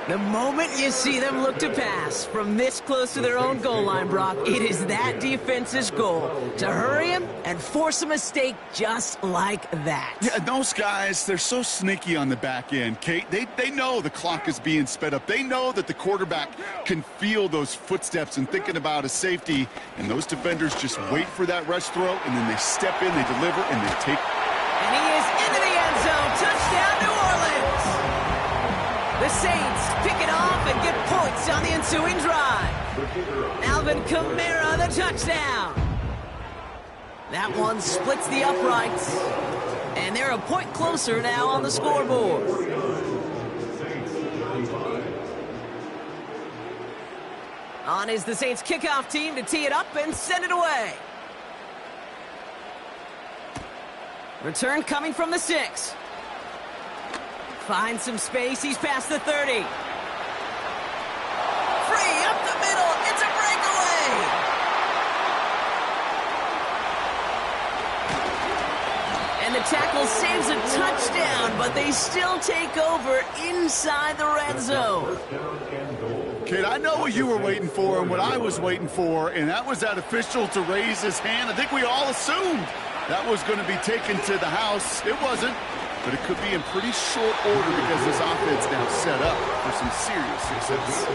The moment you see them look to pass from this close to their own goal line, Brock, it is that defense's goal to hurry him and force a mistake just like that. Yeah, those guys, they're so sneaky on the back end, Kate. They know the clock is being sped up. They know that the quarterback can feel those footsteps and thinking about a safety, and those defenders just wait for that rush throw, and then they step in, they deliver, and they take. And he is into the end zone. Touchdown, New Orleans. The Saints pick it off and get points on the ensuing drive. Alvin Kamara, the touchdown. That one splits the uprights. And they're a point closer now on the scoreboard. On is the Saints kickoff team to tee it up and send it away. Return coming from the 6. Finds some space. He's past the 30. Free up the middle. It's a breakaway. And the tackle saves a touchdown, but they still take over inside the red zone. Kid, I know what you were waiting for and what I was waiting for, and that was that official to raise his hand. I think we all assumed that was going to be taken to the house. It wasn't, but it could be in pretty short order because this offense now set up for some serious success.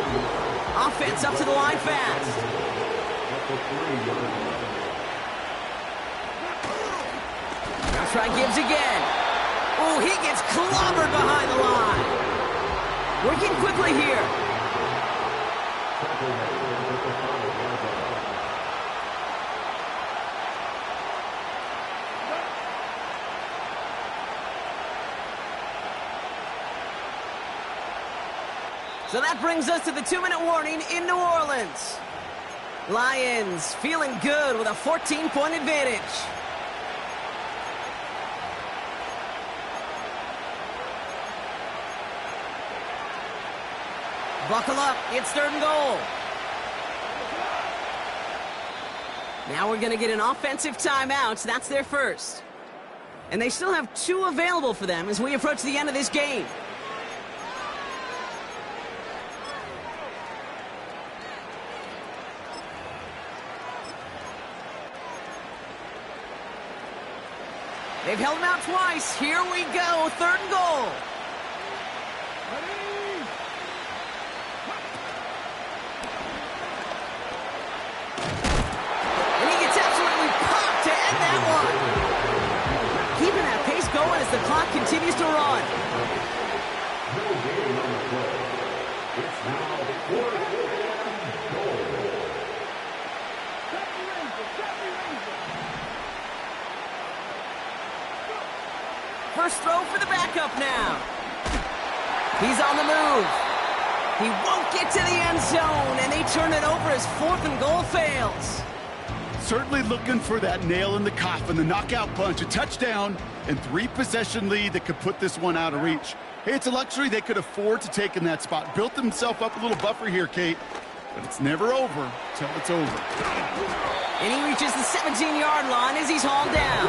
Offense up to the line fast. Now try Gibbs again. Oh, he gets clobbered behind the line. Working quickly here. So that brings us to the 2-minute warning in New Orleans. Lions feeling good with a 14-point advantage. Buckle up, it's 3rd and goal. Now we're going to get an offensive timeout. That's their first. And they still have 2 available for them as we approach the end of this game. They've held him out twice. Here we go, 3rd and goal. And he gets absolutely popped to end that one. Keeping that pace going as the clock continues to run. No gain on the play. It's now 4th and goal. First throw for the backup now. He's on the move. He won't get to the end zone, and they turn it over as 4th and goal fails. Certainly looking for that nail in the coffin, the knockout punch, a touchdown, and 3-possession lead that could put this one out of reach. Hey, it's a luxury they could afford to take in that spot. Built themselves up a little buffer here, Kate, but it's never over till it's over. And he reaches the 17-yard line as he's hauled down.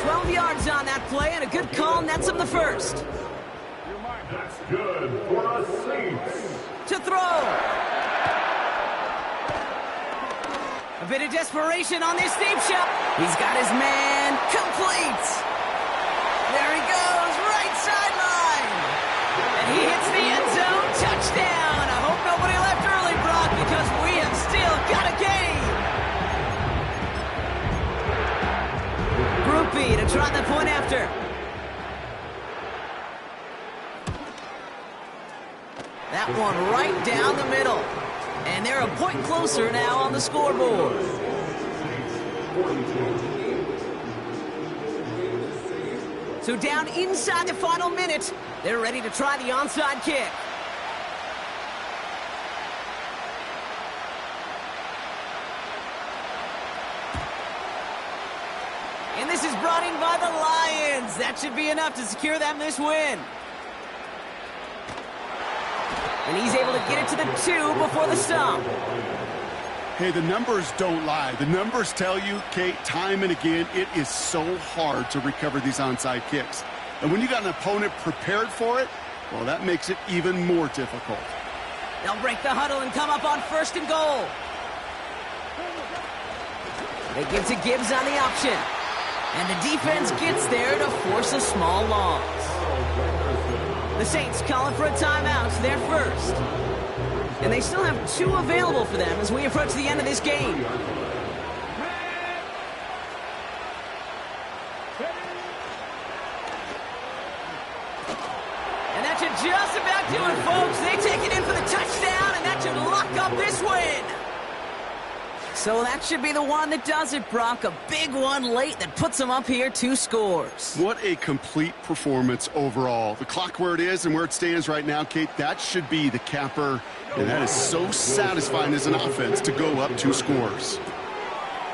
12 yards on that play, and a good call nets him the first. That's good for the Saints. To throw. A bit of desperation on this deep shot. He's got his man complete. There he goes, right sideline. And he hits the end zone, touchdown. I hope nobody left early, Brock, because we have still got a game. Group B to try the point after. That one right down the middle. And they're a point closer now on the scoreboard. So down inside the final minute, they're ready to try the onside kick. And this is brought in by the Lions. That should be enough to secure them this win. And he's able to get it to the 2 before the stop. Hey, the numbers don't lie. The numbers tell you, Kate, time and again, it is so hard to recover these onside kicks. And when you got an opponent prepared for it, well, that makes it even more difficult. They'll break the huddle and come up on 1st and goal. They give to Gibbs on the option. And the defense gets there to force a small loss. The Saints calling for a timeout, their first. And they still have 2 available for them as we approach the end of this game. And that should just about do it, folks. They take it in for the touchdown, and that should lock up this win. So that should be the one that does it, Brock. A big one late that puts them up here 2 scores. What a complete performance overall. The clock where it is and where it stands right now, Kate, that should be the capper. And that is so satisfying as an offense to go up 2 scores.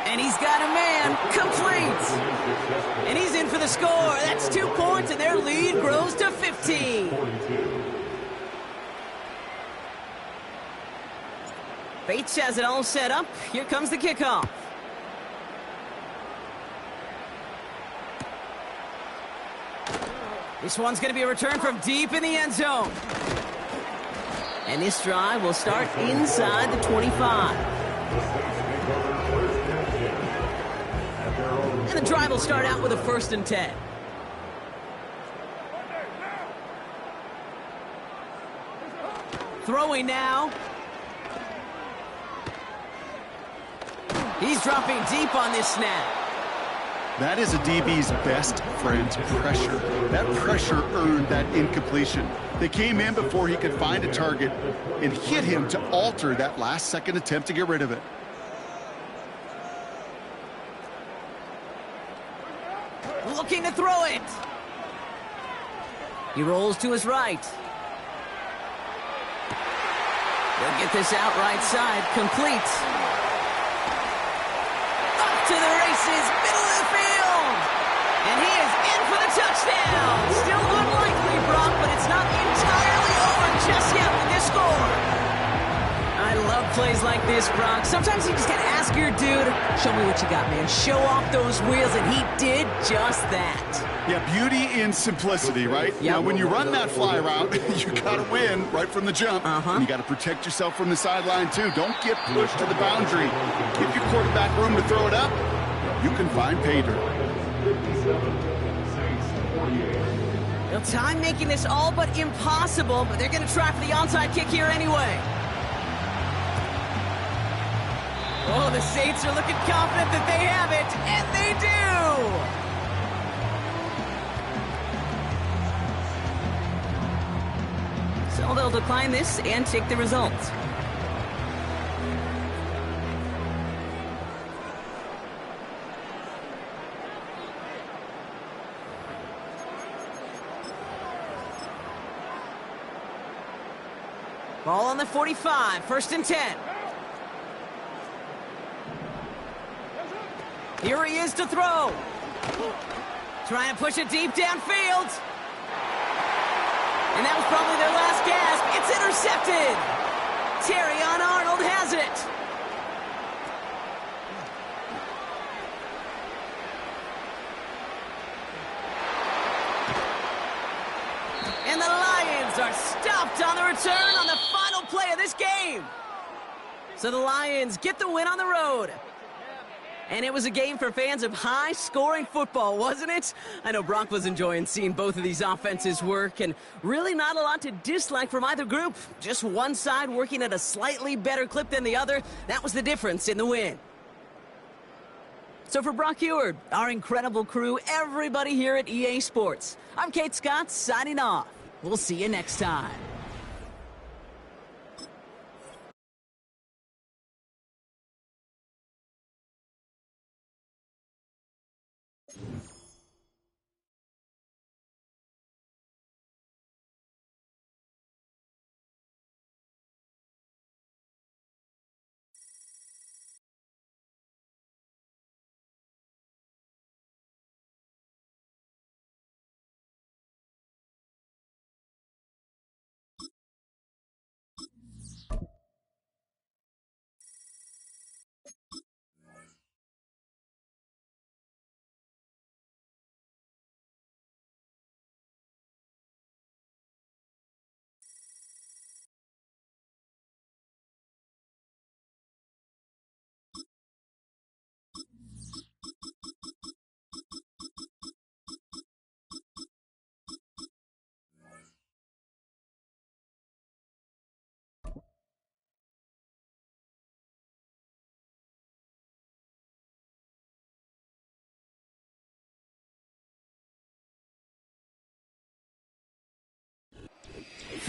And he's got a man complete. And he's in for the score. That's 2 points, and their lead grows to 15. Bates has it all set up. Here comes the kickoff. This one's going to be a return from deep in the end zone. And this drive will start inside the 25. And the drive will start out with a 1st and 10. Throwing now. He's dropping deep on this snap. That is a DB's best friend, pressure. That pressure earned that incompletion. They came in before he could find a target and hit him to alter that last-second attempt to get rid of it. Looking to throw it. He rolls to his right. He'll get this out right side, complete. Up to the races, middle of the field. And he is in for the touchdown. Still unlikely, Brock, but it's not entirely over just yet with this score. I love plays like this, Brock. Sometimes you just got to ask your dude, show me what you got, man. Show off those wheels, and he did just that. Yeah, beauty in simplicity, right? Yep. Now, when you run that fly route, you got to win right from the jump. And you got to protect yourself from the sideline, too. Don't get pushed to the boundary. Give your quarterback room to throw it up. You can find pay dirt. Well, time making this all but impossible, but they're going to try for the onside kick here anyway. Oh, the Saints are looking confident that they have it, and they do! So they'll decline this and take the result. Ball on the 45, 1st and 10. Here he is to throw. Trying to push it deep downfield. And that was probably their last gasp. It's intercepted. Terrion Arnold has it. And the Lions are stopped on the return on the final play of this game. So the Lions get the win on the road. And it was a game for fans of high-scoring football, wasn't it? I know Brock was enjoying seeing both of these offenses work, and really not a lot to dislike from either group. Just one side working at a slightly better clip than the other. That was the difference in the win. So for Brock Heward, our incredible crew, everybody here at EA Sports, I'm Kate Scott signing off. We'll see you next time.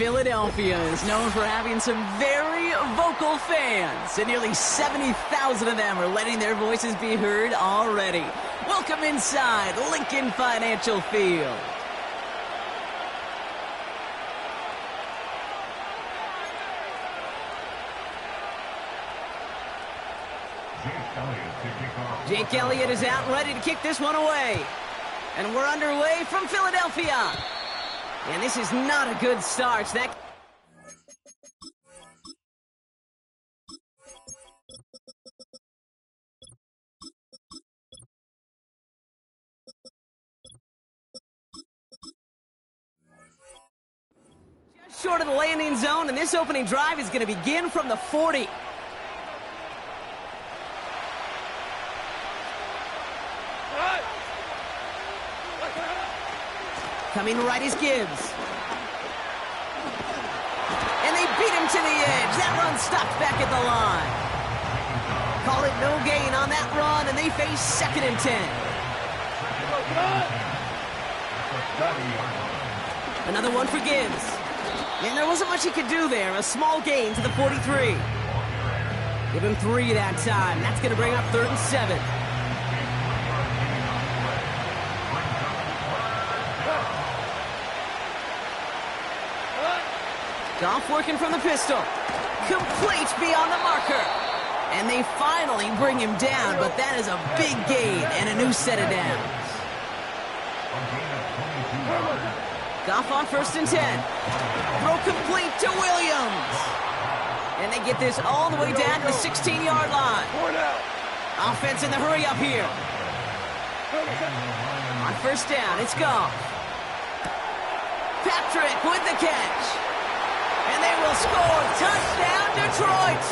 Philadelphia is known for having some very vocal fans, and nearly 70,000 of them are letting their voices be heard already. Welcome inside Lincoln Financial Field. Jake Elliott is out and ready to kick this one away. And we're underway from Philadelphia. And this is not a good start. That just short of the landing zone, and this opening drive is going to begin from the 40. Coming right is Gibbs. And they beat him to the edge. That run stopped back at the line. Call it no gain on that run, and they face 2nd and 10. Another one for Gibbs. And there wasn't much he could do there. A small gain to the 43. Give him 3 that time. That's going to bring up 3rd and 7. Goff working from the pistol. Complete beyond the marker. And they finally bring him down, but that is a big gain and a new set of downs. Goff on 1st and 10. Throw complete to Williams. And they get this all the way down to the 16-yard line. Offense in the hurry up here. On 1st down, it's Goff. Patrick with the catch. And they will score. Touchdown, Detroit.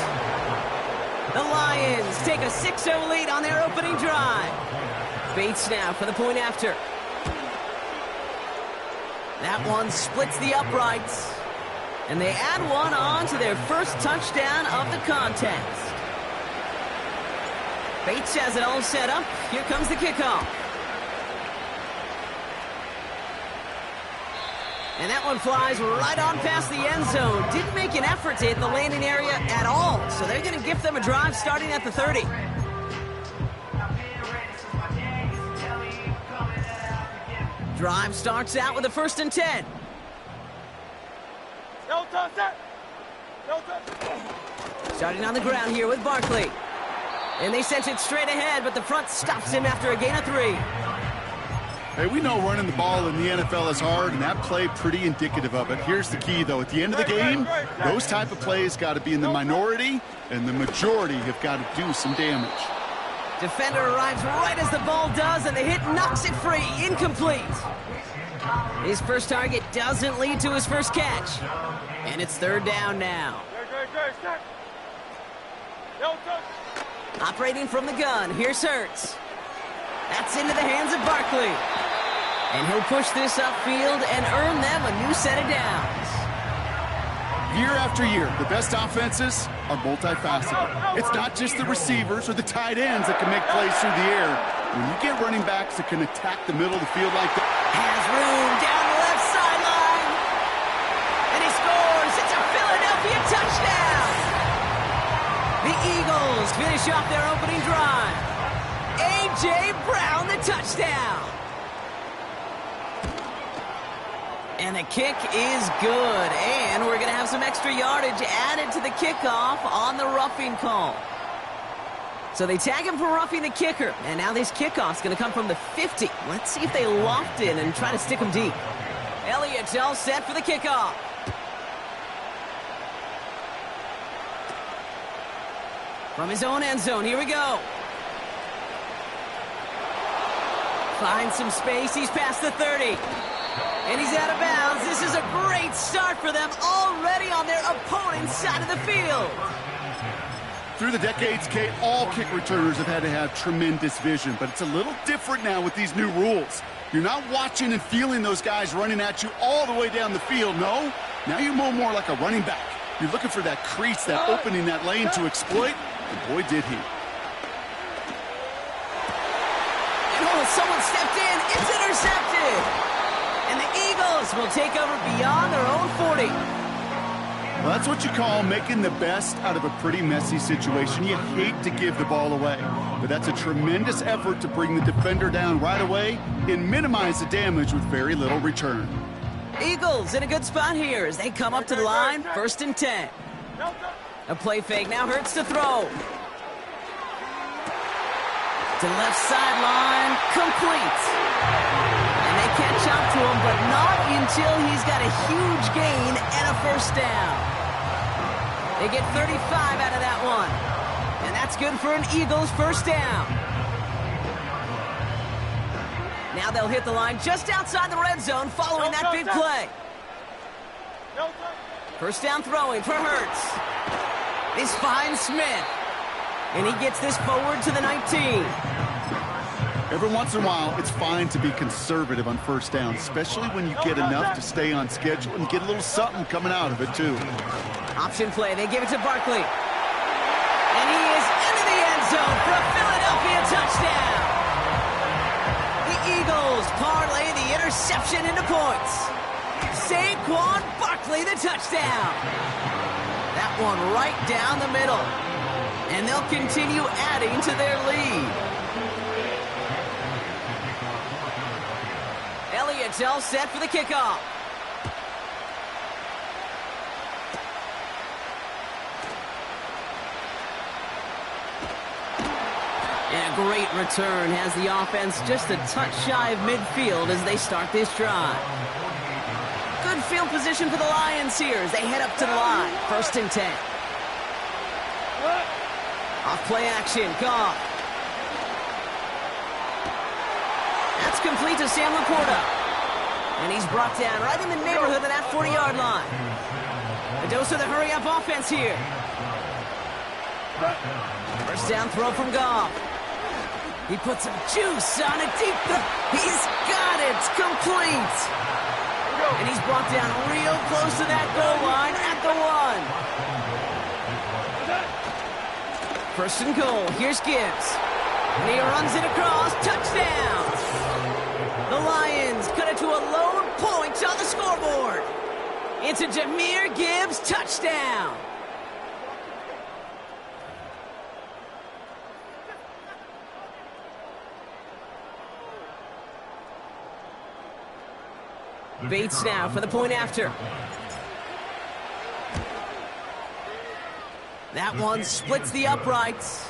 The Lions take a 6-0 lead on their opening drive. Bates now for the point after. That one splits the uprights. And they add one on to their first touchdown of the contest. Bates has it all set up. Here comes the kickoff. And that one flies right on past the end zone. Didn't make an effort to hit the landing area at all. So they're going to gift them a drive starting at the 30. Drive starts out with a 1st and 10. Starting on the ground here with Barkley. And they sent it straight ahead, but the front stops him after a gain of 3. Hey, we know running the ball in the NFL is hard, and that play pretty indicative of it. Here's the key, though. At the end of the game, those type of plays got to be in the minority, and the majority have got to do some damage. Defender arrives right as the ball does, and the hit knocks it free. Incomplete. His first target doesn't lead to his first catch. And it's 3rd down now. Operating from the gun, here's Hurts. That's into the hands of Barkley. And he'll push this upfield and earn them a new set of downs. Year after year, the best offenses are multifaceted. It's not just the receivers or the tight ends that can make plays through the air. When you get running backs that can attack the middle of the field like that. Has room down the left sideline. And he scores. It's a Philadelphia touchdown. The Eagles finish off their opening drive. A.J. Brown, the touchdown. And the kick is good. And we're going to have some extra yardage added to the kickoff on the roughing call. So they tag him for roughing the kicker. And now this kickoff's going to come from the 50. Let's see if they loft in and try to stick him deep. Elliott's all set for the kickoff. From his own end zone, here we go. Finds some space, he's past the 30. And he's out of bounds. This is a great start for them, already on their opponent's side of the field. Through the decades, Kate, all kick returners have had to have tremendous vision, but it's a little different now with these new rules. You're not watching and feeling those guys running at you all the way down the field, no. Now you're more like a running back. You're looking for that crease, that opening, that lane to exploit, and boy, did he. And someone stepped in, it's intercepted! And the Eagles will take over beyond their own 40. Well, that's what you call making the best out of a pretty messy situation. You hate to give the ball away, but that's a tremendous effort to bring the defender down right away and minimize the damage with very little return. Eagles in a good spot here as they come up to the line, 1st and 10. A play fake now Hurts to throw. To left sideline, complete. And they catch up to him, but not until he's got a huge gain and a 1st down. They get 35 out of that one. And that's good for an Eagles 1st down. Now they'll hit the line just outside the red zone following that big play. 1st down throwing for Hurts. This finds Smith. And he gets this forward to the 19. Every once in a while, it's fine to be conservative on 1st down, especially when you get enough to stay on schedule and get a little something coming out of it, too. Option play. They give it to Barkley. And he is into the end zone for a Philadelphia touchdown. The Eagles parlay the interception into points. Saquon Barkley, the touchdown. That one right down the middle. And they'll continue adding to their lead. Elliott's all set for the kickoff. And a great return has the offense just a touch shy of midfield as they start this drive. Good field position for the Lions here as they head up to the line. 1st and 10. Off play action, Goff. That's complete to Sam Laporta. And he's brought down right in the neighborhood of that 40-yard line. A dose of the hurry-up offense here. 1st down throw from Goff. He puts some juice on it deep. He's got it. Complete. And he's brought down real close to that goal line at the 1. 1st and goal. Here's Gibbs. And he runs it across. Touchdown. The Lions cut it to a lone point on the scoreboard. It's a Jahmyr Gibbs touchdown. Bates now for the point after. That one splits the uprights.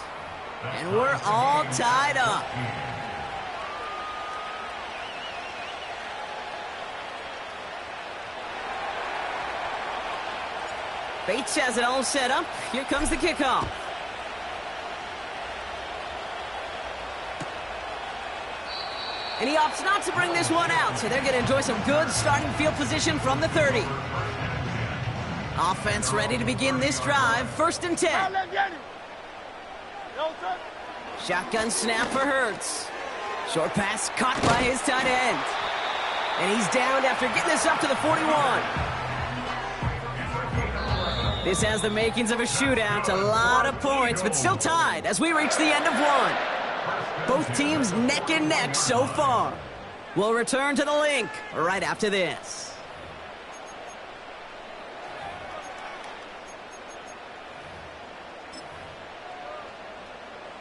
And we're all tied up. Bates has it all set up. Here comes the kickoff. And he opts not to bring this one out, so they're going to enjoy some good starting field position from the 30. Offense ready to begin this drive. 1st and 10. Shotgun snap for Hurts. Short pass caught by his tight end. And he's downed after getting this up to the 41. This has the makings of a shootout. A lot of points, but still tied as we reach the end of one. Both teams neck and neck so far. We'll return to the link right after this.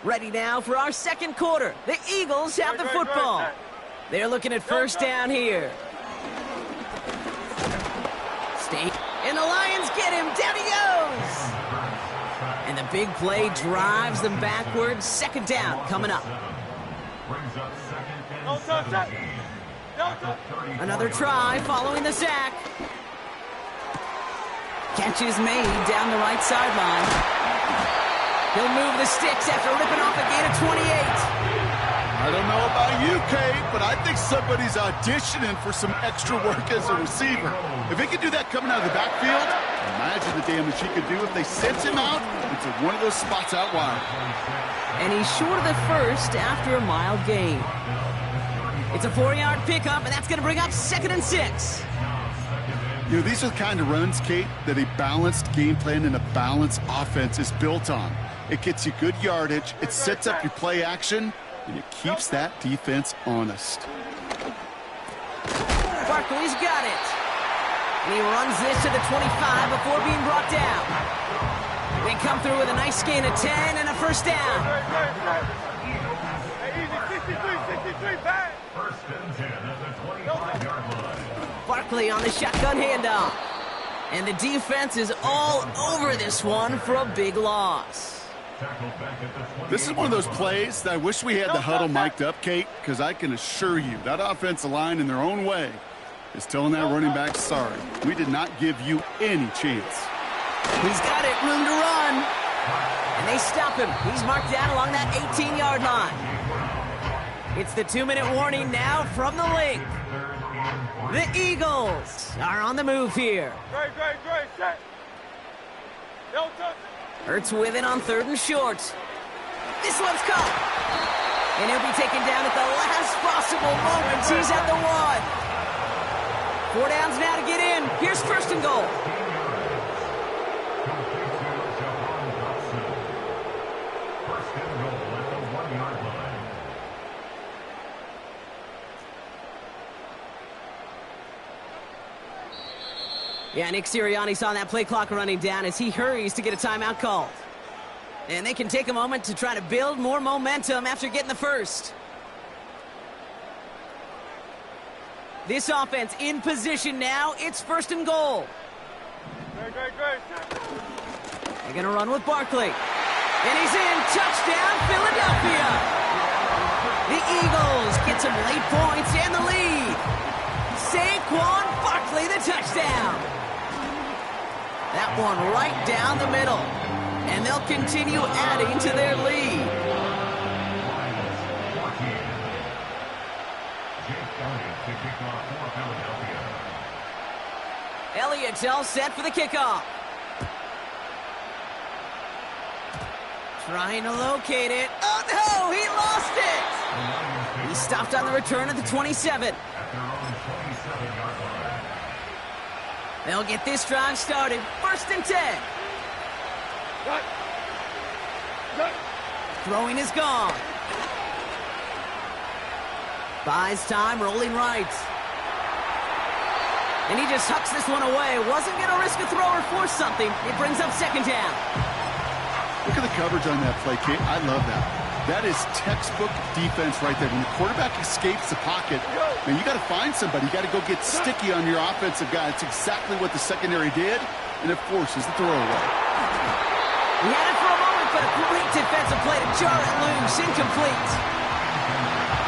Ready now for our second quarter. The Eagles have the football. They're looking at 1st down here. State. And the Lions get him. Down he goes. And the big play drives them backwards. 2nd down coming up. Another try following the sack. Catch is made down the right sideline. He'll move the sticks after ripping off a gain of 28. I don't know about you, Kate, but I think somebody's auditioning for some extra work as a receiver. If he could do that coming out of the backfield, imagine the damage he could do if they sent him out into one of those spots out wide. And he's short of the 1st after a mild gain. It's a 4-yard pickup, and that's going to bring up 2nd and 6. You know, these are the kind of runs, Kate, that a balanced game plan and a balanced offense is built on. It gets you good yardage, it sets up your play action, and it keeps that defense honest. Barkley's got it. And he runs this to the 25 before being brought down. They come through with a nice gain of 10 and a first down. First and 10 at the 25-yard line. Barkley on the shotgun handoff. And the defense is all over this one for a big loss. This is one of those plays that I wish we had the huddle mic'd up, Kate, because I can assure you that offensive line in their own way is telling that running back, sorry, we did not give you any chance. He's got it, room to run. And they stop him. He's marked down along that 18-yard line. It's the 2-minute warning now from the link. The Eagles are on the move here. Great, set. Don't touch it. Hurts with it on 3rd and short. This one's caught. And he'll be taken down at the last possible moment. He's at the 1. 4 downs now to get in. Here's 1st and goal. First and goal at the 1-yard line. Yeah, Nick Sirianni saw that play clock running down as he hurries to get a timeout called. And they can take a moment to try to build more momentum after getting the first. This offense in position now. It's 1st and goal. Great. They're going to run with Barkley. And he's in. Touchdown, Philadelphia. The Eagles get some late points and the lead. Saquon Barkley, the touchdown. That one right down the middle. And they'll continue adding to their lead. Elliott's all set for the kickoff. Trying to locate it. Oh, no! He lost it! He stopped on the return at the 27. They'll get this drive started. 1st and 10. Throwing is gone. Buys time, rolling right. And he just hucks this one away. Wasn't going to risk a throw or force something. It brings up 2nd down. Look at the coverage on that play, Kate. I love that. That is textbook defense right there. When the quarterback escapes the pocket, man, you got to find somebody. You got to go get sticky on your offensive guy. It's exactly what the secondary did, and it forces the throwaway. He had it for a moment, but a great defensive play to jar it loose. Incomplete.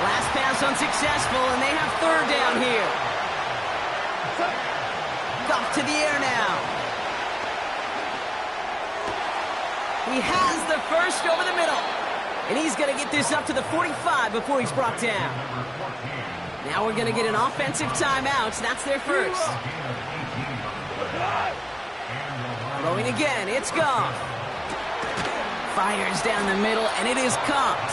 Last pass unsuccessful, and they have 3rd down here. Goff to the air now. He has the first over the middle. And he's going to get this up to the 45 before he's brought down. Now we're going to get an offensive timeout. That's their first. Throwing again. It's Goff. Fires down the middle, and it is caught.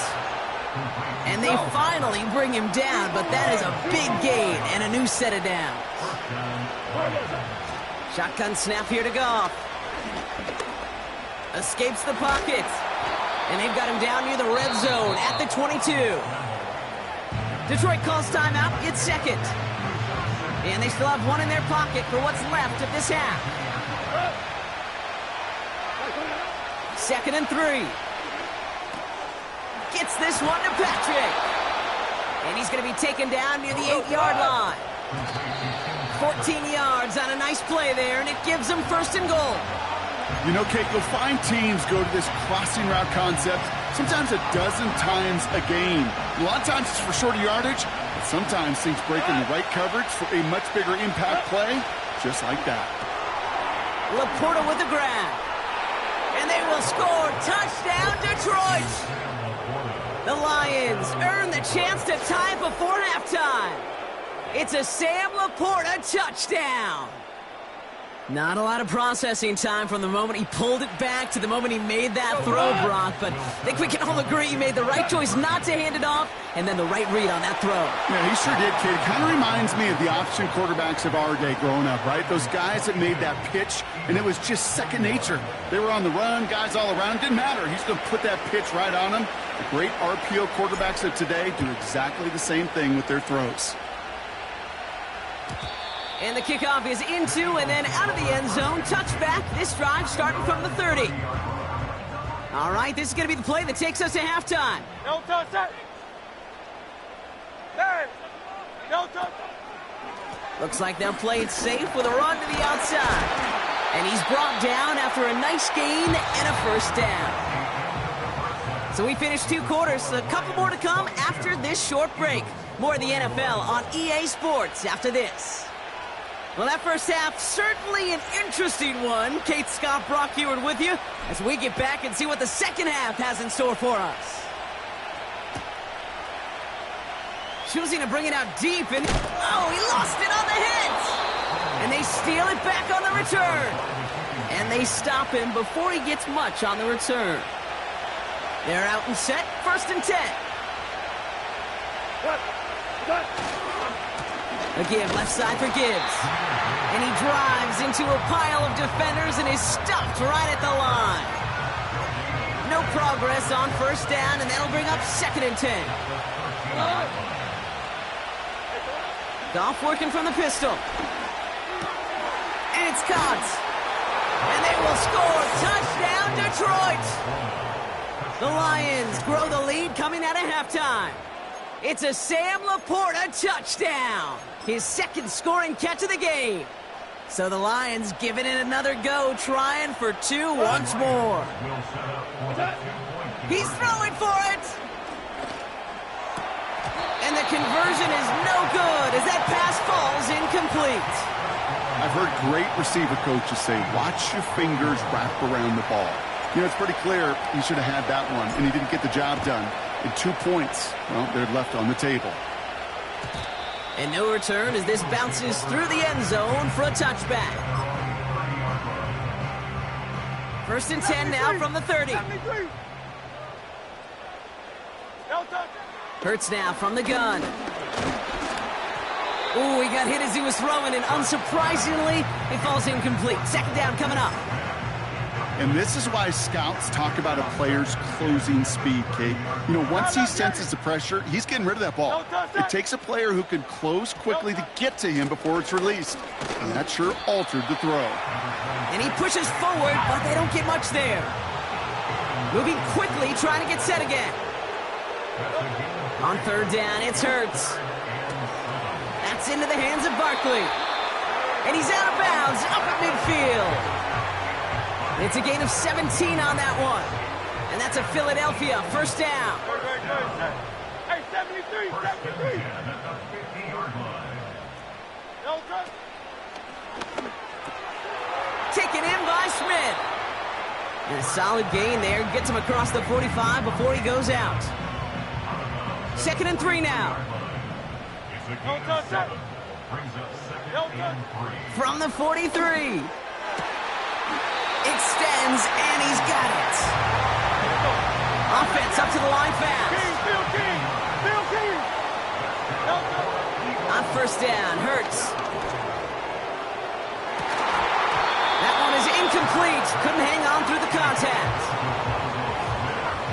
And they finally bring him down, but that is a big gain and a new set of downs. Shotgun snap here to Goff. Escapes the pocket. And they've got him down near the red zone at the 22. Detroit calls timeout. It's 2nd. And they still have one in their pocket for what's left of this half. 2nd and 3. Gets this one to Patrick. And he's going to be taken down near the 8-yard line. 14 yards on a nice play there, and it gives them 1st and goal. You know, Kate, you'll find teams go to this crossing route concept sometimes a dozen times a game. A lot of times it's for shorter yardage, but sometimes things break in the right coverage for a much bigger impact play, just like that. Laporta with the grab. And they will score. Touchdown, Detroit! The Lions earn the chance to tie it before halftime. It's a Sam Laporta touchdown. Not a lot of processing time from the moment he pulled it back to the moment he made that throw, Brock. But I think we can all agree he made the right choice not to hand it off, and then the right read on that throw. Yeah, he sure did, kid. It kind of reminds me of the option quarterbacks of our day growing up, right? Those guys that made that pitch, and it was just second nature. They were on the run, guys all around. Didn't matter. He's going to put that pitch right on them. The great RPO quarterbacks of today do exactly the same thing with their throws. And the kickoff is into and then out of the end zone. Touchback. This drive starting from the 30. All right, this is going to be the play that takes us to halftime. No touch that. Hey, no touch. Looks like they'll play it safe with a run to the outside. And he's brought down after a nice gain and a first down. So we finished 2 quarters. A couple more to come after this short break. More of the NFL on EA Sports after this. Well, that first half, certainly an interesting one. Kate, Scott, Brock Heward with you as we get back and see what the second half has in store for us. Choosing to bring it out deep, and oh, he lost it on the hit! And they steal it back on the return. And they stop him before he gets much on the return. They're out and set, 1st and 10. Again, left side for Gibbs. And he drives into a pile of defenders and is stopped right at the line. No progress on 1st down, and that'll bring up 2nd and 10. Goff working from the pistol. And it's caught. And they will score. Touchdown, Detroit. The Lions grow the lead coming out of halftime. It's a Sam Laporta touchdown. His 2nd scoring catch of the game. So the Lions giving it another go, trying for 2 once more. He's throwing for it. And the conversion is no good as that pass falls incomplete. I've heard great receiver coaches say, watch your fingers wrap around the ball. You know, it's pretty clear he should have had that one, and he didn't get the job done. And 2 points, well, they're left on the table. And no return as this bounces through the end zone for a touchback. 1st and 10 now from the 30. Hurts now from the gun. Ooh, he got hit as he was throwing, and unsurprisingly, it falls incomplete. 2nd down coming up. And this is why scouts talk about a player's closing speed, Kate. You know, once he senses the pressure, he's getting rid of that ball. It takes a player who can close quickly to get to him before it's released. And that sure altered the throw. And he pushes forward, but they don't get much there. Moving quickly, trying to get set again. On 3rd down, it's Hurts. That's into the hands of Barkley. And he's out of bounds, up at midfield. It's a gain of 17 on that one. And that's a Philadelphia 1st down. Hey, 73, 73. No touch. Taken in by Smith. And a solid gain there. Gets him across the 45 before he goes out. 2nd and 3 now. No touch that. No touch. From the 43. Extends, and he's got it. Offense up to the line fast. Bill King. No touch. On 1st down, Hurts. That one is incomplete. Couldn't hang on through the contact.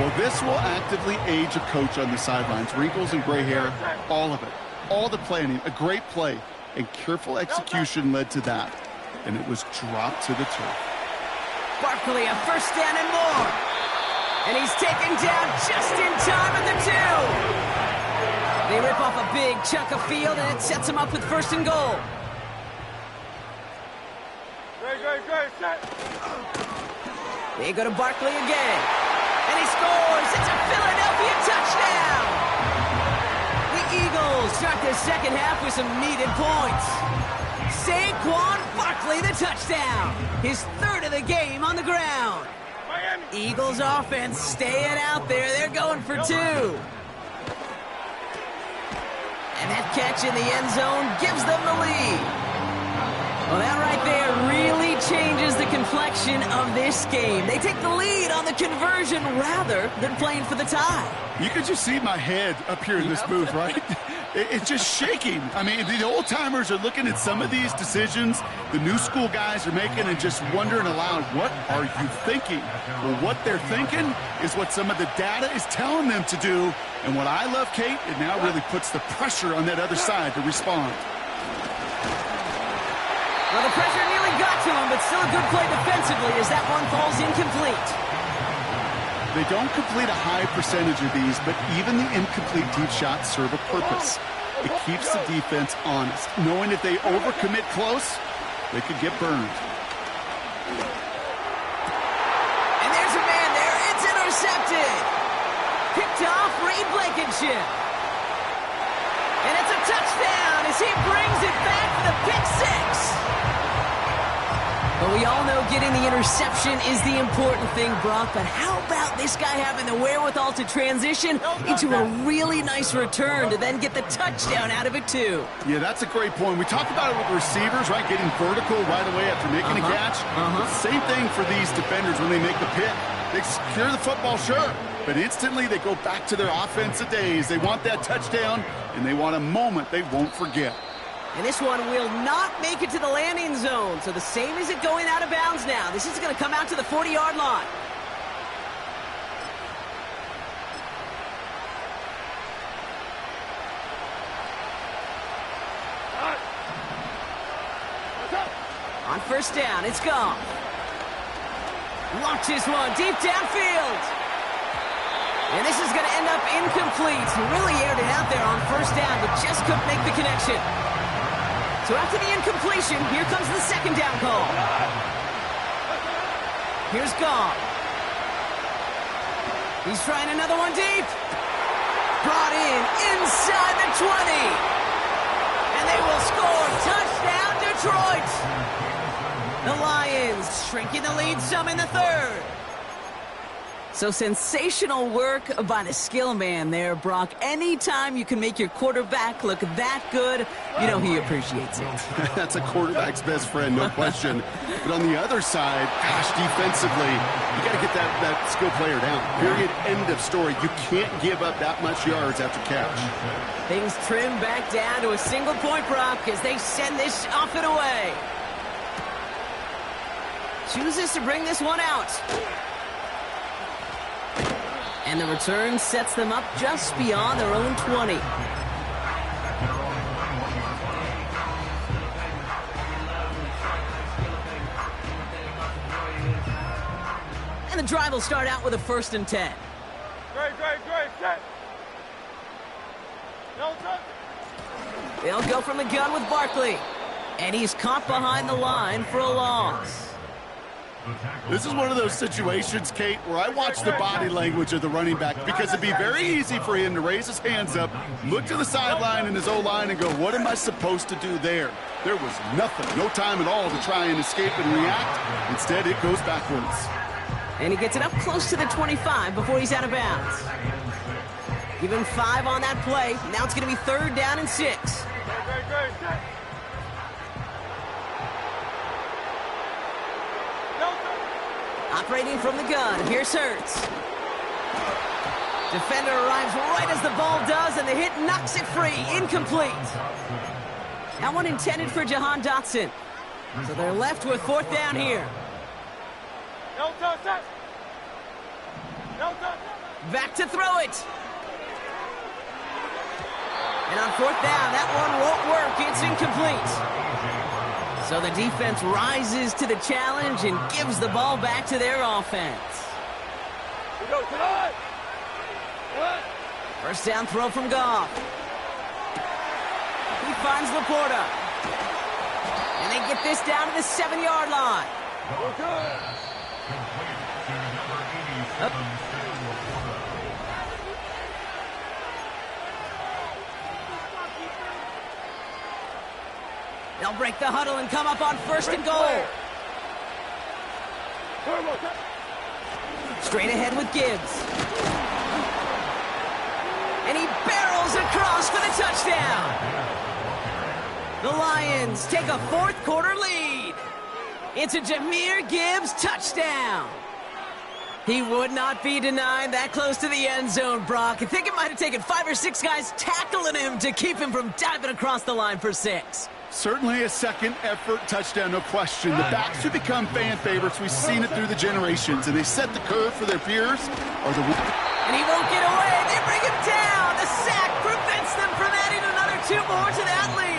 Well, this will actively age a coach on the sidelines. Wrinkles and gray hair, all of it. All the planning, a great play, and careful execution led to that. And it was dropped to the turf. Barkley, a 1st down and more. And he's taken down just in time at the 2. They rip off a big chunk of field, and it sets him up with 1st and goal. Great, set. They go to Barkley again. And he scores. It's a Philadelphia touchdown. The Eagles start their 2nd half with some needed points. Saquon Barkley, the touchdown. His 3rd of the game on the ground. Miami. Eagles offense staying out there. They're going for 2. And that catch in the end zone gives them the lead. Well, that right there really changes the complexion of this game. They take the lead on the conversion rather than playing for the tie. You could just see my head up here in this booth, right? It's just shaking. I mean, the old-timers are looking at some of these decisions the new school guys are making and just wondering aloud, what are you thinking? Well, what they're thinking is what some of the data is telling them to do. And what I love, Kate, it now really puts the pressure on that other side to respond. Well, the pressure nearly got to him, but still a good play defensively as that one falls incomplete. They don't complete a high percentage of these, but even the incomplete deep shots serve a purpose. It keeps the defense honest, knowing if they overcommit close, they could get burned. And there's a man there. It's intercepted. Picked off Ray Blankenship. And it's a touchdown as he brings it back for the pick six. But we all know getting the interception is the important thing, Brock. But how about this guy having the wherewithal to transition into a really nice return to then get the touchdown out of it, too? Yeah, that's a great point. We talk about it with receivers, right? Getting vertical right away after making a catch. Same thing for these defenders when they make the pick. They secure the football, sure. But instantly they go back to their offensive days. They want that touchdown, and they want a moment they won't forget. And this one will not make it to the landing zone. So the same as it going out of bounds now. This is going to come out to the 40-yard line. On first down, it's gone. Launches one deep downfield. And this is going to end up incomplete. He really aired it out there on first down, but just couldn't make the connection. So after the incompletion, here comes the second down call. Here's Goff. He's trying another one deep. Brought in inside the 20. And they will score. Touchdown, Detroit. The Lions shrinking the lead some in the third. So sensational work by the skill man there, Brock. Anytime you can make your quarterback look that good, you know he appreciates it. That's a quarterback's best friend, no question. But on the other side, gosh, defensively, you got to get that skill player down. Period. End of story. You can't give up that much yards after catch. Things trim back down to a single point, Brock, as they send this off and away. Chooses to bring this one out. And the return sets them up just beyond their own 20. And the drive will start out with a 1st and 10. Great, set. No touch. They'll go from the gun with Barkley. And he's caught behind the line for a loss. This is one of those situations, Kate, where I watch the body language of the running back because it'd be very easy for him to raise his hands up, look to the sideline in his O-line and go, what am I supposed to do there? There was nothing, no time at all to try and escape and react. Instead, it goes backwards. And he gets it up close to the 25 before he's out of bounds. Give him 5 on that play. Now it's going to be 3rd down and 6. Great, set. Operating from the gun, here's Hurts. Defender arrives right as the ball does, and the hit knocks it free. Incomplete. That one intended for Jahan Dotson. So they're left with 4th down here. No touch. No touch. Back to throw it. And on 4th down, that one won't work. It's incomplete. So the defense rises to the challenge and gives the ball back to their offense. We go tonight. First down throw from Goff. He finds Laporta. And they get this down to the 7-yard line. Up. They'll break the huddle and come up on 1st and goal. Straight ahead with Gibbs. And he barrels across for the touchdown. The Lions take a 4th quarter lead. It's a Jahmyr Gibbs touchdown. He would not be denied that close to the end zone, Brock. I think it might have taken 5 or 6 guys tackling him to keep him from diving across the line for 6. Certainly a second effort touchdown, no question. The backs who become fan favorites, we've seen it through the generations, and they set the curve for their peers. And he won't get away. They bring him down. The sack prevents them from adding another 2 more to that lead.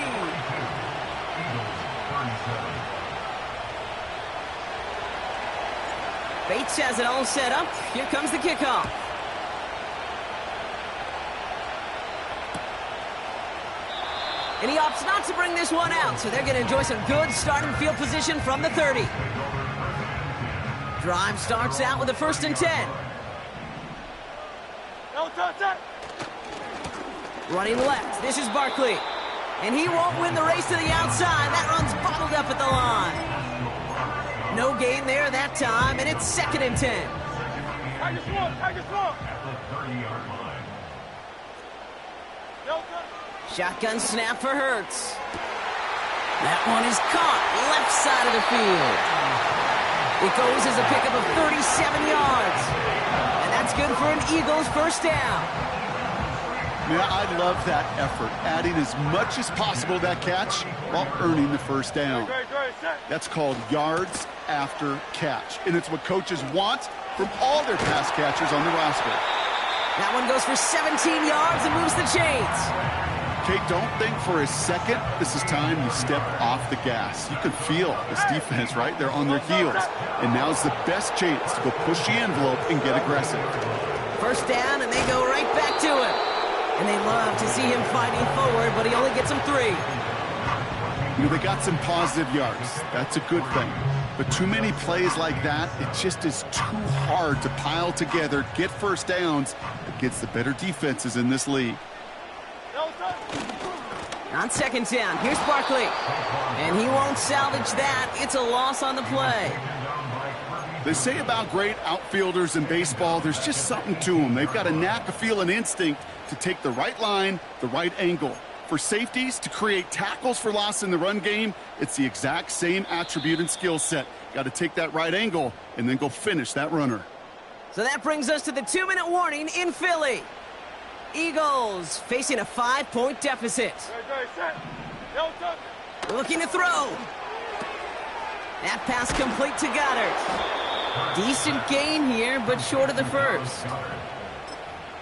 Bates has it all set up. Here comes the kickoff. And he opts not to bring this one out, so they're going to enjoy some good starting field position from the 30. Drive starts out with a 1st and 10. No touch it. Running left, this is Barkley. And he won't win the race to the outside. That run's bottled up at the line. No gain there that time, and it's 2nd and 10. Tag it slow, tag it slow. No touch. Shotgun snap for Hurts. That one is caught left side of the field. It goes as a pickup of 37 yards. And that's good for an Eagles 1st down. Man, I love that effort, adding as much as possible to that catch while earning the 1st down. That's called yards after catch, and it's what coaches want from all their pass catchers on the roster. That one goes for 17 yards and moves the chains. Kate, don't think for a second this is time you step off the gas. You can feel this defense, right? They're on their heels, and now's the best chance to go push the envelope and get aggressive. 1st down, and they go right back to him. And they love to see him fighting forward, but he only gets them 3. You know, they got some positive yards. That's a good thing. But too many plays like that, it just is too hard to pile together, get 1st downs against the better defenses in this league. On 2nd down, here's Barkley. And he won't salvage that. It's a loss on the play. They say about great outfielders in baseball, there's just something to them. They've got a knack, a feel, an instinct to take the right line, the right angle. For safeties, to create tackles for loss in the run game, it's the exact same attribute and skill set. Got to take that right angle and then go finish that runner. So that brings us to the 2-minute warning in Philly. Eagles facing a 5-point deficit. Looking to throw. That pass complete to Goddard. Decent gain here, but short of the 1st.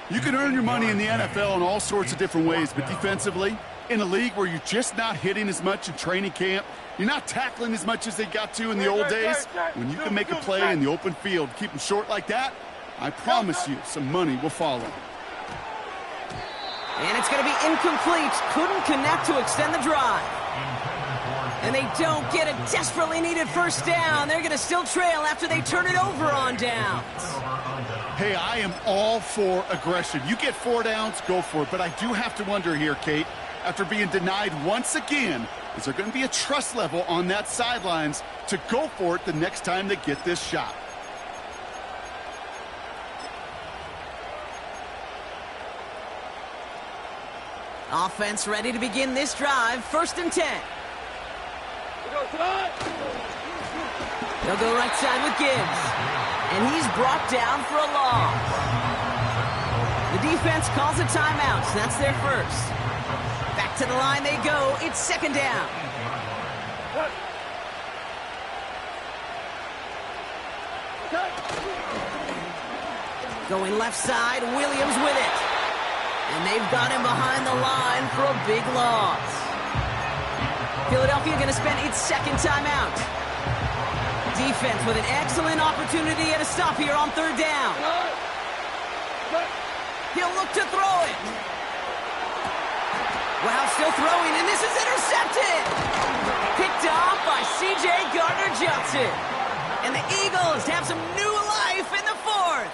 You can earn your money in the NFL in all sorts of different ways, but defensively, in a league where you're just not hitting as much in training camp, you're not tackling as much as they got to in the old days, when you can make a play in the open field, keep them short like that, I promise you some money will follow. And it's going to be incomplete. Couldn't connect to extend the drive. And they don't get a desperately needed 1st down. They're going to still trail after they turn it over on downs. Hey, I am all for aggression. You get 4 downs, go for it. But I do have to wonder here, Kate, after being denied once again, is there going to be a trust level on that sidelines to go for it the next time they get this shot? Offense ready to begin this drive. 1st and 10. They'll go right side with Gibbs. And he's brought down for a loss. The defense calls a timeout. So that's their 1st. Back to the line they go. It's 2nd down. Going left side, Williams with it. And they've got him behind the line for a big loss. Philadelphia going to spend its 2nd timeout. Defense with an excellent opportunity at a stop here on 3rd down. He'll look to throw it. Wow, still throwing, and this is intercepted. Picked off by C.J. Gardner-Johnson. And the Eagles have some new life in the 4th.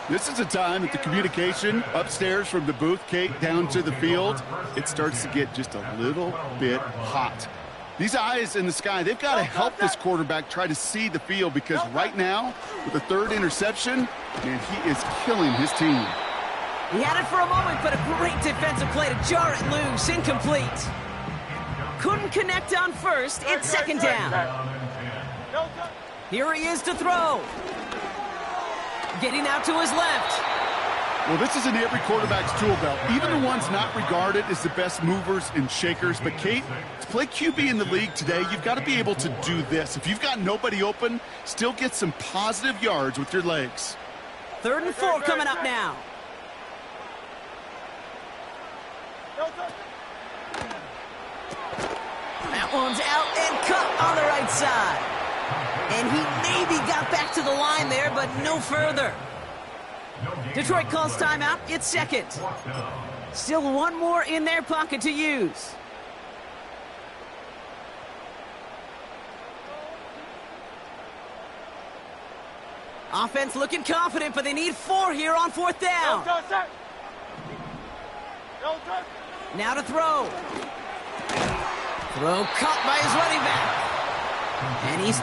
This is a time that the communication upstairs from the booth, Kate, down to the field, it starts to get just a little bit hot. These eyes in the sky, they've got to help this quarterback try to see the field, because right now, with the 3rd interception, man, he is killing his team. He had it for a moment, but a great defensive play to jar it loose. Incomplete. Couldn't connect on 1st. It's 2nd down. Here he is to throw. Getting out to his left. Well, this is in every quarterback's tool belt, even the ones not regarded as the best movers and shakers. But, Kate, to play QB in the league today, you've got to be able to do this. If you've got nobody open, still get some positive yards with your legs. 3rd and 4 coming up now. That one's out and cut on the right side. And he maybe got back to the line there, but no further. Detroit calls timeout. It's second. Still one more in their pocket to use. Offense looking confident, but they need 4 here on 4th down. Now to throw. Throw caught by his running back. And he's